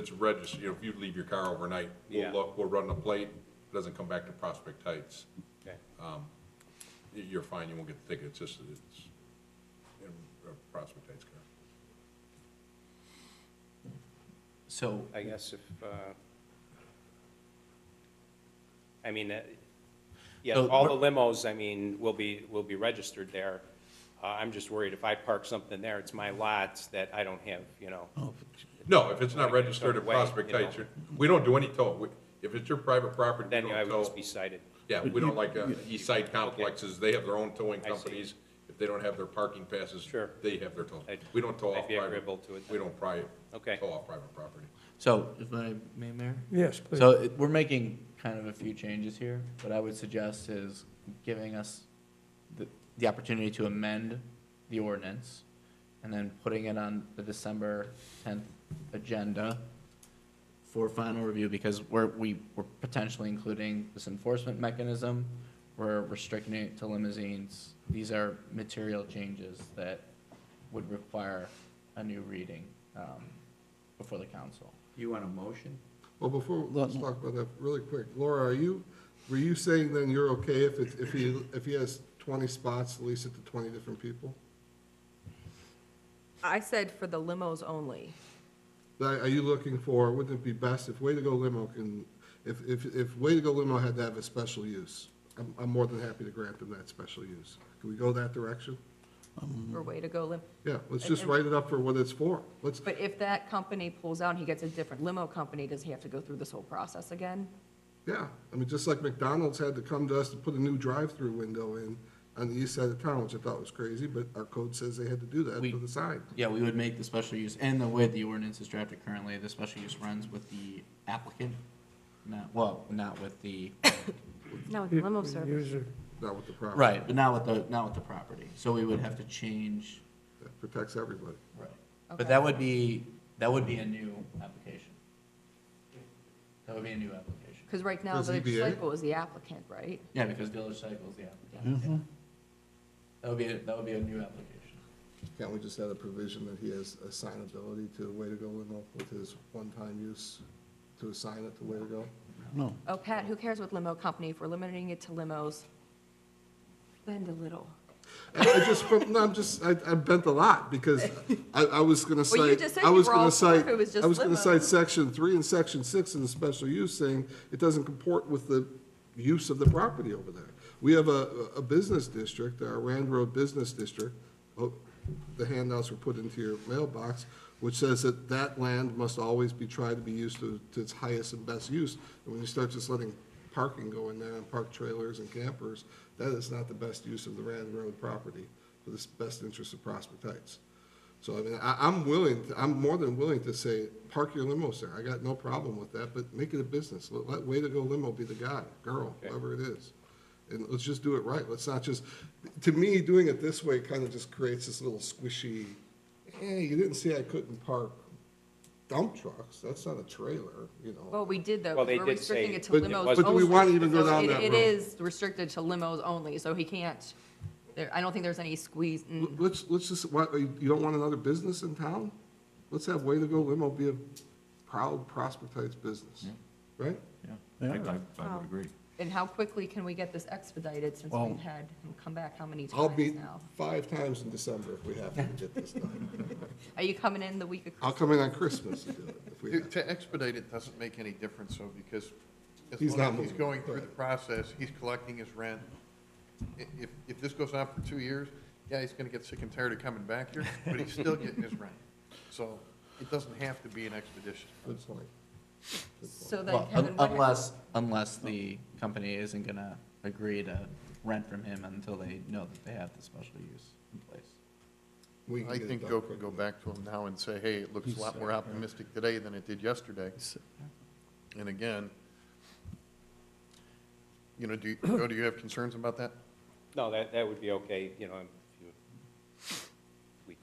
Speaker 20: you leave your car overnight,
Speaker 21: Yeah.
Speaker 20: we'll run the plate, it doesn't come back to Prospect Heights.
Speaker 21: okay.
Speaker 20: You're fine, you won't get the ticket, it's just that it's in Prospect Heights car.
Speaker 21: So I guess if, I mean, yeah,
Speaker 7: So-
Speaker 21: all the limos, I mean, will be registered there. I'm just worried if I park something there, it's my lots that I don't have,
Speaker 20: No, if it's not
Speaker 21: Like,
Speaker 20: registered
Speaker 21: no
Speaker 20: at
Speaker 21: way,
Speaker 20: Prospect
Speaker 21: you know.
Speaker 20: Heights, we don't do any tow. If it's your private property,
Speaker 21: then
Speaker 20: we
Speaker 21: I
Speaker 20: don't
Speaker 21: would
Speaker 20: tow.
Speaker 21: just be cited.
Speaker 20: Yeah, we don't like east side complexes, they have their own towing
Speaker 21: I see.
Speaker 20: companies. If they don't have their parking passes,
Speaker 21: Sure.
Speaker 20: they have their tow. We don't tow off
Speaker 21: I'd be
Speaker 20: private.
Speaker 21: agreeable to it
Speaker 20: We
Speaker 21: then.
Speaker 20: don't
Speaker 21: Okay.
Speaker 20: tow off private property.
Speaker 7: So, if I may, Mayor?
Speaker 1: Yes, please.
Speaker 7: So, we're making kind of a few changes here. What I would suggest is giving us the opportunity to amend the ordinance, and then putting it on the December 10th agenda for final review, because we're potentially including this enforcement mechanism, we're restricting it to limousines. These are material changes that would require a new reading before the council.
Speaker 12: You want a motion?
Speaker 9: Well, let's talk about that really quick. Laura, were you saying then you're okay if he has 20 spots, lease it to 20 different people?
Speaker 11: I said for the limos only.
Speaker 9: Are you looking for, wouldn't it be best if Way to Go Limo if Way to Go Limo had to have a special use? I'm more than happy to grant them that special use. Can we go that direction?
Speaker 11: For way to go lim.
Speaker 9: Yeah, let's just write it up for what it's for.
Speaker 11: But if that company pulls out and he gets a different limo company, does he have to go through this whole process again?
Speaker 9: Yeah, I mean, just like McDonald's had to come to us to put a new drive-through window in on the east side of town, which I thought was crazy, but our code says they had to do that for the sign.
Speaker 7: Yeah, we would make the special use, and the way the ordinance is drafted currently, the special use runs with the applicant, not with the,
Speaker 2: No, with the limo service.
Speaker 9: Not with the property.
Speaker 7: right, but not with the property. So we would have to change.
Speaker 9: That protects everybody.
Speaker 7: Right. But that would be a new application. That would be a new application.
Speaker 11: Because right now,
Speaker 9: For
Speaker 11: Village
Speaker 9: ZBA?
Speaker 11: Cycle is the applicant, right?
Speaker 7: Yeah, because Village Cycle is the applicant.
Speaker 16: Mhm.
Speaker 7: That would be a new application.
Speaker 9: Can't we just add a provision that he has assignability to Way to Go Limo with his one-time use to assign it to Way to Go?
Speaker 16: No.
Speaker 11: Oh, Pat, who cares what limo company? If we're limiting it to limos, bend a little.
Speaker 9: I bent a lot because I was gonna cite.
Speaker 11: Well, you just said
Speaker 9: I
Speaker 11: you
Speaker 9: was
Speaker 11: were
Speaker 9: gonna
Speaker 11: all for it
Speaker 9: cite-
Speaker 11: if it was just
Speaker 9: I was gonna
Speaker 11: limo.
Speaker 9: cite section 3 and section 6 in the special use, saying it doesn't comport with the use of the property over there. We have a business district, our Rand Road Business District, the handouts were put into your mailbox, which says that that land must always be tried to be used to its highest and best use. And when you start just letting parking go in there and park trailers and campers, that is not the best use of the Rand Road property for the best interest of Prospect Heights. So, I mean, I'm more than willing to say, park your limos there. I got no problem with that, but make it a business. Let Way to Go Limo be the guy, girl, whoever it is. And let's just do it right. Let's not just, to me, doing it this way kind of just creates this little squishy, you didn't see I couldn't park dump trucks. That's not a trailer, you know.
Speaker 11: Well, we did though.
Speaker 21: Well, they
Speaker 11: We're
Speaker 21: did
Speaker 11: restricting
Speaker 21: say-
Speaker 11: it to
Speaker 9: But-
Speaker 11: limos
Speaker 9: but do we
Speaker 11: only.
Speaker 9: want to even go
Speaker 11: So
Speaker 9: down
Speaker 11: it-
Speaker 9: that
Speaker 11: It
Speaker 9: road?
Speaker 11: is restricted to limos only, so he can't, I don't think there's any squeeze.
Speaker 9: Let's just, you don't want another business in town? Let's have Way to Go Limo be a proud Prospect Heights business, right?
Speaker 8: I would agree.
Speaker 11: And how quickly can we get this expedited since
Speaker 9: Well,
Speaker 11: we've had him come back how many
Speaker 9: I'll
Speaker 11: times
Speaker 9: be
Speaker 11: now?
Speaker 9: 5 times in December if we have to get this done.
Speaker 11: Are you coming in the week of
Speaker 9: I'll come in on Christmas to do it if we have to.
Speaker 10: To expedite it doesn't make any difference, though, because as
Speaker 9: He's
Speaker 10: long
Speaker 9: not
Speaker 10: as he's
Speaker 9: moving,
Speaker 10: going through
Speaker 9: right.
Speaker 10: the process, he's collecting his rent. If this goes on for 2 years, yeah, he's gonna get sick and tired of coming back here, but he's still getting his rent. So it doesn't have to be an expedition.
Speaker 9: Good point.
Speaker 11: So then,
Speaker 7: Well,
Speaker 11: Kevin, what-
Speaker 7: unless the company isn't gonna agree to rent from him until they know that they have the special use in place.
Speaker 9: We can
Speaker 10: I
Speaker 9: get it
Speaker 10: think
Speaker 9: done
Speaker 10: Joe
Speaker 9: quickly.
Speaker 10: can go back to him now and say, hey, it looks a lot more optimistic today than it did yesterday. And again, you know, Joe, do you have concerns about that?
Speaker 21: No, that would be okay, you know, if we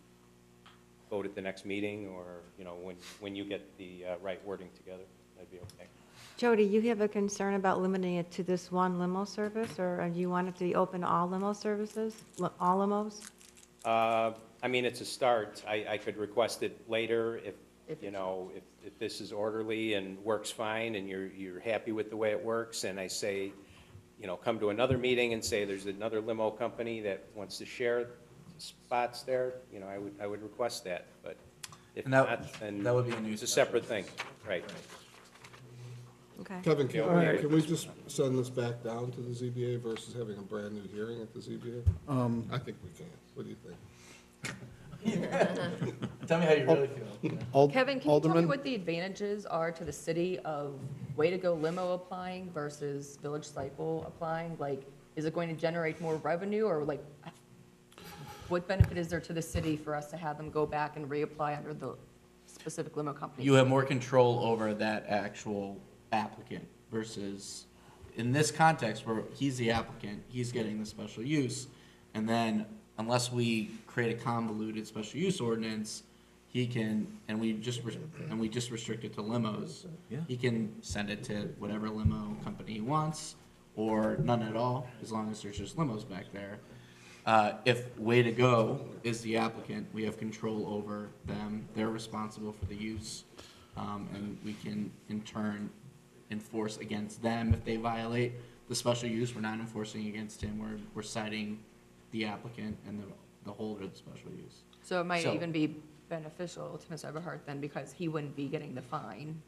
Speaker 21: vote at the next meeting, or, you know, when you get the right wording together, that'd be okay.
Speaker 2: Jody, you have a concern about limiting it to this one limo service, or do you want it to be open to all limo services, all limos?
Speaker 21: I mean, it's a start. I could request it later if you know, if this is orderly and works fine and you're happy with the way it works, and I say, you know, come to another meeting and say there's another limo company that wants to share spots there, you know, I would request that, but if
Speaker 7: And that-
Speaker 21: not, then
Speaker 7: that would be a new
Speaker 21: it's a separate thing, right?
Speaker 2: Okay.
Speaker 9: Kevin,
Speaker 21: Yeah.
Speaker 9: can we just send this back down to the ZBA versus having a brand-new hearing at the ZBA? I think we can. What do you think?
Speaker 7: Tell me how you really feel.
Speaker 11: Kevin, can you tell me
Speaker 16: Alderman?
Speaker 11: what the advantages are to the city of Way to Go Limo applying versus Village Cycle applying? Like, is it going to generate more revenue, or like, what benefit is there to the city for us to have them go back and reapply under the specific limo company?
Speaker 7: You have more control over that actual applicant versus, in this context where he's the applicant, he's getting the special use, and then unless we create a convoluted special use ordinance, he can, and we just restrict it to limos.
Speaker 8: Yeah.
Speaker 7: He can send it to whatever limo company he wants, or none at all, as long as there's just limos back there. If Way to Go is the applicant, we have control over them. They're responsible for the use, and we can in turn enforce against them if they violate the special use. We're not enforcing against him. We're citing the applicant and the holder of the special use.
Speaker 11: So it might even be beneficial to Mr. Everhart then, because he wouldn't be getting the fine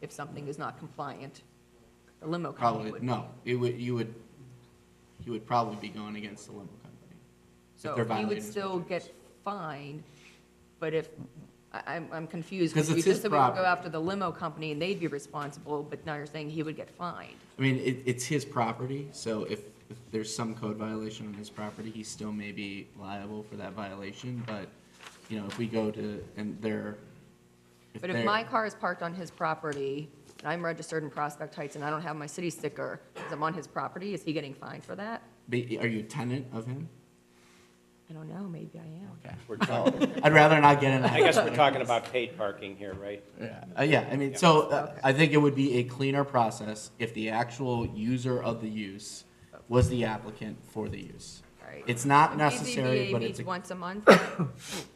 Speaker 11: if something is not compliant. The limo company
Speaker 7: Probably,
Speaker 11: would.
Speaker 7: no, you would probably be going against the limo company.
Speaker 11: So
Speaker 7: they're
Speaker 11: he
Speaker 7: violating
Speaker 11: would
Speaker 7: the
Speaker 11: still
Speaker 7: special
Speaker 11: get
Speaker 7: use.
Speaker 11: fined, but if, I'm confused.
Speaker 7: 'Cause
Speaker 11: You
Speaker 7: it's
Speaker 11: just
Speaker 7: his
Speaker 11: said we would go
Speaker 7: property.
Speaker 11: after the limo company and they'd be responsible, but now you're saying he would get fined.
Speaker 7: I mean, it's his property, so if there's some code violation on his property, he still may be liable for that violation, but, you know, if we go to, and they're,
Speaker 11: But if my car is parked on his property, and I'm registered in Prospect Heights, and I don't have my city sticker, because I'm on his property, is he getting fined for that?
Speaker 7: are you a tenant of him?
Speaker 11: I don't know, maybe I am.
Speaker 7: Okay.
Speaker 21: We're talking,
Speaker 7: I'd rather not get into that.
Speaker 21: I guess we're talking about paid parking here, right?
Speaker 7: Yeah, I mean, so I think it would be a cleaner process if the actual user of the use was the applicant for the use.
Speaker 11: Right.
Speaker 7: It's not
Speaker 11: The
Speaker 7: necessary,
Speaker 11: PZBA
Speaker 7: but
Speaker 11: meets
Speaker 7: it's
Speaker 11: once a month?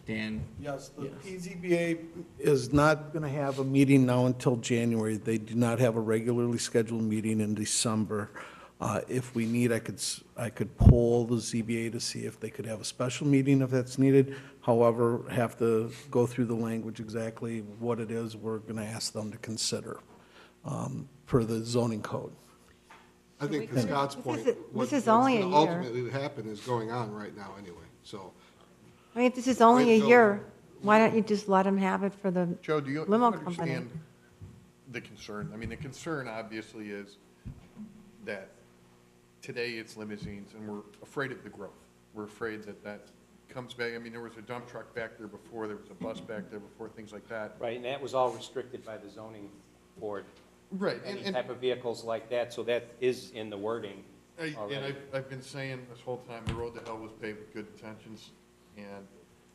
Speaker 7: Dan,
Speaker 16: Yes, the PZBA is not going to have a meeting now until January. They do not have a regularly scheduled meeting in December. If we need, I could poll the ZBA to see if they could have a special meeting if that's needed. However, have to go through the language exactly what it is we're going to ask them to consider per the zoning code.
Speaker 9: I think to Scott's point,
Speaker 2: This is only a year.
Speaker 9: ultimately happen is going on right now anyway, so.
Speaker 2: I mean, if this is only
Speaker 9: Way
Speaker 2: a
Speaker 9: to go.
Speaker 2: year, why don't you just let them have it for the
Speaker 10: Joe, do you
Speaker 2: limo company?
Speaker 10: understand the concern? I mean, the concern obviously is that today it's limousines, and we're afraid of the growth. We're afraid that that comes back. I mean, there was a dump truck back there before, there was a bus back there before, things like that.
Speaker 21: Right, and that was all restricted by the zoning board.
Speaker 10: Right,
Speaker 21: Any
Speaker 10: and-
Speaker 21: type of vehicles like that, so that is in the wording
Speaker 10: And
Speaker 21: already.
Speaker 10: I've been saying this whole time, the road to hell was paved with good intentions, and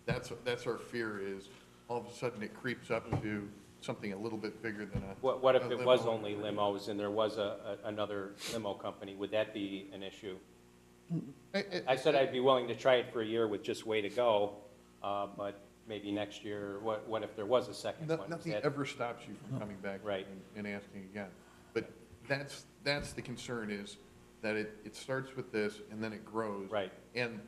Speaker 10: that's our fear is, all of a sudden it creeps up to something a little bit bigger than a.
Speaker 21: What if
Speaker 10: a
Speaker 21: it was
Speaker 10: limo.
Speaker 21: only limos and there was another limo company? Would that be an issue? I said I'd be willing to try it for a year with just Way to Go, but maybe next year, what if there was a second one? Is
Speaker 10: Nothing
Speaker 21: that-
Speaker 10: ever stops you from coming back
Speaker 21: Right.
Speaker 10: and asking again. But that's the concern is that it starts with this and then it grows.
Speaker 21: Right.
Speaker 10: And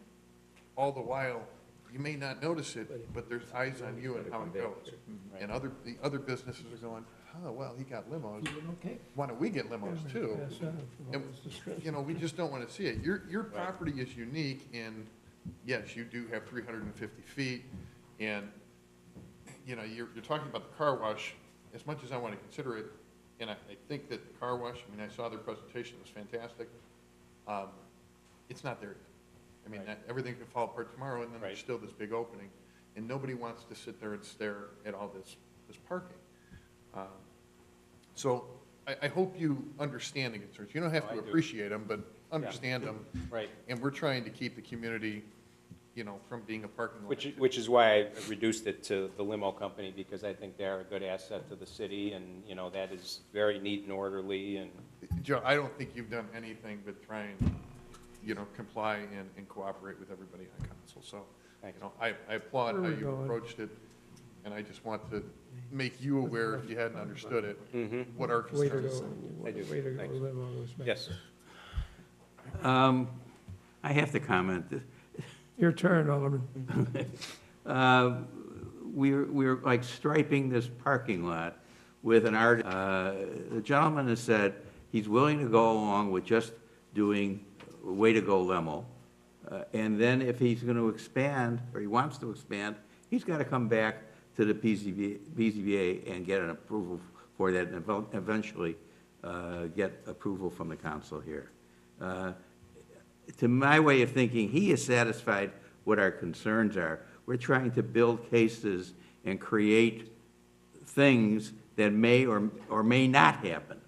Speaker 10: all the while, you may not notice it, but there's eyes on you and how it goes. And the other businesses are going, oh, well, he got limos. Why don't we get limos too? And, you know, we just don't want to see it. Your property is unique in, yes, you do have 350 feet. And, you know, you're talking about the car wash, as much as I want to consider it, and I think that the car wash, I mean, I saw their presentation, it was fantastic. It's not there yet. I mean, everything could fall apart tomorrow, and then there's still this big opening, and nobody wants to sit there and stare at all this parking. So I hope you understand the concerns. You don't have to appreciate them, but understand them.
Speaker 21: Right.
Speaker 10: And we're trying to keep the community, you know, from being a parking lot.
Speaker 21: Which is why I reduced it to the limo company, because I think they're a good asset to the city, and, you know, that is very neat and orderly, and.
Speaker 10: Joe, I don't think you've done anything but try and, you know, comply and cooperate with everybody on council. So, you know, I applaud how you approached it, and I just want to make you aware, if you hadn't understood it, what our
Speaker 1: Way to
Speaker 10: concerns
Speaker 1: go.
Speaker 10: are.
Speaker 21: I do.
Speaker 1: Way to go,
Speaker 21: Thanks.
Speaker 1: limos.
Speaker 21: Yes.
Speaker 12: I have to comment.
Speaker 1: Your turn, Alderman.
Speaker 12: We're like striping this parking lot with an art. The gentleman has said he's willing to go along with just doing Way to Go limo. And then if he's going to expand, or he wants to expand, he's got to come back to the BZBA and get an approval for that, and eventually get approval from the council here. To my way of thinking, he is satisfied what our concerns are. We're trying to build cases and create things that may or may not happen.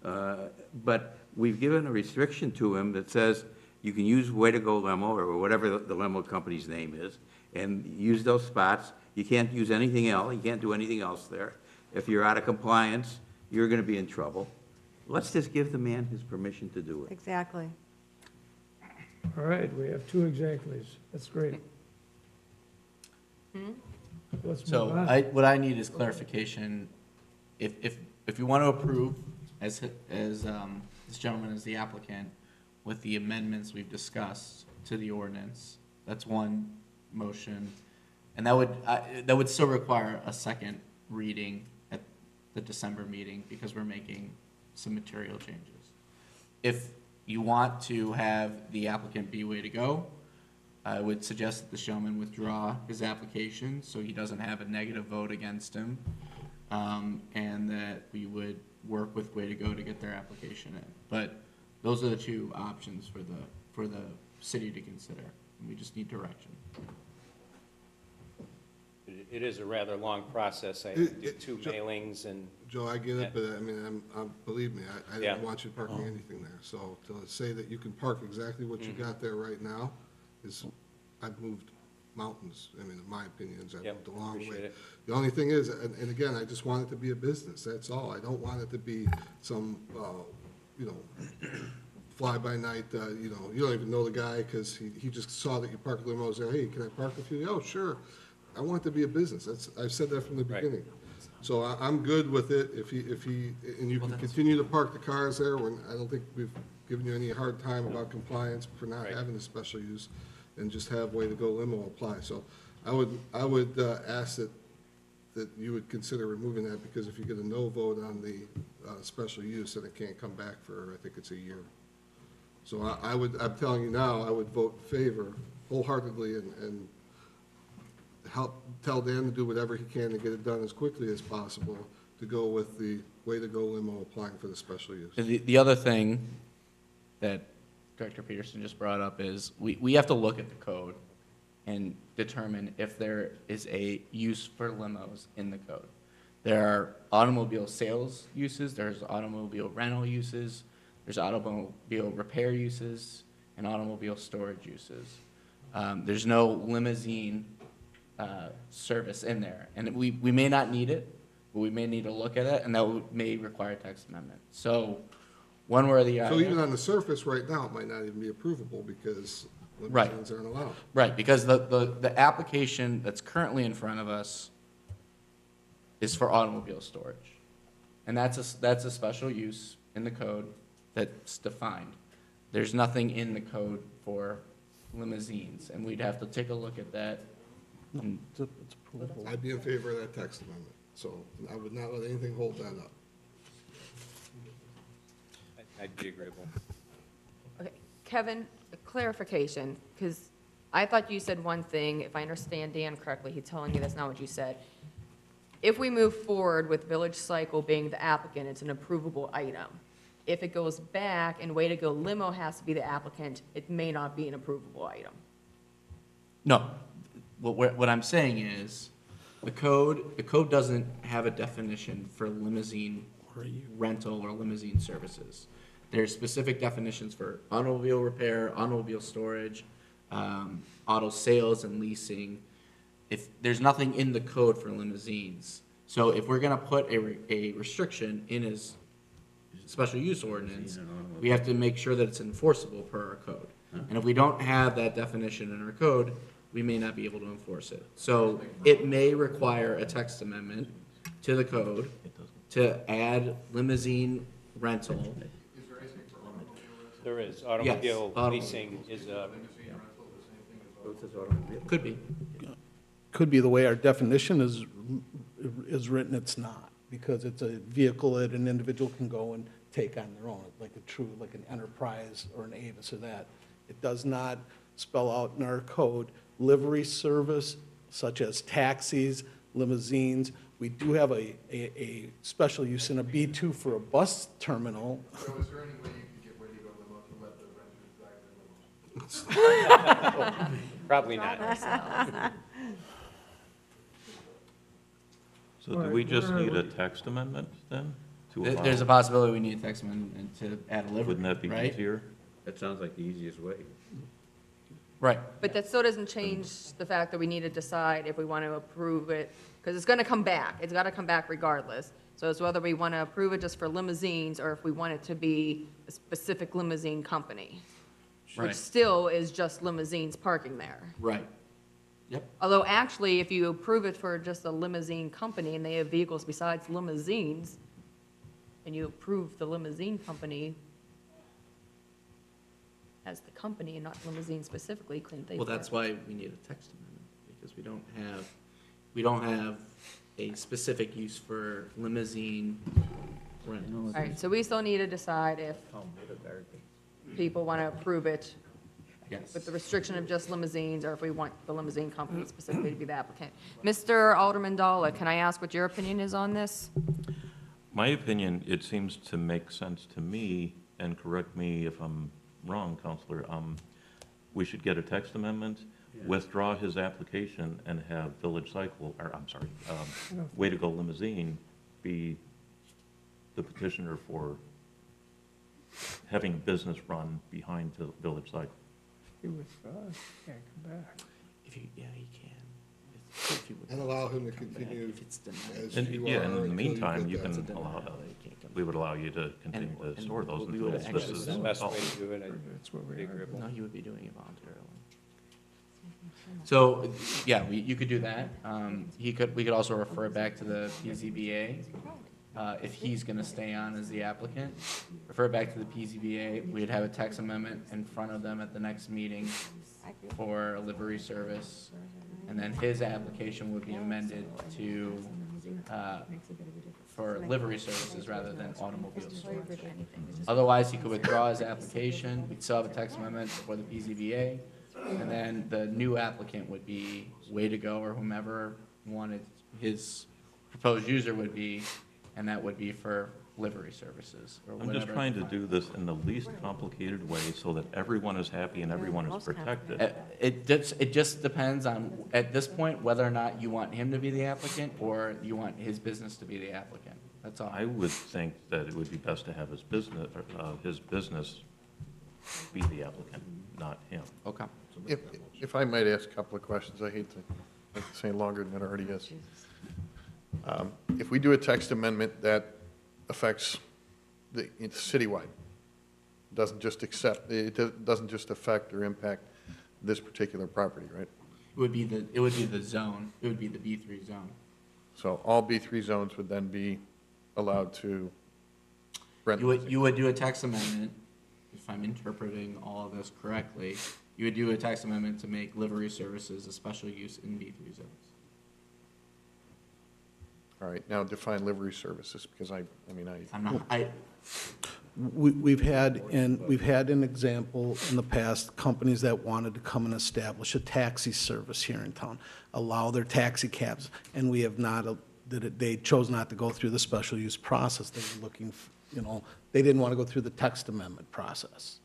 Speaker 12: But we've given a restriction to him that says you can use Way to Go limo, or whatever the limo company's name is, and use those spots. You can't use anything else. You can't do anything else there. If you're out of compliance, you're going to be in trouble. Let's just give the man his permission to do it.
Speaker 2: Exactly.
Speaker 1: All right, we have two exactlies. That's great. Let's move
Speaker 7: So
Speaker 1: on.
Speaker 7: what I need is clarification. If you want to approve as this gentleman is the applicant with the amendments we've discussed to the ordinance, that's one motion. And that would still require a second reading at the December meeting because we're making some material changes. If you want to have the applicant be Way to Go, I would suggest that the gentleman withdraw his application so he doesn't have a negative vote against him, and that we would work with Way to Go to get their application in. But those are the two options for the city to consider. We just need direction.
Speaker 21: It is a rather long process. I do two mailings and.
Speaker 9: Joe, I get it, but I mean, believe me, I
Speaker 21: Yeah.
Speaker 9: didn't want you parking anything there. So to say that you can park exactly what you got there right now is, I've moved mountains. I mean, in my opinion, I've moved a long
Speaker 21: appreciate
Speaker 9: way.
Speaker 21: it.
Speaker 9: The only thing is, and again, I just want it to be a business, that's all. I don't want it to be some, you know, fly-by-night, you know, you don't even know the guy because he just saw that you parked limos there. Hey, can I park with you? Oh, sure. I want it to be a business. I've said that from the beginning. So I'm good with it if he, and you can continue to park the cars there when, I don't think we've given you any hard time about compliance for not having a special use, and just have Way to Go limo apply. So I would ask that you would consider removing that, because if you get a no vote on the special use, then it can't come back for, I think it's a year. So I'm telling you now, I would vote in favor wholeheartedly and help, tell Dan to do whatever he can to get it done as quickly as possible, to go with the Way to Go limo applying for the special use.
Speaker 7: The other thing that Director Peterson just brought up is we have to look at the code and determine if there is a use for limos in the code. There are automobile sales uses, there's automobile rental uses, there's automobile repair uses, and automobile storage uses. There's no limousine service in there. And we may not need it, but we may need to look at it, and that may require a text amendment. So one way or the other.
Speaker 9: So even on the surface right now, it might not even be approvable because limousines aren't allowed.
Speaker 7: Right, because the application that's currently in front of us is for automobile storage. And that's a special use in the code that's defined. There's nothing in the code for limousines, and we'd have to take a look at that.
Speaker 9: I'd be in favor of that text amendment, so I would not let anything hold that up.
Speaker 21: I'd be agreeable.
Speaker 11: Okay, Kevin, a clarification, because I thought you said one thing. If I understand Dan correctly, he's telling you that's not what you said. If we move forward with Village Cycle being the applicant, it's an approvable item. If it goes back and Way to Go Limo has to be the applicant, it may not be an approvable item.
Speaker 7: No, what I'm saying is, the code doesn't have a definition for limousine rental or limousine services. There's specific definitions for automobile repair, automobile storage, auto sales and leasing. If there's nothing in the code for limousines, so if we're gonna put a restriction in his special use ordinance, we have to make sure that it's enforceable per our code. And if we don't have that definition in our code, we may not be able to enforce it. So it may require a text amendment to the code to add limousine rental.
Speaker 21: There is. Automobile leasing is a.
Speaker 7: Could be.
Speaker 16: Could be the way our definition is written, it's not, because it's a vehicle that an individual can go and take on their own, like an Enterprise or an Avis or that. It does not spell out in our code livery service such as taxis, limousines. We do have a special use in a B2 for a bus terminal.
Speaker 9: So is there any way you could get Way to Go limo to let the renters drive their limo?
Speaker 21: Probably not.
Speaker 8: So do we just need a text amendment then?
Speaker 7: There's a possibility we need a text amendment to add a livery,
Speaker 8: Wouldn't that be
Speaker 7: right?
Speaker 8: easier?
Speaker 12: That sounds like the easiest way.
Speaker 7: Right.
Speaker 11: But that still doesn't change the fact that we need to decide if we want to approve it, because it's going to come back. It's got to come back regardless. So it's whether we want to approve it just for limousines or if we want it to be a specific limousine company,
Speaker 7: Right.
Speaker 11: which still is just limousines parking there.
Speaker 7: Right. Yep.
Speaker 11: Although actually, if you approve it for just a limousine company and they have vehicles besides limousines, and you approve the limousine company as the company and not limousine specifically, couldn't they?
Speaker 7: Well, that's why we need a text amendment, because we don't have a specific use for limousine rental.
Speaker 11: All right, so we still need to decide if people want to approve it
Speaker 7: Yes.
Speaker 11: with the restriction of just limousines, or if we want the limousine company specifically to be the applicant. Mr. Alderman Dalla, can I ask what your opinion is on this?
Speaker 8: My opinion, it seems to make sense to me, and correct me if I'm wrong, Counselor, we should get a text amendment, withdraw his application, and have Village Cycle, or I'm sorry, Way to Go Limousine be the petitioner for having a business run behind the Village Cycle.
Speaker 1: He withdraws, can't come back.
Speaker 7: He can.
Speaker 9: And allow him to continue as
Speaker 8: And,
Speaker 9: you
Speaker 8: yeah,
Speaker 9: are
Speaker 8: and in the
Speaker 9: until you
Speaker 8: meantime,
Speaker 9: get
Speaker 8: you
Speaker 9: that.
Speaker 8: can allow, we would allow you to continue to store those
Speaker 7: we
Speaker 8: until
Speaker 7: would
Speaker 8: this
Speaker 7: actually-
Speaker 8: is
Speaker 21: That's the best way
Speaker 8: solved.
Speaker 21: to do it.
Speaker 1: That's what we
Speaker 21: I'd be
Speaker 1: are.
Speaker 21: agreeable.
Speaker 7: No, you would be doing it voluntarily. So, yeah, you could do that. We could also refer it back to the PZBA, if he's gonna stay on as the applicant. Refer it back to the PZBA, we'd have a text amendment in front of them at the next meeting for a livery service. And then his application would be amended to, for livery services rather than automobile storage. Otherwise, he could withdraw his application, we'd still have a text amendment for the PZBA, and then the new applicant would be Way to Go or whomever wanted his proposed user would be, and that would be for livery services or whatever.
Speaker 8: I'm just trying to do this in the least complicated way so that everyone is happy and everyone is protected.
Speaker 7: It just depends on, at this point, whether or not you want him to be the applicant or you want his business to be the applicant. That's all.
Speaker 8: I would think that it would be best to have his business be the applicant, not him.
Speaker 7: Okay.
Speaker 10: If I might ask a couple of questions, I hate to make this any longer than it already is. If we do a text amendment that affects it's citywide, doesn't just affect or impact this particular property, right?
Speaker 7: It would be the zone, it would be the B3 zone.
Speaker 10: So all B3 zones would then be allowed to rent?
Speaker 7: You would do a text amendment, if I'm interpreting all of this correctly, you would do a text amendment to make livery services a special use in B3 zones.
Speaker 10: All right, now define livery services, because
Speaker 16: We've had an example in the past, companies that wanted to come and establish a taxi service here in town, allow their taxi cabs, and we have not, they chose not to go through the special use process. They were looking, they didn't want to go through the text amendment process,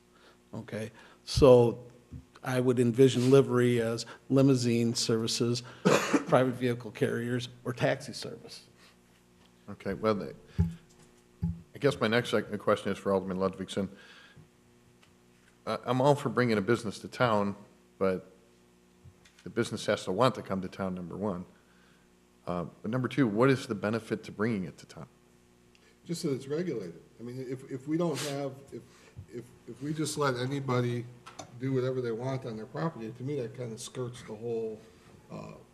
Speaker 16: okay? So I would envision livery as limousine services, private vehicle carriers, or taxi service.
Speaker 10: Okay, well, I guess my next question is for Alderman Ludvigsen. I'm all for bringing a business to town, but the business has to want to come to town, number one. But number two, what is the benefit to bringing it to town?
Speaker 9: Just that it's regulated. I mean, if we don't have, if we just let anybody do whatever they want on their property, to me, that kind of skirts the whole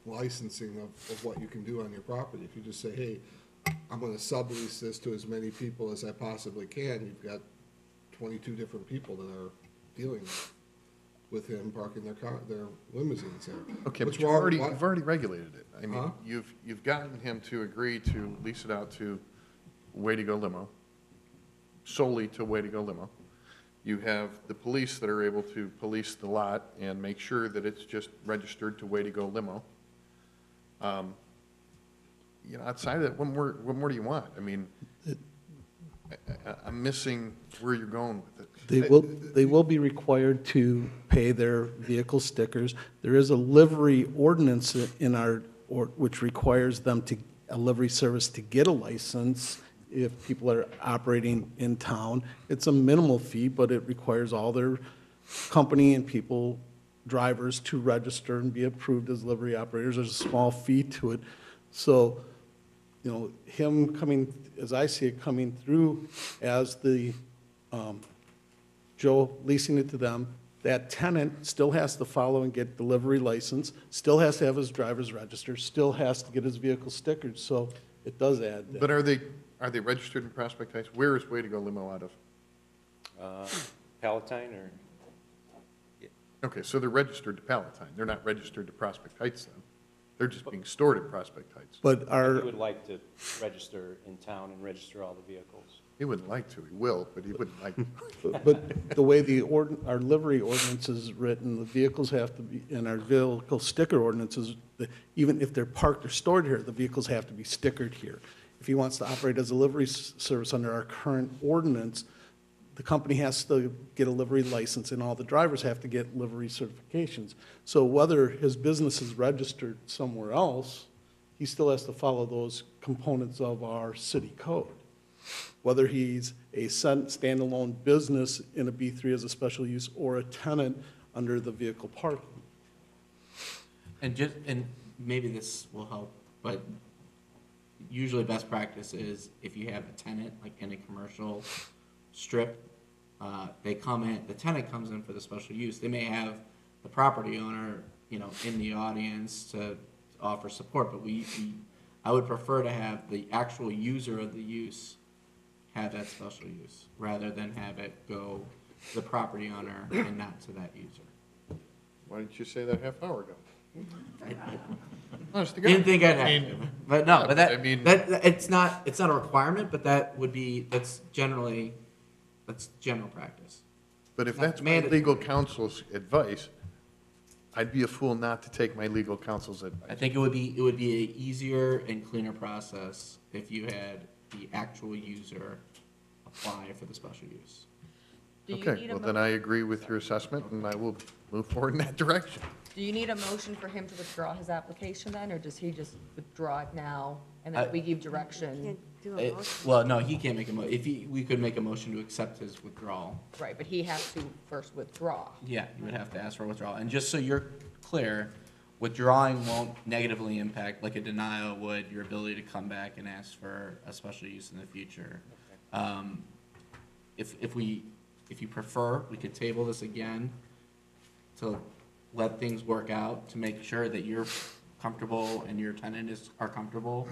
Speaker 9: licensing of what you can do on your property. If you just say, hey, I'm going to sublease this to as many people as I possibly can, you've got 22 different people that are dealing with him parking their limousines there.
Speaker 10: Okay, but you've already regulated it. I mean, you've gotten him to agree to lease it out to Way to Go Limo, solely to Way to Go Limo. You have the police that are able to police the lot and make sure that it's just registered to Way to Go Limo. Outside of that, what more do you want? I mean, I'm missing where you're going with it.
Speaker 16: They will be required to pay their vehicle stickers. There is a livery ordinance which requires them a livery service to get a license if people are operating in town. It's a minimal fee, but it requires all their company and drivers to register and be approved as livery operators. There's a small fee to it. So, him coming, as I see it, coming through as the Joe leasing it to them, that tenant still has to follow and get the livery license, still has to have his driver's register, still has to get his vehicle stickered, so it does add.
Speaker 10: But are they registered in Prospect Heights? Where is Way to Go Limo out of?
Speaker 21: Palatine or?
Speaker 10: Okay, so they're registered to Palatine. They're not registered to Prospect Heights then. They're just being stored at Prospect Heights.
Speaker 16: But
Speaker 21: He would like to register in town and register all the vehicles.
Speaker 10: He wouldn't like to. He will, but he wouldn't like to.
Speaker 16: But the way our livery ordinance is written, the vehicles have to be, and our vehicle sticker ordinances, even if they're parked or stored here, the vehicles have to be stickered here. If he wants to operate as a livery service under our current ordinance, the company has to get a livery license and all the drivers have to get livery certifications. So whether his business is registered somewhere else, he still has to follow those components of our city code. Whether he's a standalone business in a B3 as a special use or a tenant under the vehicle parking.
Speaker 7: And maybe this will help, but usually best practice is if you have a tenant, like in a commercial strip, the tenant comes in for the special use. They may have the property owner in the audience to offer support, but I would prefer to have the actual user of the use have that special use, rather than have it go to the property owner and not to that user.
Speaker 10: Why didn't you say that half hour ago?
Speaker 7: Didn't think I'd have to, but no, but that,
Speaker 10: I mean-
Speaker 7: it's not a requirement, but that's general practice.
Speaker 10: But if
Speaker 7: Not
Speaker 10: that's my
Speaker 7: mandatory.
Speaker 10: legal counsel's advice, I'd be a fool not to take my legal counsel's
Speaker 7: I
Speaker 10: advice.
Speaker 7: think it would be an easier and cleaner process if you had the actual user apply for the special use.
Speaker 10: Okay, well, then I agree with your assessment, and I will move forward in that direction.
Speaker 11: Do you need a motion for him to withdraw his application then, or does he just withdraw it now, and then we give direction?
Speaker 7: Well, no, he can't make we could make a motion to accept his withdrawal.
Speaker 11: Right, but he has to first withdraw.
Speaker 7: Yeah, you would have to ask for a withdrawal. And just so you're clear, withdrawing won't negatively impact, like a denial would, your ability to come back and ask for a special use in the future. If you prefer, we could table this again to let things work out, to make sure that you're comfortable and your tenant are comfortable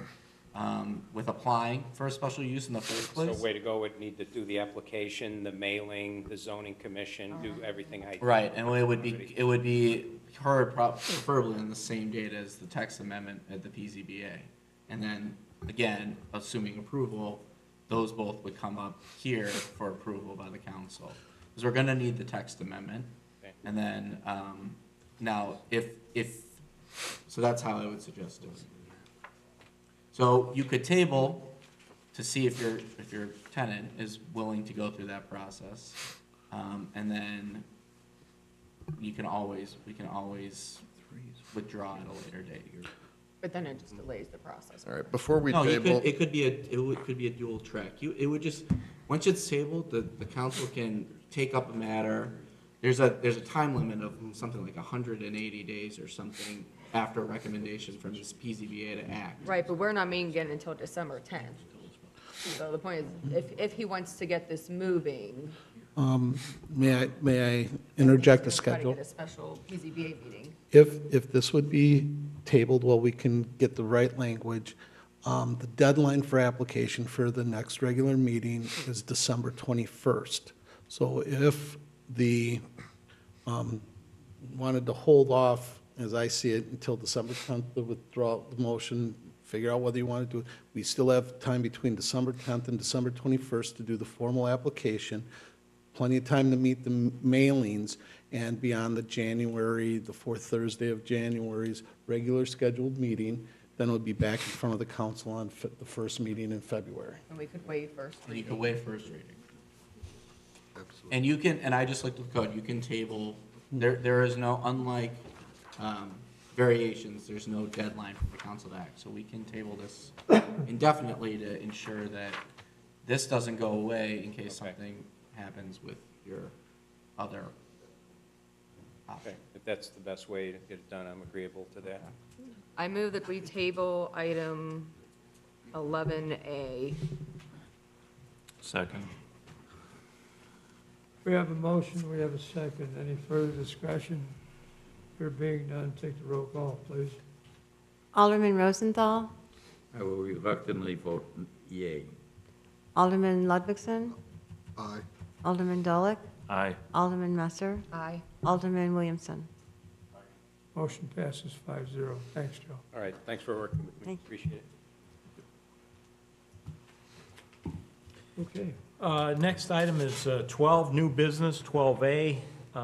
Speaker 7: with applying for a special use in the first place.
Speaker 21: So way to go would need to do the application, the mailing, the zoning commission, do everything I.
Speaker 7: Right, and it would be heard preferably on the same date as the text amendment at the PZBA. And then, again, assuming approval, those both would come up here for approval by the council. Because we're gonna need the text amendment. And then, now, so that's how I would suggest doing it. So you could table to see if your tenant is willing to go through that process. And then we can always withdraw at a later date.
Speaker 11: But then it just delays the process.
Speaker 10: All right, before we
Speaker 7: No,
Speaker 10: table.
Speaker 7: it could be a dual track. It would just, once it's tabled, the council can take up a matter. There's a time limit of something like 180 days or something after a recommendation from this PZBA to act.
Speaker 11: Right, but we're not meeting again until December 10th. So the point is, if he wants to get this moving.
Speaker 16: May I interject a
Speaker 11: he's gonna try to
Speaker 16: schedule?
Speaker 11: get a special PZBA meeting.
Speaker 16: If this would be tabled, well, we can get the right language. The deadline for application for the next regular meeting is December 21st. So if the, wanted to hold off, as I see it, until December 10th to withdraw the motion, figure out whether you want to do it, we still have time between December 10th and December 21st to do the formal application, plenty of time to meet the mailings, and beyond the fourth Thursday of January's regular scheduled meeting, then we'll be back in front of the council on the first meeting in February.
Speaker 11: And we could waive first
Speaker 7: And you
Speaker 11: reading.
Speaker 7: can waive first reading. And you can, and I just looked at the code, you can table, there is no, unlike variations, there's no deadline for the council to act. So we can table this indefinitely to ensure that this doesn't go away in case something happens with your other option.
Speaker 21: Okay, if that's the best way to get it done, I'm agreeable to that.
Speaker 11: I move that we table item 11A.
Speaker 8: Second.
Speaker 1: We have a motion, we have a second. Any further discussion? There being none, take the roll call, please.
Speaker 2: Alderman Rosenthal,
Speaker 12: I will reluctantly vote yea.
Speaker 2: Alderman Ludwigson,
Speaker 9: Aye.
Speaker 2: Alderman Dolick,
Speaker 8: Aye.
Speaker 2: Alderman Messer,
Speaker 11: Aye.
Speaker 2: Alderman Williamson.
Speaker 1: Motion passes 5-0. Thanks, Joe.
Speaker 21: All right, thanks for working with me,
Speaker 2: Thank you.
Speaker 21: appreciate it.
Speaker 1: Okay.
Speaker 5: Next item is 12, new business, 12A,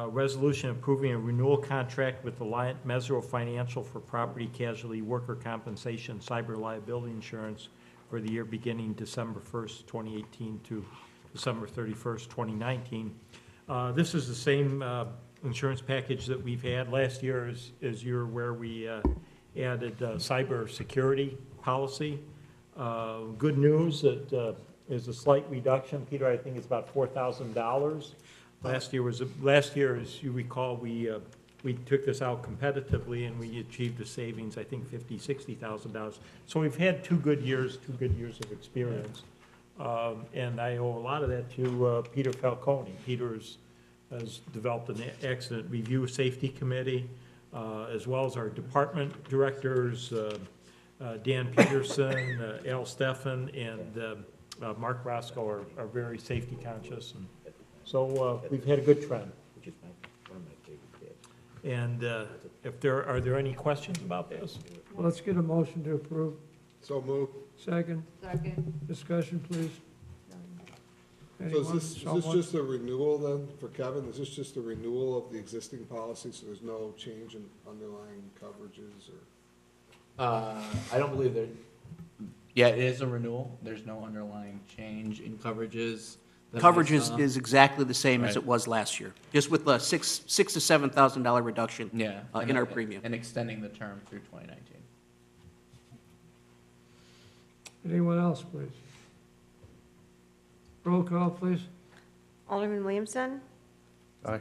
Speaker 5: resolution approving a renewal contract with Alliant Mesro Financial for property casualty worker compensation cyber liability insurance for the year beginning December 1st, 2018 to December 31st, 2019. This is the same insurance package that we've had last year, as you're aware, we added cyber security policy. Good news that is a slight reduction. Peter, I think it's about $4,000. Last year, as you recall, we took this out competitively and we achieved a savings, I think $50,000, $60,000. So we've had two good years of experience. And I owe a lot of that to Peter Falcone. Peter has developed an accident review safety committee. as well as our department directors, Dan Peterson, Al Steffen, and Mark Roscoe are very safety conscious. And so we've had a good trend. And if are there any questions about this?
Speaker 1: Well, let's get a motion to approve.
Speaker 9: So move.
Speaker 1: Second,
Speaker 11: Second.
Speaker 1: discussion, please.
Speaker 9: So
Speaker 1: Anyone?
Speaker 9: is this
Speaker 1: Someone?
Speaker 9: just a renewal then for Kevin? Is this just a renewal of the existing policy, so there's no change in underlying coverages or?
Speaker 7: I don't believe there, yeah, it is a renewal. There's no underlying change in coverages.
Speaker 18: Coverage is exactly the same as
Speaker 7: Right.
Speaker 18: it was last year, just with a $6,000 to $7,000 reduction
Speaker 7: Yeah.
Speaker 18: in our premium.
Speaker 7: And extending the term through 2019.
Speaker 1: Anyone else, please? Roll call, please.
Speaker 2: Alderman Williamson.
Speaker 9: Aye.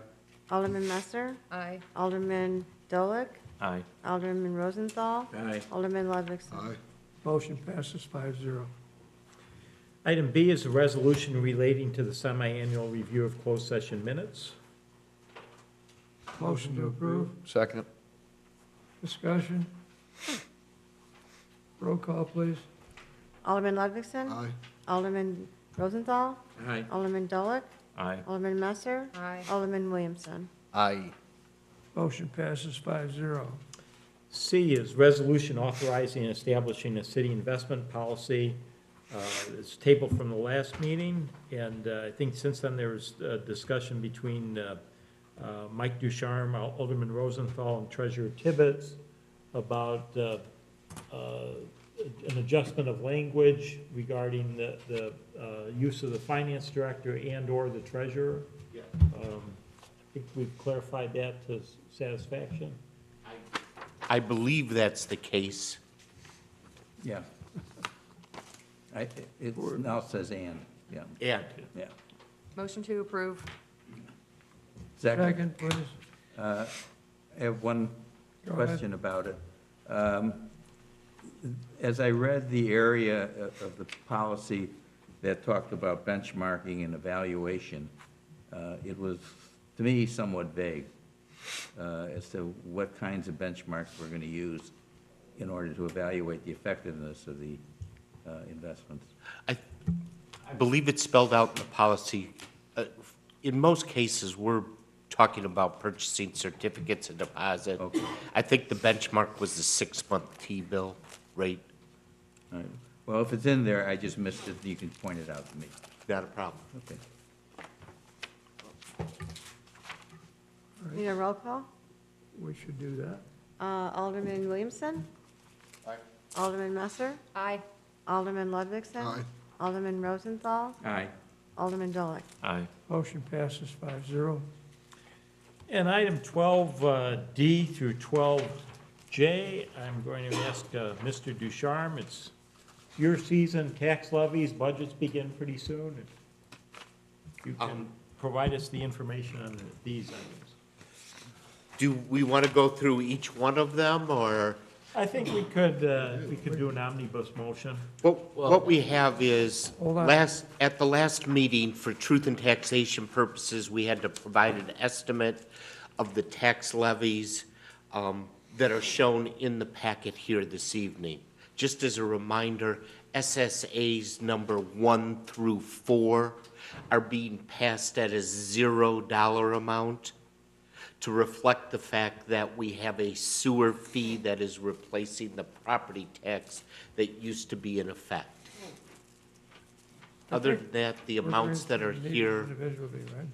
Speaker 2: Alderman Messer.
Speaker 11: Aye.
Speaker 2: Alderman Dolick.
Speaker 8: Aye.
Speaker 2: Alderman Rosenthal.
Speaker 7: Aye.
Speaker 2: Alderman Ludwigson.
Speaker 9: Aye.
Speaker 1: Motion passes 5-0.
Speaker 5: Item B is a resolution relating to the semi-annual review of closed session minutes.
Speaker 1: Motion to approve.
Speaker 10: Second.
Speaker 1: Discussion. Roll call, please.
Speaker 2: Alderman Ludwigson.
Speaker 9: Aye.
Speaker 2: Alderman Rosenthal.
Speaker 7: Aye.
Speaker 2: Alderman Dolick.
Speaker 8: Aye.
Speaker 2: Alderman Messer.
Speaker 11: Aye.
Speaker 2: Alderman Williamson.
Speaker 10: Aye.
Speaker 1: Motion passes 5-0.
Speaker 5: C is resolution authorizing and establishing a city investment policy. It's tabled from the last meeting, and I think since then there was a discussion between Mike Ducharme, Alderman Rosenthal, and Treasurer Tibbetts about an adjustment of language regarding the use of the finance director and/or the treasurer.
Speaker 17: Yeah.
Speaker 5: I think we've clarified that to satisfaction.
Speaker 17: I believe that's the case.
Speaker 12: Yeah. It now says and, yeah.
Speaker 17: And.
Speaker 12: Yeah.
Speaker 11: Motion to approve.
Speaker 1: Second, please.
Speaker 12: I have one
Speaker 1: Go ahead.
Speaker 12: question about it. As I read the area of the policy that talked about benchmarking and evaluation, it was, to me, somewhat vague as to what kinds of benchmarks we're going to use in order to evaluate the effectiveness of the investments.
Speaker 17: I believe it's spelled out in the policy. In most cases, we're talking about purchasing certificates of deposit.
Speaker 12: Okay.
Speaker 17: I think the benchmark was the 6-month T-bill rate.
Speaker 12: All right. Well, if it's in there, I just missed it, you can point it out to me.
Speaker 17: Not a problem.
Speaker 12: Okay.
Speaker 2: Need a roll call?
Speaker 1: We should do that.
Speaker 2: Alderman Williamson.
Speaker 10: Aye.
Speaker 2: Alderman Messer.
Speaker 11: Aye.
Speaker 2: Alderman Ludwigson.
Speaker 9: Aye.
Speaker 2: Alderman Rosenthal.
Speaker 12: Aye.
Speaker 2: Alderman Dolick.
Speaker 8: Aye.
Speaker 1: Motion passes 5-0.
Speaker 5: And item 12D through 12J, I'm going to ask Mr. Ducharme, it's your season, tax levies, budgets begin pretty soon. If you can provide us the information on these items.
Speaker 17: Do we want to go through each one of them, or?
Speaker 5: I think we could do an omnibus motion.
Speaker 17: What we have is,
Speaker 1: Hold on.
Speaker 17: at the last meeting, for truth and taxation purposes, we had to provide an estimate of the tax levies that are shown in the packet here this evening. Just as a reminder, SSAs number 1 through 4 are being passed at a $0 amount to reflect the fact that we have a sewer fee that is replacing the property tax that used to be in effect. Other than that, the amounts that are here,
Speaker 1: Individually, right?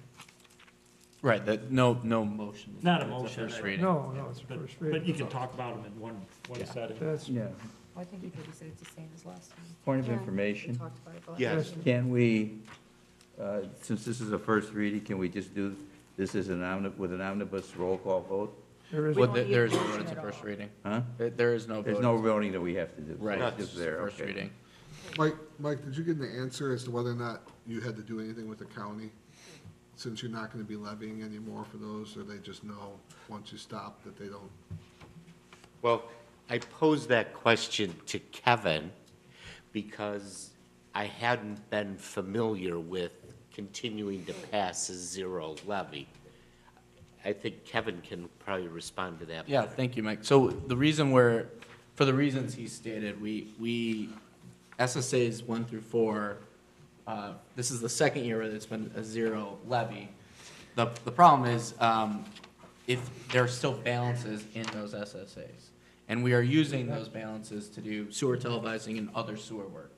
Speaker 7: Right, that, no motion.
Speaker 5: It's not a
Speaker 7: It's
Speaker 5: motion.
Speaker 7: first reading.
Speaker 1: No, it's a first reading.
Speaker 5: But you can talk about them in one setting.
Speaker 1: That's,
Speaker 12: Yeah.
Speaker 11: I think you said it's the same as last time.
Speaker 12: Point of
Speaker 2: Yeah.
Speaker 12: information.
Speaker 11: Talked about it last
Speaker 17: yes.
Speaker 11: time.
Speaker 12: Can we, since this is a first reading, can we just do this as with an omnibus roll call vote?
Speaker 1: there is,
Speaker 7: Well,
Speaker 11: don't need
Speaker 7: there is
Speaker 11: a
Speaker 7: no
Speaker 11: motion
Speaker 7: vote, it's a
Speaker 11: at
Speaker 7: first
Speaker 11: all.
Speaker 7: reading.
Speaker 12: Huh?
Speaker 7: There is no
Speaker 12: There's
Speaker 7: vote.
Speaker 12: no voting that we have to do. so
Speaker 7: Right,
Speaker 12: it's
Speaker 7: it's
Speaker 12: just there,
Speaker 7: first
Speaker 12: okay.
Speaker 7: reading.
Speaker 9: Mike, did you get an answer as to whether or not you had to do anything with the county? Since you're not going to be levying anymore for those, or they just know once you stop that they don't?
Speaker 17: Well, I posed that question to Kevin because I hadn't been familiar with continuing to pass a zero levy. I think Kevin can probably respond to that.
Speaker 7: Yeah, thank you, Mike. So the reason for the reasons he stated, we SSAs 1 through 4, this is the second year where it's been a zero levy. The problem is, if there are still balances in those SSAs, and we are using those balances to do sewer televising and other sewer work.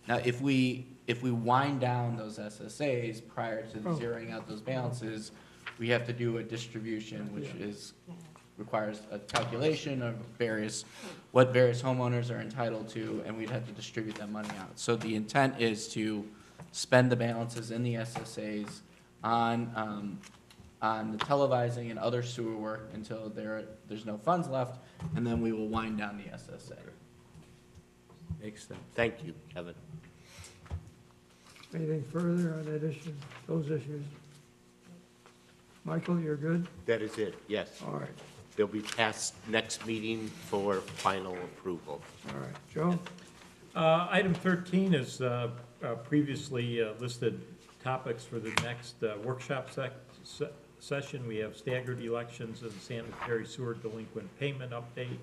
Speaker 7: Now, if we wind down those SSAs prior to zeroing out those balances, we have to do a distribution, which requires a calculation of what various homeowners are entitled to, and we'd have to distribute that money out. So the intent is to spend the balances in the SSAs on the televising and other sewer work until there's no funds left, and then we will wind down the SSA.
Speaker 17: Makes sense. Thank you, Kevin.
Speaker 1: Anything further on that issue, those issues? Michael, you're good?
Speaker 17: That is it, yes.
Speaker 1: All right.
Speaker 17: They'll be passed next meeting for final approval.
Speaker 1: All right. Joe?
Speaker 5: Item 13 is previously listed topics for the next workshop session. We have staggered elections and sanitary sewer delinquent payment update.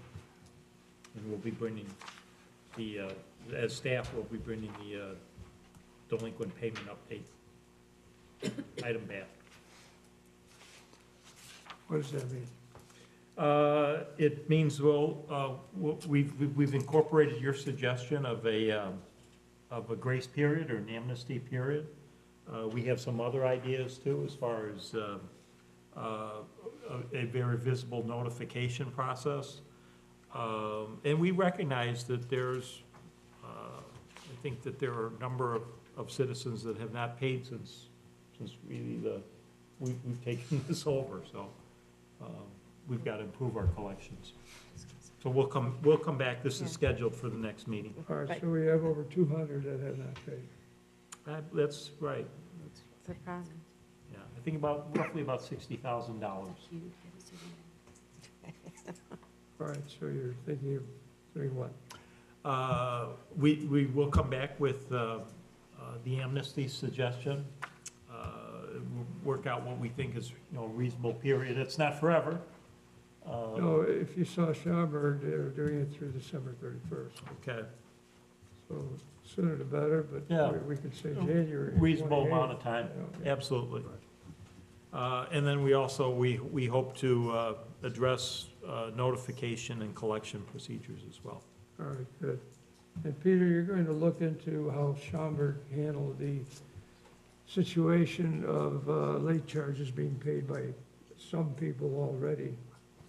Speaker 5: And we'll be bringing as staff, we'll be bringing the delinquent payment update item back.
Speaker 1: What does that mean?
Speaker 5: It means we've incorporated your suggestion of a grace period or an amnesty period. We have some other ideas too, as far as a very visible notification process. And we recognize that I think that there are a number of citizens that have not paid since we've taken this over, so we've got to improve our collections. So we'll come back, this is scheduled for the next meeting.
Speaker 1: All right, so we have over 200 that have not paid.
Speaker 5: That's right,
Speaker 2: Surprising.
Speaker 5: yeah, I think roughly about $60,000.
Speaker 1: All right, so you're thinking of doing what?
Speaker 5: We will come back with the amnesty suggestion, work out what we think is, a reasonable period. It's not forever.
Speaker 1: No, if you saw Schaumburg, they were doing it through December 31st.
Speaker 5: Okay.
Speaker 1: So sooner the better, but
Speaker 5: Yeah.
Speaker 1: we could say January.
Speaker 5: Reasonable
Speaker 1: 28th.
Speaker 5: amount of time, absolutely. And then we also, we hope to address notification and collection procedures as well.
Speaker 1: All right, good. And Peter, you're going to look into how Schaumburg handled the situation of late charges being paid by some people already,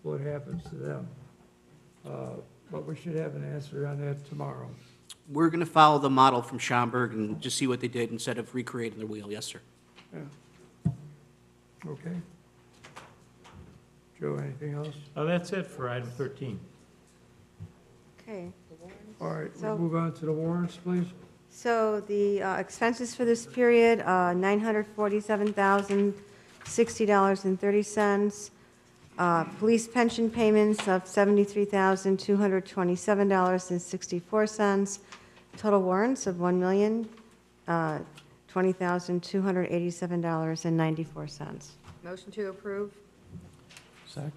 Speaker 1: what happens to them. But we should have an answer on that tomorrow.
Speaker 18: We're going to follow the model from Schaumburg and just see what they did instead of recreating the wheel. Yes, sir.
Speaker 1: Yeah. Okay. Joe, anything else?
Speaker 5: That's it for item 13.
Speaker 2: Okay.
Speaker 1: All right,
Speaker 2: So-
Speaker 1: we'll move on to the warrants, please.
Speaker 2: So the expenses for this period, $947,060.30. Police pension payments of $73,227.64. Total warrants of $1,020,287.94.
Speaker 11: Motion to approve?
Speaker 8: Second.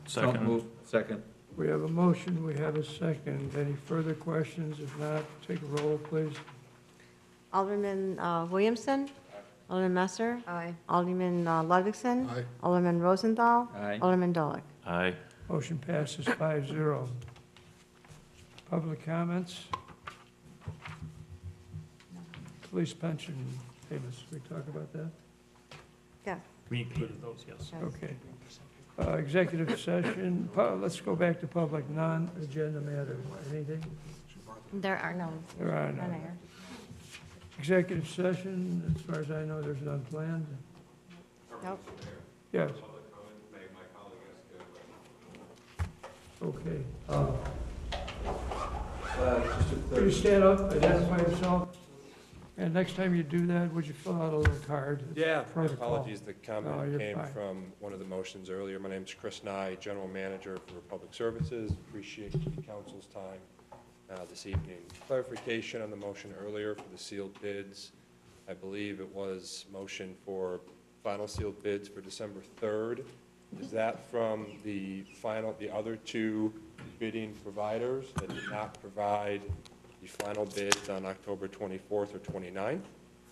Speaker 12: Second.
Speaker 1: We have a motion, we have a second. Any further questions? If not, take a roll, please.
Speaker 2: Alderman Williamson. Alderman Messer.
Speaker 11: Aye.
Speaker 2: Alderman Ludwigson.
Speaker 9: Aye.
Speaker 2: Alderman Rosenthal.
Speaker 12: Aye.
Speaker 2: Alderman Dolick.
Speaker 8: Aye.
Speaker 1: Motion passes 5-0. Public comments? Police pension payments, we talk about that?
Speaker 2: Yeah.
Speaker 5: We included those, yes.
Speaker 1: Okay. Executive session, let's go back to public non-agenda matters. Anything?
Speaker 2: There are no.
Speaker 1: There are none. Executive session, as far as I know, there's none planned.
Speaker 2: Nope.
Speaker 1: Yes. Okay. Will you stand up, identify yourself? And next time you do that, would you fill out a little card?
Speaker 6: Yeah,
Speaker 1: Protocol.
Speaker 6: apologies, the
Speaker 1: No,
Speaker 6: comment
Speaker 1: you're
Speaker 6: came
Speaker 1: fine.
Speaker 6: from one of the motions earlier. My name's Chris Nye, General Manager for Public Services. Appreciate the council's time this evening. Clarification on the motion earlier for the sealed bids. I believe it was motion for final sealed bids for December 3rd. Is that from the other two bidding providers that did not provide the final bids on October 24th or 29th?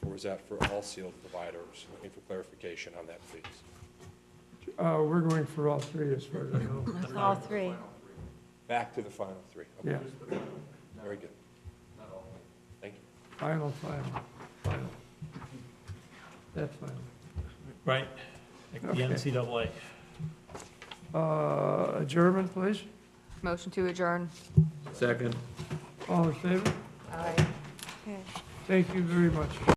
Speaker 6: Or is that for all sealed providers? Looking for clarification on that, please.
Speaker 1: We're going for all three as far as I know.
Speaker 2: It's all three.
Speaker 6: Back to the final three. Okay.
Speaker 1: Yeah,
Speaker 6: Very good. Thank you.
Speaker 1: final. That's final.
Speaker 5: Right, like the
Speaker 1: Okay.
Speaker 5: NCAA.
Speaker 1: Adjournment, please.
Speaker 11: Motion to adjourn.
Speaker 8: Second.
Speaker 1: All in favor?
Speaker 11: Aye.
Speaker 2: Okay.
Speaker 1: Thank you very much.